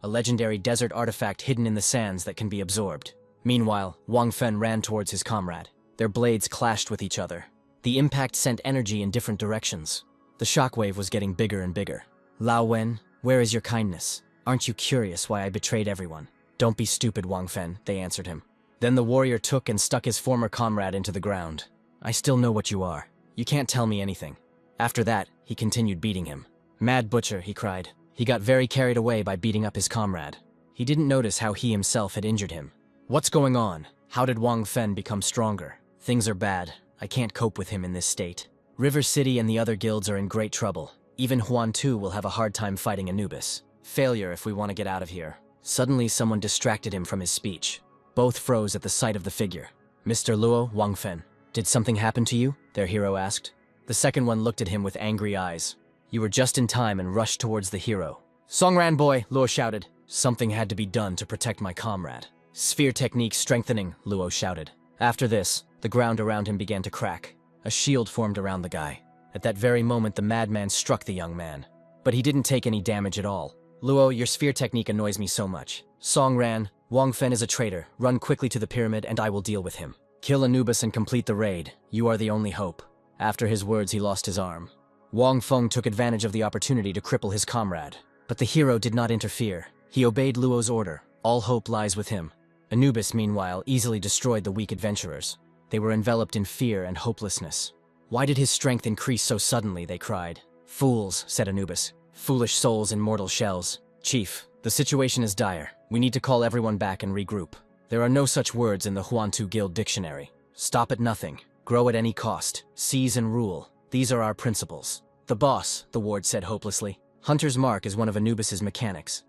a legendary desert artifact hidden in the sands that can be absorbed. Meanwhile, Wang Fen ran towards his comrade. Their blades clashed with each other. The impact sent energy in different directions. The shockwave was getting bigger and bigger. Lao Wen, where is your kindness? Aren't you curious why I betrayed everyone? Don't be stupid, Wang Fen, they answered him. Then the warrior took and stuck his former comrade into the ground. I still know what you are. You can't tell me anything. After that, he continued beating him. Mad butcher, he cried. He got very carried away by beating up his comrade. He didn't notice how he himself had injured him. What's going on? How did Wang Fen become stronger? Things are bad. I can't cope with him in this state. River City and the other guilds are in great trouble. Even Huan Tu will have a hard time fighting Anubis. Failure if we want to get out of here. Suddenly someone distracted him from his speech. Both froze at the sight of the figure. Mr. Luo, Wang Fen. Did something happen to you? Their hero asked. The second one looked at him with angry eyes. You were just in time and rushed towards the hero. Songran boy, Luo shouted. Something had to be done to protect my comrade. Sphere technique strengthening, Luo shouted. After this, the ground around him began to crack. A shield formed around the guy. At that very moment, the madman struck the young man. But he didn't take any damage at all. Luo, your sphere technique annoys me so much. Songran, Wang Fen is a traitor. Run quickly to the pyramid and I will deal with him. Kill Anubis and complete the raid. You are the only hope. After his words, he lost his arm. Wang Feng took advantage of the opportunity to cripple his comrade. But the hero did not interfere. He obeyed Luo's order. All hope lies with him. Anubis, meanwhile, easily destroyed the weak adventurers. They were enveloped in fear and hopelessness. Why did his strength increase so suddenly, they cried. Fools, said Anubis. Foolish souls in mortal shells. Chief, the situation is dire. We need to call everyone back and regroup. There are no such words in the Huan Tu Guild dictionary. Stop at nothing. Grow at any cost. Seize and rule. These are our principles. The boss, the ward said hopelessly. Hunter's Mark is one of Anubis's mechanics.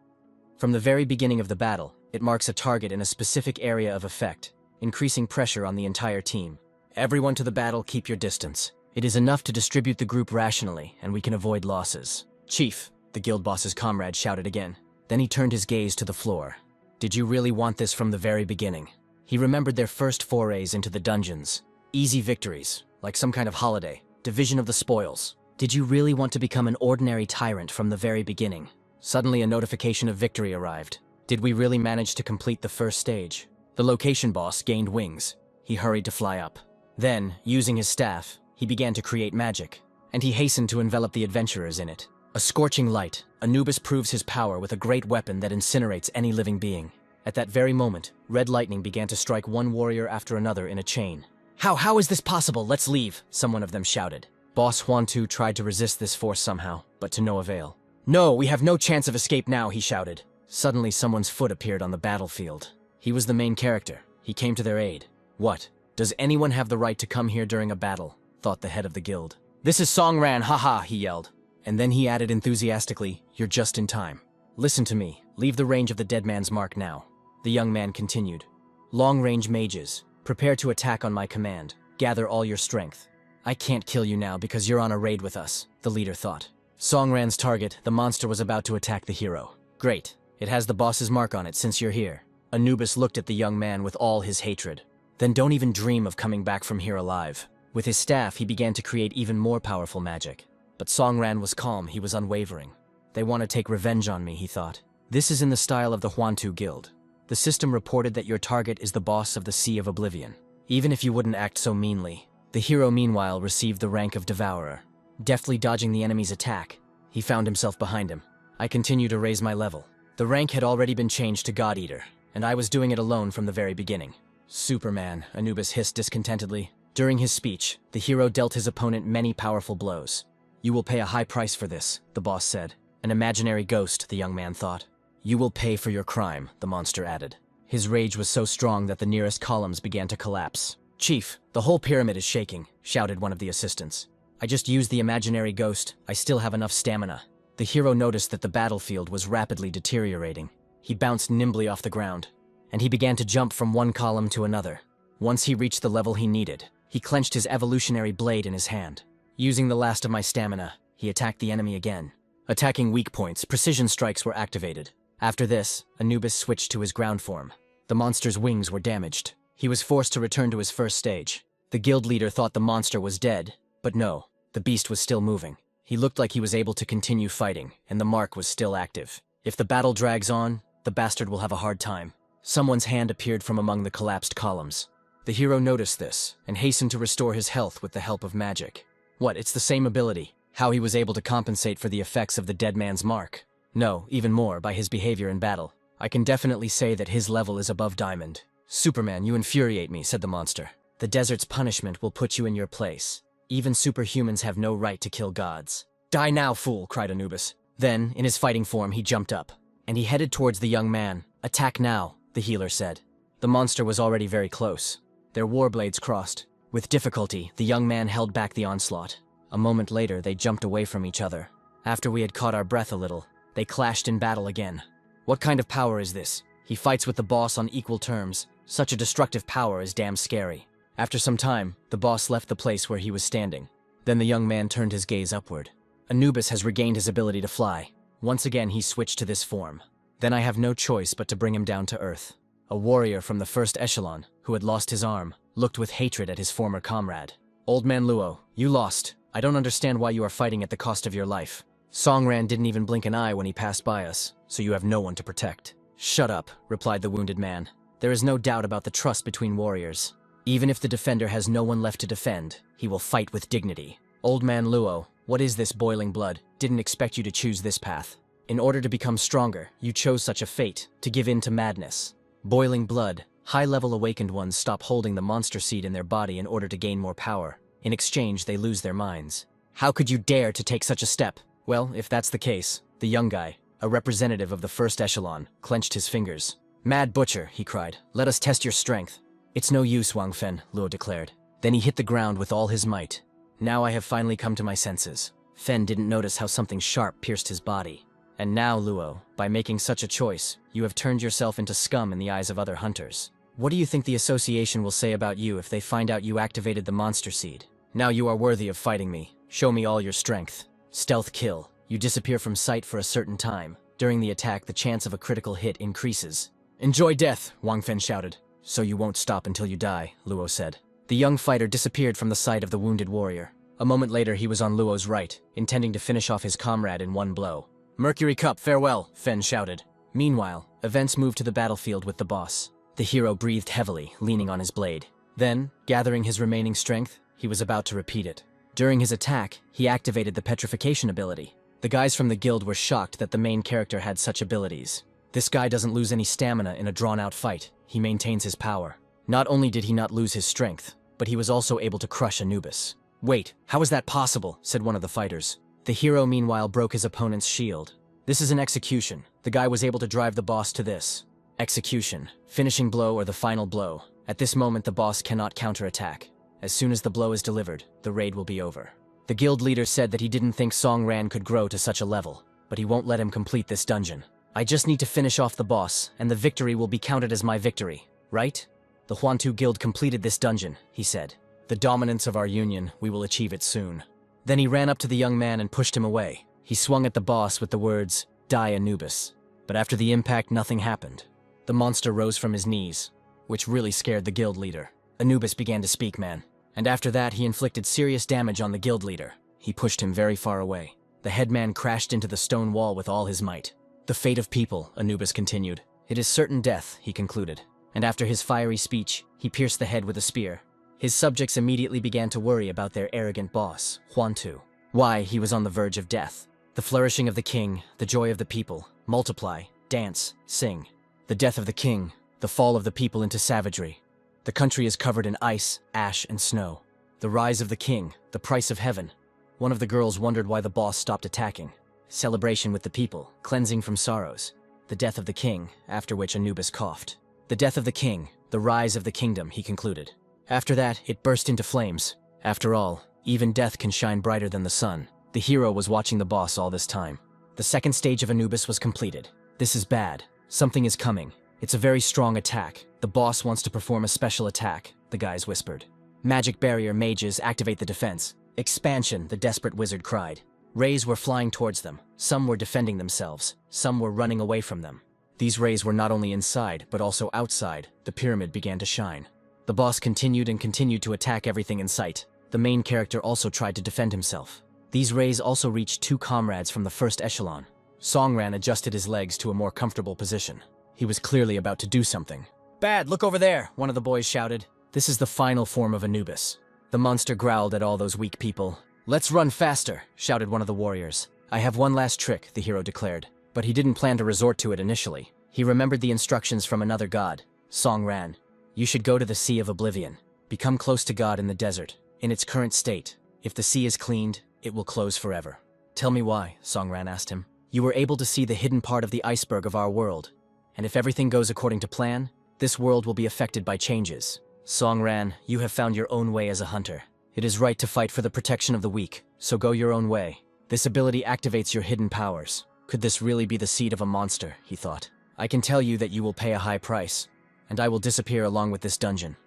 From the very beginning of the battle, it marks a target in a specific area of effect, increasing pressure on the entire team. Everyone to the battle, keep your distance. It is enough to distribute the group rationally, and we can avoid losses. Chief, the guild boss's comrade shouted again. Then he turned his gaze to the floor. Did you really want this from the very beginning? He remembered their first forays into the dungeons. Easy victories, like some kind of holiday. Division of the spoils. Did you really want to become an ordinary tyrant from the very beginning? Suddenly a notification of victory arrived. Did we really manage to complete the first stage? The location boss gained wings. He hurried to fly up. Then, using his staff, he began to create magic, and he hastened to envelop the adventurers in it. A scorching light, Anubis proves his power with a great weapon that incinerates any living being. At that very moment, red lightning began to strike one warrior after another in a chain. How is this possible? Let's leave, someone of them shouted. Boss Huan Tu tried to resist this force somehow, but to no avail. No, we have no chance of escape now, he shouted. Suddenly someone's foot appeared on the battlefield. He was the main character. He came to their aid. What? Does anyone have the right to come here during a battle? Thought the head of the guild. This is Songran, haha, he yelled. And then he added enthusiastically, you're just in time. Listen to me. Leave the range of the dead man's mark now. The young man continued. Long-range mages, prepare to attack on my command. Gather all your strength. I can't kill you now because you're on a raid with us, the leader thought. Songran's target, the monster, was about to attack the hero. Great. It has the boss's mark on it since you're here. Anubis looked at the young man with all his hatred. Then don't even dream of coming back from here alive. With his staff, he began to create even more powerful magic. But Songran was calm, he was unwavering. They want to take revenge on me, he thought. This is in the style of the Huan Tu Guild. The system reported that your target is the boss of the Sea of Oblivion. Even if you wouldn't act so meanly. The hero, meanwhile, received the rank of Devourer. Deftly dodging the enemy's attack, he found himself behind him. I continue to raise my level. The rank had already been changed to God Eater, and I was doing it alone from the very beginning. Superman, Anubis hissed discontentedly. During his speech, the hero dealt his opponent many powerful blows. You will pay a high price for this, the boss said. An imaginary ghost, the young man thought. You will pay for your crime, the monster added. His rage was so strong that the nearest columns began to collapse. "Chief, the whole pyramid is shaking," shouted one of the assistants. "I just used the imaginary ghost. I still have enough stamina." The hero noticed that the battlefield was rapidly deteriorating. He bounced nimbly off the ground, and he began to jump from one column to another. Once he reached the level he needed, he clenched his evolutionary blade in his hand. Using the last of my stamina, he attacked the enemy again. Attacking weak points, precision strikes were activated. After this, Anubis switched to his ground form. The monster's wings were damaged. He was forced to return to his first stage. The guild leader thought the monster was dead, but no, the beast was still moving. He looked like he was able to continue fighting, and the mark was still active. If the battle drags on, the bastard will have a hard time. Someone's hand appeared from among the collapsed columns. The hero noticed this, and hastened to restore his health with the help of magic. What, it's the same ability? How he was able to compensate for the effects of the dead man's mark? No, even more, by his behavior in battle. I can definitely say that his level is above diamond. "Superman, you infuriate me," said the monster. "The desert's punishment will put you in your place. Even superhumans have no right to kill gods." "Die now, fool," cried Anubis. Then, in his fighting form, he jumped up, and he headed towards the young man. "Attack now," the healer said. The monster was already very close. Their war blades crossed. With difficulty, the young man held back the onslaught. A moment later, they jumped away from each other. After we had caught our breath a little, they clashed in battle again. "What kind of power is this? He fights with the boss on equal terms. Such a destructive power is damn scary." After some time, the boss left the place where he was standing. Then the young man turned his gaze upward. "Anubis has regained his ability to fly. Once again he switched to this form. Then I have no choice but to bring him down to earth." A warrior from the first echelon, who had lost his arm, looked with hatred at his former comrade. "Old man Luo, you lost. I don't understand why you are fighting at the cost of your life. Songran didn't even blink an eye when he passed by us, so you have no one to protect." "Shut up," replied the wounded man. "There is no doubt about the trust between warriors. Even if the defender has no one left to defend, he will fight with dignity. Old man Luo, what is this boiling blood? Didn't expect you to choose this path. In order to become stronger, you chose such a fate, to give in to madness. Boiling blood, high-level awakened ones stop holding the monster seed in their body in order to gain more power. In exchange, they lose their minds. How could you dare to take such a step?" Well, if that's the case, the young guy, a representative of the first echelon, clenched his fingers. "Mad butcher," he cried, "let us test your strength." "It's no use, Wang Fen," Luo declared. Then he hit the ground with all his might. "Now I have finally come to my senses." Fen didn't notice how something sharp pierced his body. "And now, Luo, by making such a choice, you have turned yourself into scum in the eyes of other hunters. What do you think the association will say about you if they find out you activated the monster seed? Now you are worthy of fighting me. Show me all your strength." Stealth kill. You disappear from sight for a certain time. During the attack, the chance of a critical hit increases. "Enjoy death," Wang Fen shouted. "So you won't stop until you die," Luo said. The young fighter disappeared from the sight of the wounded warrior. A moment later, he was on Luo's right, intending to finish off his comrade in one blow. "Mercury Cup, farewell," Fen shouted. Meanwhile, events moved to the battlefield with the boss. The hero breathed heavily, leaning on his blade. Then, gathering his remaining strength, he was about to repeat it. During his attack, he activated the petrification ability. The guys from the guild were shocked that the main character had such abilities. This guy doesn't lose any stamina in a drawn-out fight. He maintains his power. Not only did he not lose his strength, but he was also able to crush Anubis. "Wait, how is that possible?" said one of the fighters. The hero meanwhile broke his opponent's shield. "This is an execution. The guy was able to drive the boss to this. Execution. Finishing blow or the final blow. At this moment the boss cannot counterattack. As soon as the blow is delivered, the raid will be over." The guild leader said that he didn't think Songran could grow to such a level, but he won't let him complete this dungeon. "I just need to finish off the boss, and the victory will be counted as my victory, right? The Huantu Guild completed this dungeon," he said. "The dominance of our union, we will achieve it soon." Then he ran up to the young man and pushed him away. He swung at the boss with the words, "Die Anubis." But after the impact, nothing happened. The monster rose from his knees, which really scared the guild leader. Anubis began to speak, man. And after that, he inflicted serious damage on the guild leader. He pushed him very far away. The headman crashed into the stone wall with all his might. "The fate of people," Anubis continued. "It is certain death," he concluded. And after his fiery speech, he pierced the head with a spear. His subjects immediately began to worry about their arrogant boss, Huantu. Why, he was on the verge of death. The flourishing of the king, the joy of the people, multiply, dance, sing. The death of the king, the fall of the people into savagery. The country is covered in ice, ash, and snow. The rise of the king, the price of heaven. One of the girls wondered why the boss stopped attacking. Celebration with the people, cleansing from sorrows. The death of the king, after which Anubis coughed. The death of the king, the rise of the kingdom, he concluded. After that, it burst into flames. After all, even death can shine brighter than the sun. The hero was watching the boss all this time. The second stage of Anubis was completed. This is bad. Something is coming. It's a very strong attack. The boss wants to perform a special attack, the guys whispered. Magic barrier mages, activate the defense. Expansion, the desperate wizard cried. Rays were flying towards them. Some were defending themselves. Some were running away from them. These rays were not only inside, but also outside. The pyramid began to shine. The boss continued and continued to attack everything in sight. The main character also tried to defend himself. These rays also reached two comrades from the first echelon. Songran adjusted his legs to a more comfortable position. He was clearly about to do something. "Bad, look over there," one of the boys shouted. This is the final form of Anubis. The monster growled at all those weak people. "Let's run faster," shouted one of the warriors. "I have one last trick," the hero declared. But he didn't plan to resort to it initially. He remembered the instructions from another god, Songran. "You should go to the Sea of Oblivion. Become close to God in the desert. In its current state, if the sea is cleaned, it will close forever." "Tell me why," Songran asked him. "You were able to see the hidden part of the iceberg of our world. And if everything goes according to plan, this world will be affected by changes. Songran, you have found your own way as a hunter. It is right to fight for the protection of the weak, so go your own way. This ability activates your hidden powers. Could this really be the seed of a monster?" he thought. "I can tell you that you will pay a high price, and I will disappear along with this dungeon.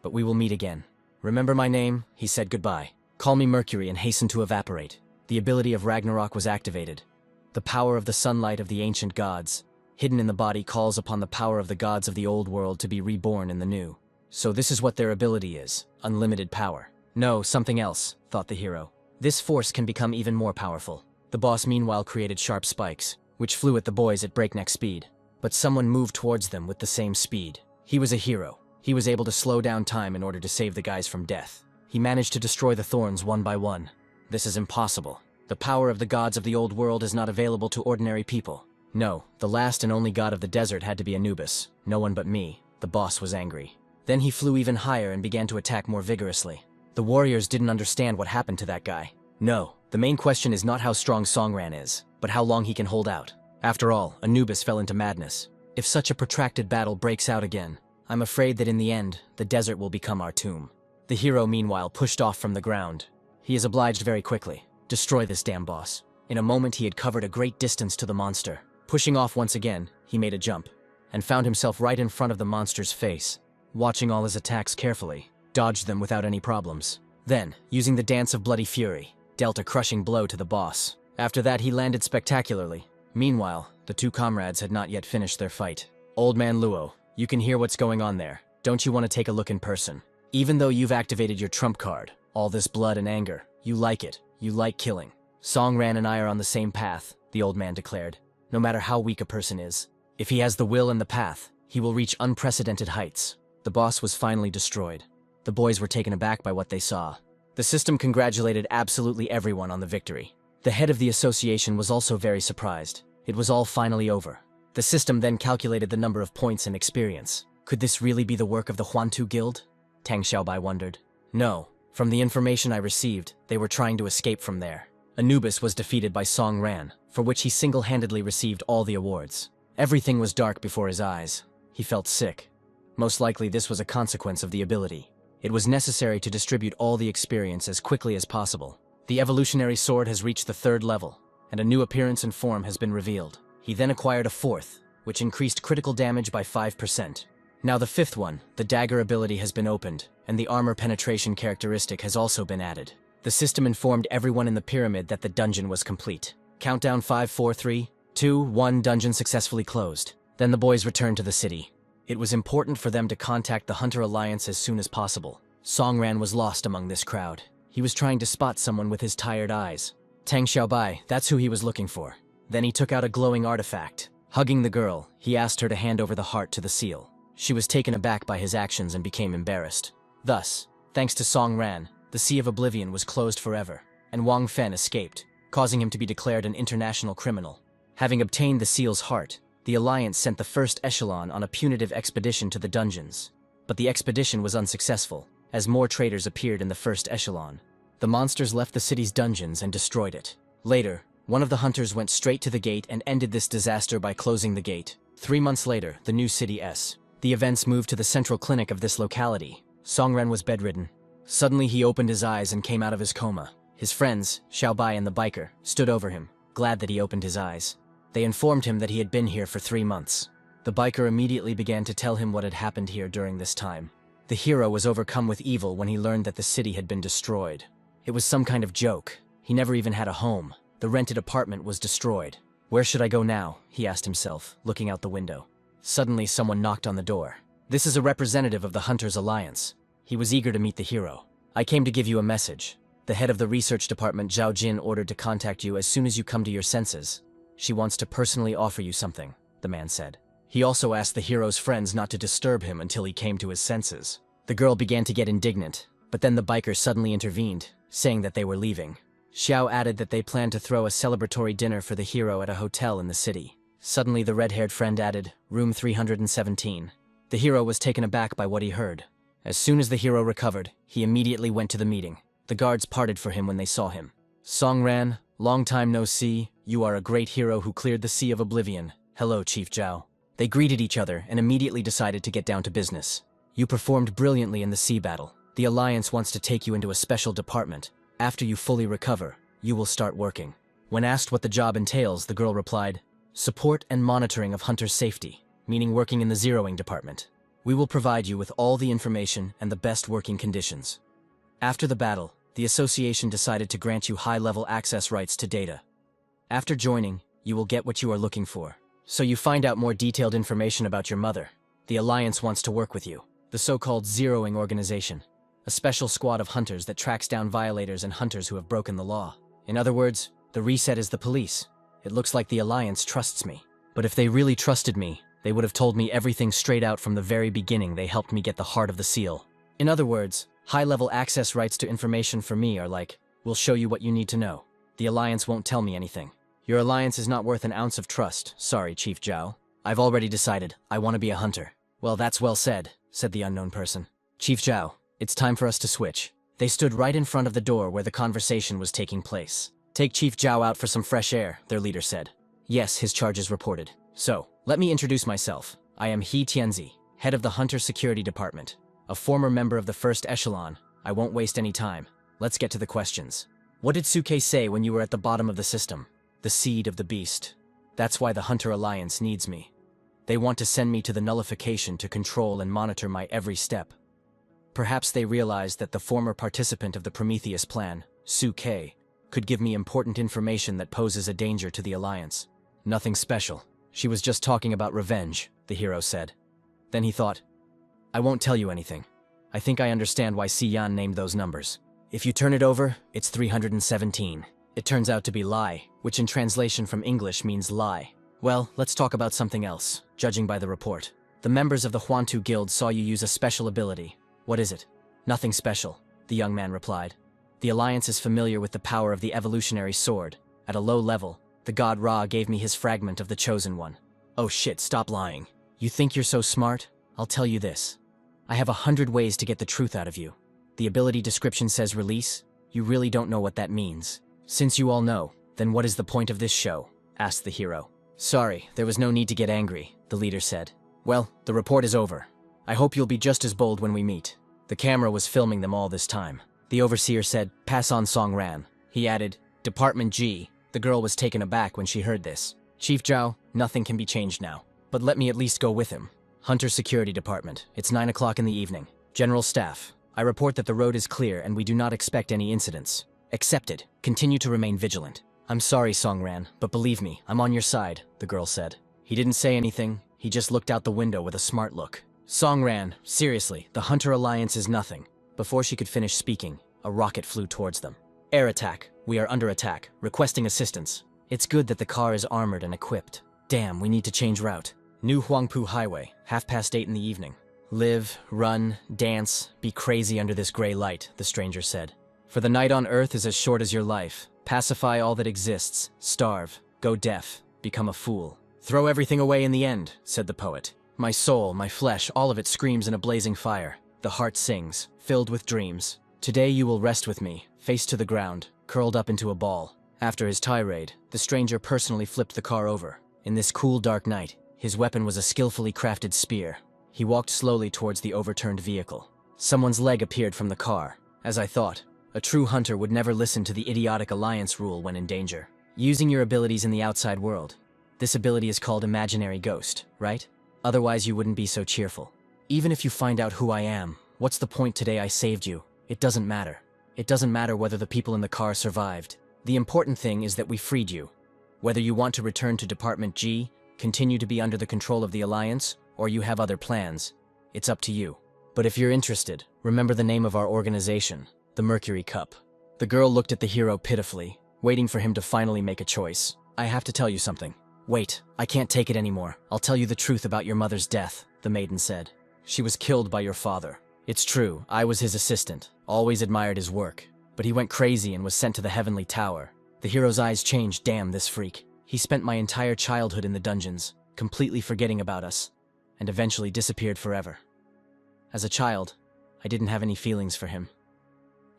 But we will meet again. Remember my name?" He said goodbye. "Call me Mercury and hasten to evaporate." The ability of Ragnarok was activated. The power of the sunlight of the ancient gods, hidden in the body, calls upon the power of the gods of the old world to be reborn in the new. So this is what their ability is, unlimited power. No, something else, thought the hero. This force can become even more powerful. The boss meanwhile created sharp spikes, which flew at the boys at breakneck speed. But someone moved towards them with the same speed. He was a hero. He was able to slow down time in order to save the guys from death. He managed to destroy the thorns one by one. This is impossible. The power of the gods of the old world is not available to ordinary people. No, the last and only god of the desert had to be Anubis. No one but me. The boss was angry. Then he flew even higher and began to attack more vigorously. The warriors didn't understand what happened to that guy. No, the main question is not how strong Songran is, but how long he can hold out. After all, Anubis fell into madness. If such a protracted battle breaks out again, I'm afraid that in the end, the desert will become our tomb. The hero, meanwhile, pushed off from the ground. He is obliged very quickly. Destroy this damn boss. In a moment, he had covered a great distance to the monster. Pushing off once again, he made a jump, and found himself right in front of the monster's face. Watching all his attacks carefully, dodged them without any problems. Then, using the dance of bloody fury, dealt a crushing blow to the boss. After that, he landed spectacularly. Meanwhile, the two comrades had not yet finished their fight. "Old man Luo, you can hear what's going on there. Don't you want to take a look in person? Even though you've activated your trump card, all this blood and anger, you like it. You like killing. Songran and I are on the same path," the old man declared. "No matter how weak a person is, if he has the will and the path, he will reach unprecedented heights." The boss was finally destroyed. The boys were taken aback by what they saw. The system congratulated absolutely everyone on the victory. The head of the association was also very surprised. It was all finally over. The system then calculated the number of points and experience. Could this really be the work of the Huantu Guild? Tang Xiaobai wondered. No. From the information I received, they were trying to escape from there. Anubis was defeated by Songran, for which he single-handedly received all the awards. Everything was dark before his eyes. He felt sick. Most likely this was a consequence of the ability. It was necessary to distribute all the experience as quickly as possible. The evolutionary sword has reached the 3rd level, and a new appearance and form has been revealed. He then acquired a 4th, which increased critical damage by 5%. Now the 5th one, the dagger ability, has been opened, and the armor penetration characteristic has also been added. The system informed everyone in the pyramid that the dungeon was complete. Countdown 5, 4, 3, 2, 1, dungeon successfully closed. Then the boys returned to the city. It was important for them to contact the Hunter Alliance as soon as possible. Songran was lost among this crowd. He was trying to spot someone with his tired eyes. Tang Xiaobai, that's who he was looking for. Then he took out a glowing artifact. Hugging the girl, he asked her to hand over the heart to the seal. She was taken aback by his actions and became embarrassed. Thus, thanks to Songran, the Sea of Oblivion was closed forever, and Wang Fen escaped, causing him to be declared an international criminal. Having obtained the seal's heart, the Alliance sent the first echelon on a punitive expedition to the dungeons. But the expedition was unsuccessful, as more traitors appeared in the first echelon. The monsters left the city's dungeons and destroyed it. Later, one of the hunters went straight to the gate and ended this disaster by closing the gate. 3 months later, the new city S. The events moved to the central clinic of this locality. Songren was bedridden. Suddenly he opened his eyes and came out of his coma. His friends, Xiaobai and the biker, stood over him, glad that he opened his eyes. They informed him that he had been here for 3 months. The biker immediately began to tell him what had happened here during this time. The hero was overcome with evil when he learned that the city had been destroyed. It was some kind of joke. He never even had a home. The rented apartment was destroyed. Where should I go now? He asked himself, looking out the window. Suddenly someone knocked on the door. This is a representative of the Hunters Alliance. He was eager to meet the hero. I came to give you a message. The head of the research department, Zhao Jin, ordered to contact you as soon as you come to your senses. She wants to personally offer you something, the man said. He also asked the hero's friends not to disturb him until he came to his senses. The girl began to get indignant, but then the biker suddenly intervened, saying that they were leaving. Xiao added that they planned to throw a celebratory dinner for the hero at a hotel in the city. Suddenly the red-haired friend added, room 317. The hero was taken aback by what he heard. As soon as the hero recovered, he immediately went to the meeting. The guards parted for him when they saw him. Songran, long time no see, you are a great hero who cleared the Sea of Oblivion. Hello, Chief Zhao. They greeted each other and immediately decided to get down to business. You performed brilliantly in the sea battle. The Alliance wants to take you into a special department. After you fully recover, you will start working. When asked what the job entails, the girl replied, support and monitoring of Hunter's safety, meaning working in the zeroing department. We will provide you with all the information and the best working conditions. After the battle, the association decided to grant you high-level access rights to data. After joining, you will get what you are looking for. So you find out more detailed information about your mother. The Alliance wants to work with you. The so-called zeroing organization. A special squad of hunters that tracks down violators and hunters who have broken the law. In other words, the reset is the police. It looks like the Alliance trusts me. But if they really trusted me, they would have told me everything straight out from the very beginning. They helped me get the heart of the seal. In other words, high-level access rights to information for me are like, we'll show you what you need to know. The Alliance won't tell me anything. Your Alliance is not worth an ounce of trust. Sorry, Chief Zhao. I've already decided. I want to be a hunter. Well, that's well said, said the unknown person. Chief Zhao, it's time for us to switch. They stood right in front of the door where the conversation was taking place. Take Chief Zhao out for some fresh air, their leader said. Yes, his charges reported. So, let me introduce myself. I am He Tianzi, head of the Hunter Security Department. A former member of the First Echelon. I won't waste any time. Let's get to the questions. What did Suke say when you were at the bottom of the system? The seed of the beast. That's why the Hunter Alliance needs me. They want to send me to the nullification to control and monitor my every step. Perhaps they realized that the former participant of the Prometheus plan, Suke, could give me important information that poses a danger to the Alliance. Nothing special. She was just talking about revenge, the hero said. Then he thought, I won't tell you anything. I think I understand why Xian named those numbers. If you turn it over, it's 317. It turns out to be lie, which in translation from English means lie. Well, let's talk about something else, judging by the report. The members of the Huantu Guild saw you use a special ability. What is it? Nothing special, the young man replied. The Alliance is familiar with the power of the evolutionary sword. At a low level, the god Ra gave me his fragment of the Chosen One. Oh shit, stop lying. You think you're so smart? I'll tell you this. I have 100 ways to get the truth out of you. The ability description says release. You really don't know what that means. Since you all know, then what is the point of this show? Asked the hero. Sorry, there was no need to get angry, the leader said. Well, the report is over. I hope you'll be just as bold when we meet. The camera was filming them all this time. The overseer said, pass on Songran. He added, Department G. The girl was taken aback when she heard this. Chief Zhao, nothing can be changed now. But let me at least go with him. Hunter Security Department. It's 9 o'clock in the evening. General Staff. I report that the road is clear and we do not expect any incidents. Accepted. Continue to remain vigilant. I'm sorry, Songran, but believe me, I'm on your side, the girl said. He didn't say anything. He just looked out the window with a smart look. Songran, seriously, the Hunter Alliance is nothing. Before she could finish speaking, a rocket flew towards them. Air attack. We are under attack. Requesting assistance. It's good that the car is armored and equipped. Damn, we need to change route. New Huangpu Highway, 8:30 in the evening. Live, run, dance, be crazy under this gray light, the stranger said. For the night on Earth is as short as your life. Pacify all that exists, starve, go deaf, become a fool. Throw everything away in the end, said the poet. My soul, my flesh, all of it screams in a blazing fire. The heart sings, filled with dreams. Today you will rest with me, face to the ground, curled up into a ball. After his tirade, the stranger personally flipped the car over. In this cool, dark night, his weapon was a skillfully crafted spear. He walked slowly towards the overturned vehicle. Someone's leg appeared from the car. As I thought, a true hunter would never listen to the idiotic alliance rule when in danger. Using your abilities in the outside world. This ability is called imaginary ghost, right? Otherwise you wouldn't be so cheerful. Even if you find out who I am, what's the point today I saved you? It doesn't matter. It doesn't matter whether the people in the car survived. The important thing is that we freed you. Whether you want to return to Department G, continue to be under the control of the Alliance, or you have other plans, it's up to you. But if you're interested, remember the name of our organization, the Mercury Cup. The girl looked at the hero pitifully, waiting for him to finally make a choice. I have to tell you something. Wait, I can't take it anymore. I'll tell you the truth about your mother's death, the maiden said. She was killed by your father. It's true, I was his assistant, always admired his work. But he went crazy and was sent to the Heavenly Tower. The hero's eyes changed. Damn, this freak. He spent my entire childhood in the dungeons, completely forgetting about us, and eventually disappeared forever. As a child, I didn't have any feelings for him.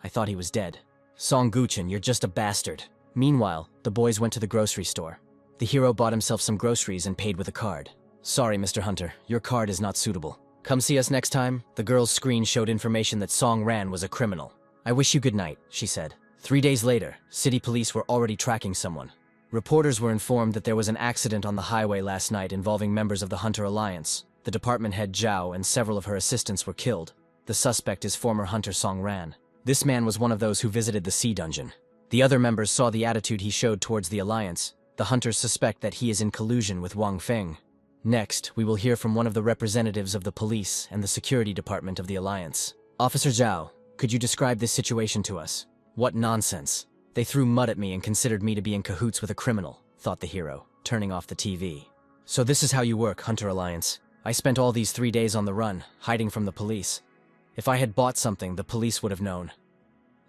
I thought he was dead. Song Guchen, you're just a bastard. Meanwhile, the boys went to the grocery store. The hero bought himself some groceries and paid with a card. Sorry, Mr. Hunter, your card is not suitable. Come see us next time. The girl's screen showed information that Song Ran was a criminal. I wish you good night, she said. 3 days later, city police were already tracking someone. Reporters were informed that there was an accident on the highway last night involving members of the Hunter Alliance. The department head Zhao and several of her assistants were killed. The suspect is former Hunter Song Ran. This man was one of those who visited the sea dungeon. The other members saw the attitude he showed towards the Alliance. The hunters suspect that he is in collusion with Wang Feng. Next, we will hear from one of the representatives of the police and the security department of the Alliance. Officer Zhao, could you describe this situation to us? What nonsense. They threw mud at me and considered me to be in cahoots with a criminal, thought the hero, turning off the TV. So this is how you work, Hunter Alliance. I spent all these 3 days on the run, hiding from the police. If I had bought something, the police would have known.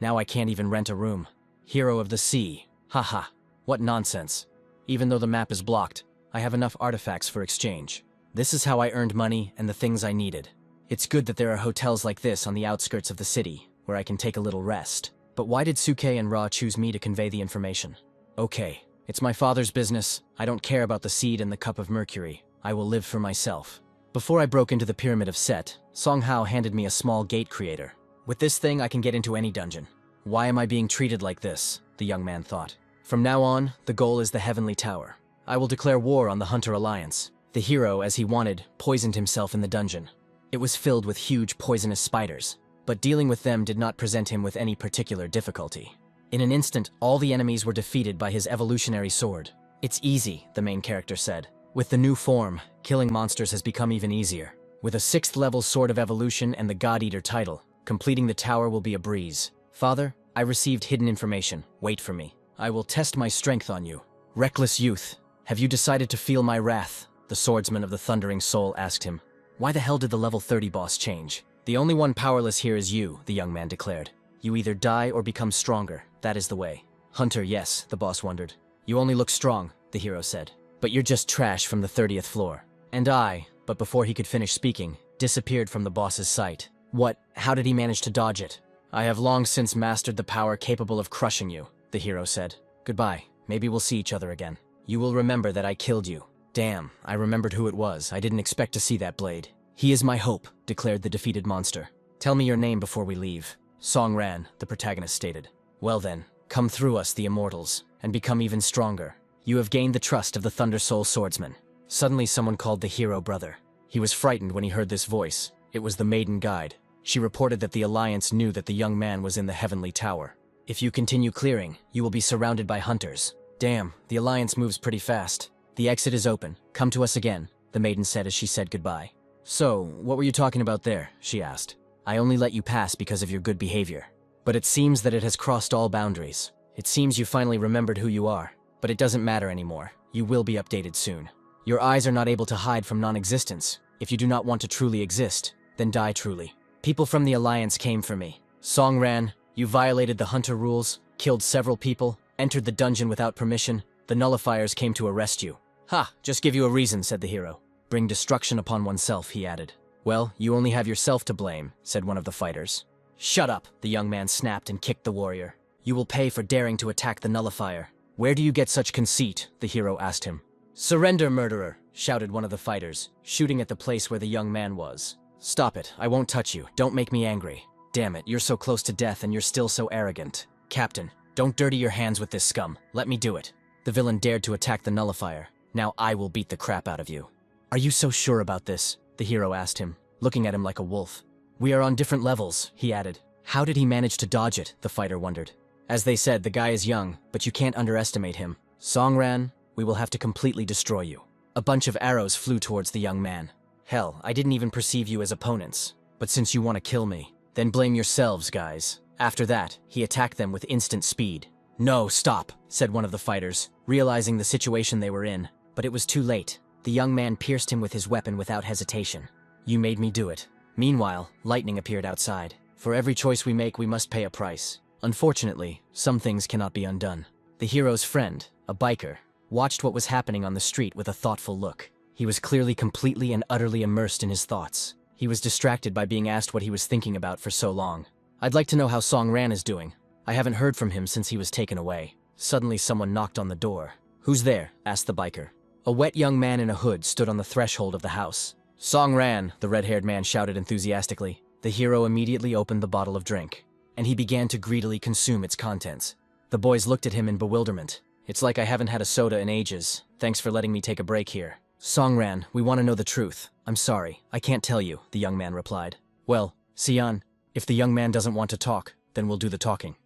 Now I can't even rent a room. Hero of the sea. Haha. What nonsense. Even though the map is blocked, I have enough artifacts for exchange. This is how I earned money and the things I needed. It's good that there are hotels like this on the outskirts of the city, where I can take a little rest. But why did Suke and Ra choose me to convey the information? Okay, it's my father's business. I don't care about the seed and the cup of mercury. I will live for myself. Before I broke into the Pyramid of Set, Song Hao handed me a small gate creator. With this thing, I can get into any dungeon. Why am I being treated like this? The young man thought. From now on, the goal is the Heavenly Tower. I will declare war on the Hunter Alliance. The hero, as he wanted, poisoned himself in the dungeon. It was filled with huge poisonous spiders, but dealing with them did not present him with any particular difficulty. In an instant, all the enemies were defeated by his evolutionary sword. It's easy, the main character said. With the new form, killing monsters has become even easier. With a 6th level Sword of Evolution and the God Eater title, completing the tower will be a breeze. Father, I received hidden information. Wait for me. I will test my strength on you. Reckless youth, have you decided to feel my wrath? The swordsman of the Thundering Soul asked him. Why the hell did the level 30 boss change? The only one powerless here is you, the young man declared. You either die or become stronger. That is the way. Hunter, yes, the boss wondered. You only look strong, the hero said. But you're just trash from the 30th floor. And I, but before he could finish speaking, disappeared from the boss's sight. What? How did he manage to dodge it? I have long since mastered the power capable of crushing you, the hero said. Goodbye. Maybe we'll see each other again. You will remember that I killed you. Damn, I remembered who it was. I didn't expect to see that blade. He is my hope, declared the defeated monster. Tell me your name before we leave. Song Ran, the protagonist stated. Well then, come through us, the immortals, and become even stronger. You have gained the trust of the Thunder Soul swordsman. Suddenly someone called the hero brother. He was frightened when he heard this voice. It was the maiden guide. She reported that the Alliance knew that the young man was in the Heavenly Tower. If you continue clearing, you will be surrounded by hunters. Damn, the Alliance moves pretty fast. The exit is open. Come to us again, the maiden said as she said goodbye. So, what were you talking about there? She asked. I only let you pass because of your good behavior. But it seems that it has crossed all boundaries. It seems you finally remembered who you are. But it doesn't matter anymore. You will be updated soon. Your eyes are not able to hide from non-existence. If you do not want to truly exist, then die truly. People from the Alliance came for me. Song Ran, you violated the hunter rules, killed several people, entered the dungeon without permission. The nullifiers came to arrest you. Ha, just give you a reason, said the hero. Bring destruction upon oneself, he added. Well, you only have yourself to blame, said one of the fighters. Shut up, the young man snapped and kicked the warrior. You will pay for daring to attack the nullifier. Where do you get such conceit? The hero asked him. Surrender, murderer, shouted one of the fighters, shooting at the place where the young man was. Stop it, I won't touch you, don't make me angry. Damn it, you're so close to death and you're still so arrogant. Captain, don't dirty your hands with this scum, let me do it. The villain dared to attack the nullifier. Now I will beat the crap out of you. Are you so sure about this? The hero asked him, looking at him like a wolf. We are on different levels, he added. How did he manage to dodge it? The fighter wondered. As they said, the guy is young, but you can't underestimate him. Songran, we will have to completely destroy you. A bunch of arrows flew towards the young man. Hell, I didn't even perceive you as opponents. But since you want to kill me, then blame yourselves, guys. After that, he attacked them with instant speed. No, stop, said one of the fighters, realizing the situation they were in. But it was too late. The young man pierced him with his weapon without hesitation. You made me do it. Meanwhile, lightning appeared outside. For every choice we make, we must pay a price. Unfortunately, some things cannot be undone. The hero's friend, a biker, watched what was happening on the street with a thoughtful look. He was clearly completely and utterly immersed in his thoughts. He was distracted by being asked what he was thinking about for so long. I'd like to know how Songran is doing. I haven't heard from him since he was taken away. Suddenly someone knocked on the door. Who's there? Asked the biker. A wet young man in a hood stood on the threshold of the house. Songran, the red-haired man shouted enthusiastically. The hero immediately opened the bottle of drink, and he began to greedily consume its contents. The boys looked at him in bewilderment. It's like I haven't had a soda in ages. Thanks for letting me take a break here. Songran, we want to know the truth. I'm sorry, I can't tell you, the young man replied. Well, Sian, if the young man doesn't want to talk, then we'll do the talking.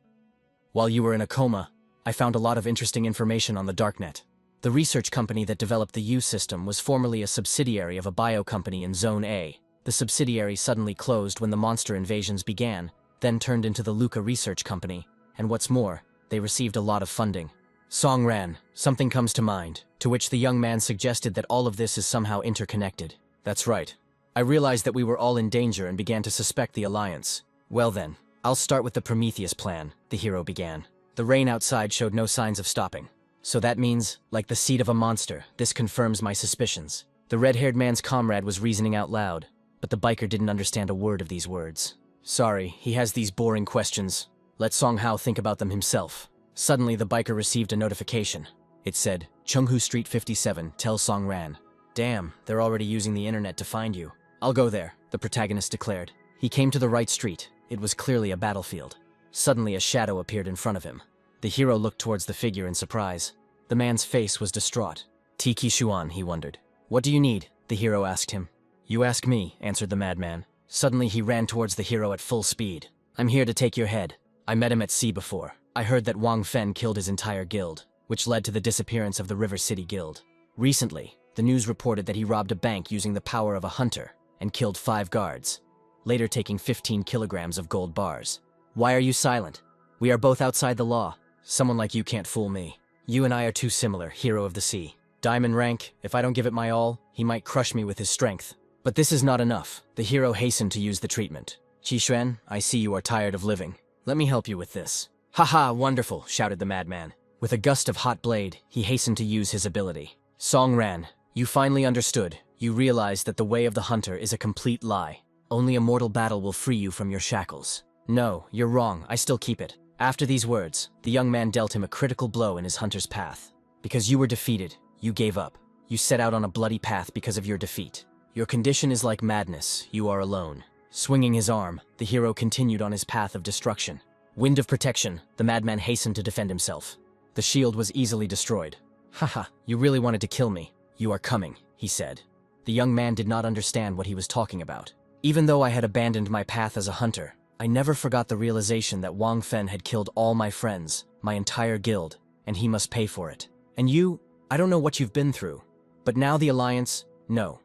While you were in a coma, I found a lot of interesting information on the darknet. The research company that developed the U system was formerly a subsidiary of a bio company in Zone A. The subsidiary suddenly closed when the monster invasions began, then turned into the Luca Research Company, and what's more, they received a lot of funding. Songran, something comes to mind, to which the young man suggested that all of this is somehow interconnected. That's right. I realized that we were all in danger and began to suspect the Alliance. Well then, I'll start with the Prometheus plan, the hero began. The rain outside showed no signs of stopping. So that means, like the seed of a monster, this confirms my suspicions. The red-haired man's comrade was reasoning out loud, but the biker didn't understand a word of these words. Sorry, he has these boring questions. Let Song Hao think about them himself. Suddenly, the biker received a notification. It said, Chenghu Street 57, tell Songran. Damn, they're already using the internet to find you. I'll go there, the protagonist declared. He came to the right street. It was clearly a battlefield. Suddenly, a shadow appeared in front of him. The hero looked towards the figure in surprise. The man's face was distraught. Tiki Xuan, he wondered. What do you need? The hero asked him. You ask me, answered the madman. Suddenly he ran towards the hero at full speed. I'm here to take your head. I met him at sea before. I heard that Wang Fen killed his entire guild, which led to the disappearance of the River City Guild. Recently, the news reported that he robbed a bank using the power of a hunter and killed 5 guards, later taking 15 kilograms of gold bars. Why are you silent? We are both outside the law. Someone like you can't fool me. You and I are too similar, hero of the sea. Diamond rank, if I don't give it my all, he might crush me with his strength. But this is not enough. The hero hastened to use the treatment. Qixuan, I see you are tired of living. Let me help you with this. Haha, wonderful, shouted the madman. With a gust of hot blade, he hastened to use his ability. Songran, you finally understood. You realized that the way of the hunter is a complete lie. Only a mortal battle will free you from your shackles. No, you're wrong, I still keep it. After these words, the young man dealt him a critical blow in his hunter's path. Because you were defeated, you gave up. You set out on a bloody path because of your defeat. Your condition is like madness, you are alone. Swinging his arm, the hero continued on his path of destruction. Wind of protection, the madman hastened to defend himself. The shield was easily destroyed. Haha, you really wanted to kill me. You are coming, he said. The young man did not understand what he was talking about. Even though I had abandoned my path as a hunter, I never forgot the realization that Wang Fen had killed all my friends, my entire guild, and he must pay for it. And you, I don't know what you've been through, but now the Alliance, no.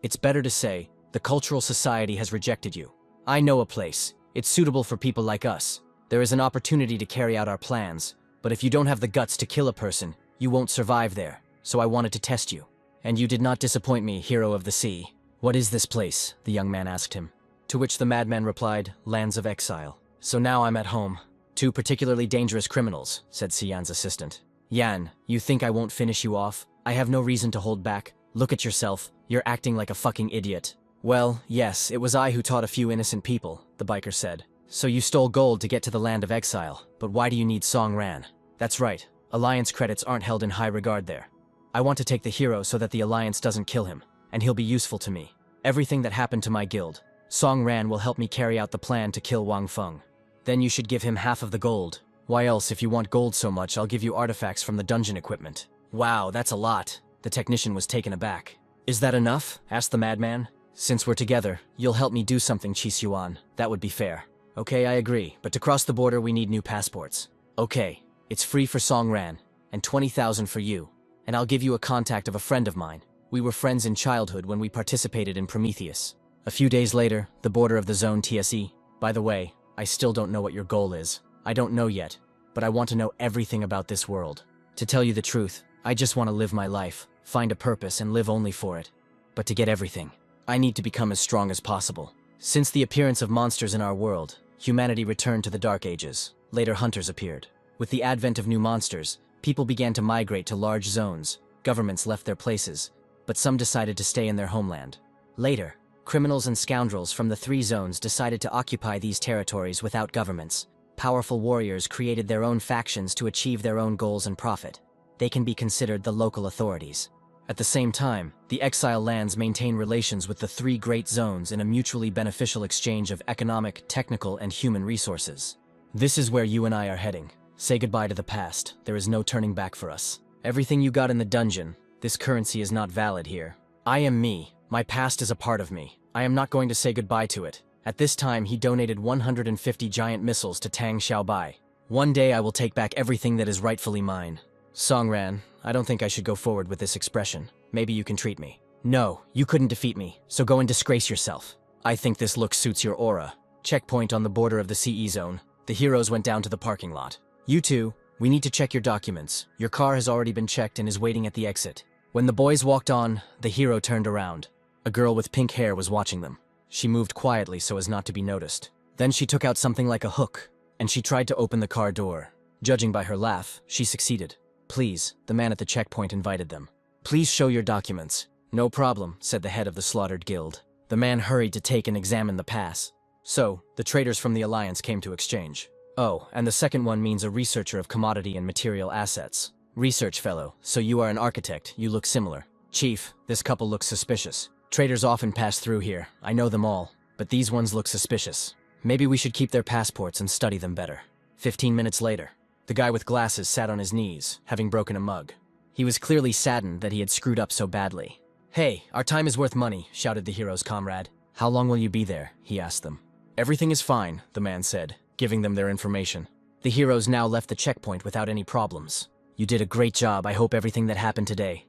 It's better to say, the cultural society has rejected you. I know a place. It's suitable for people like us. There is an opportunity to carry out our plans, but if you don't have the guts to kill a person, you won't survive there, so I wanted to test you. And you did not disappoint me, hero of the sea. What is this place? The young man asked him. To which the madman replied, Lands of Exile. So now I'm at home. 2 particularly dangerous criminals, said Xian's assistant. Yan, you think I won't finish you off? I have no reason to hold back. Look at yourself. You're acting like a fucking idiot. Well, yes, it was I who taught a few innocent people, the biker said. So you stole gold to get to the Land of Exile, but why do you need Songran? That's right, Alliance credits aren't held in high regard there. I want to take the hero so that the Alliance doesn't kill him, and he'll be useful to me. Everything that happened to my guild, Song Ran will help me carry out the plan to kill Wang Feng. Then you should give him half of the gold. Why else, if you want gold so much, I'll give you artifacts from the dungeon equipment. Wow, that's a lot. The technician was taken aback. Is that enough? Asked the madman. Since we're together, you'll help me do something, Chi Xuan. That would be fair. Okay, I agree, but to cross the border we need new passports. Okay, it's free for Song Ran, and 20,000 for you. And I'll give you a contact of a friend of mine. We were friends in childhood when we participated in Prometheus. A few days later, the border of the zone TSE. By the way, I still don't know what your goal is. I don't know yet, but I want to know everything about this world. To tell you the truth, I just want to live my life, find a purpose, and live only for it. But to get everything, I need to become as strong as possible. Since the appearance of monsters in our world, humanity returned to the Dark Ages. Later, hunters appeared. With the advent of new monsters, people began to migrate to large zones. Governments left their places, but some decided to stay in their homeland. Later, criminals and scoundrels from the 3 zones decided to occupy these territories without governments. Powerful warriors created their own factions to achieve their own goals and profit. They can be considered the local authorities. At the same time, the exile lands maintain relations with the 3 great zones in a mutually beneficial exchange of economic, technical, and human resources. This is where you and I are heading. Say goodbye to the past. There is no turning back for us. Everything you got in the dungeon, this currency is not valid here. I am me. My past is a part of me. I am not going to say goodbye to it. At this time, he donated 150 giant missiles to Tang Xiaobai. One day I will take back everything that is rightfully mine. Song Ran, I don't think I should go forward with this expression. Maybe you can treat me. No, you couldn't defeat me, so go and disgrace yourself. I think this look suits your aura. Checkpoint on the border of the CE zone. The heroes went down to the parking lot. You two, we need to check your documents. Your car has already been checked and is waiting at the exit. When the boys walked on, the hero turned around. A girl with pink hair was watching them. She moved quietly so as not to be noticed. Then she took out something like a hook, and she tried to open the car door. Judging by her laugh, she succeeded. Please, the man at the checkpoint invited them. Please show your documents. No problem, said the head of the slaughtered guild. The man hurried to take and examine the pass. So, the traders from the Alliance came to exchange. Oh, and the second one means a researcher of commodity and material assets. Research fellow, so you are an architect, you look similar. Chief, this couple looks suspicious. Traders often pass through here, I know them all, but these ones look suspicious. Maybe we should keep their passports and study them better. 15 minutes later, the guy with glasses sat on his knees, having broken a mug. He was clearly saddened that he had screwed up so badly. Hey, our time is worth money, shouted the hero's comrade. How long will you be there? He asked them. Everything is fine, the man said, giving them their information. The heroes now left the checkpoint without any problems. You did a great job. I hope everything that happened today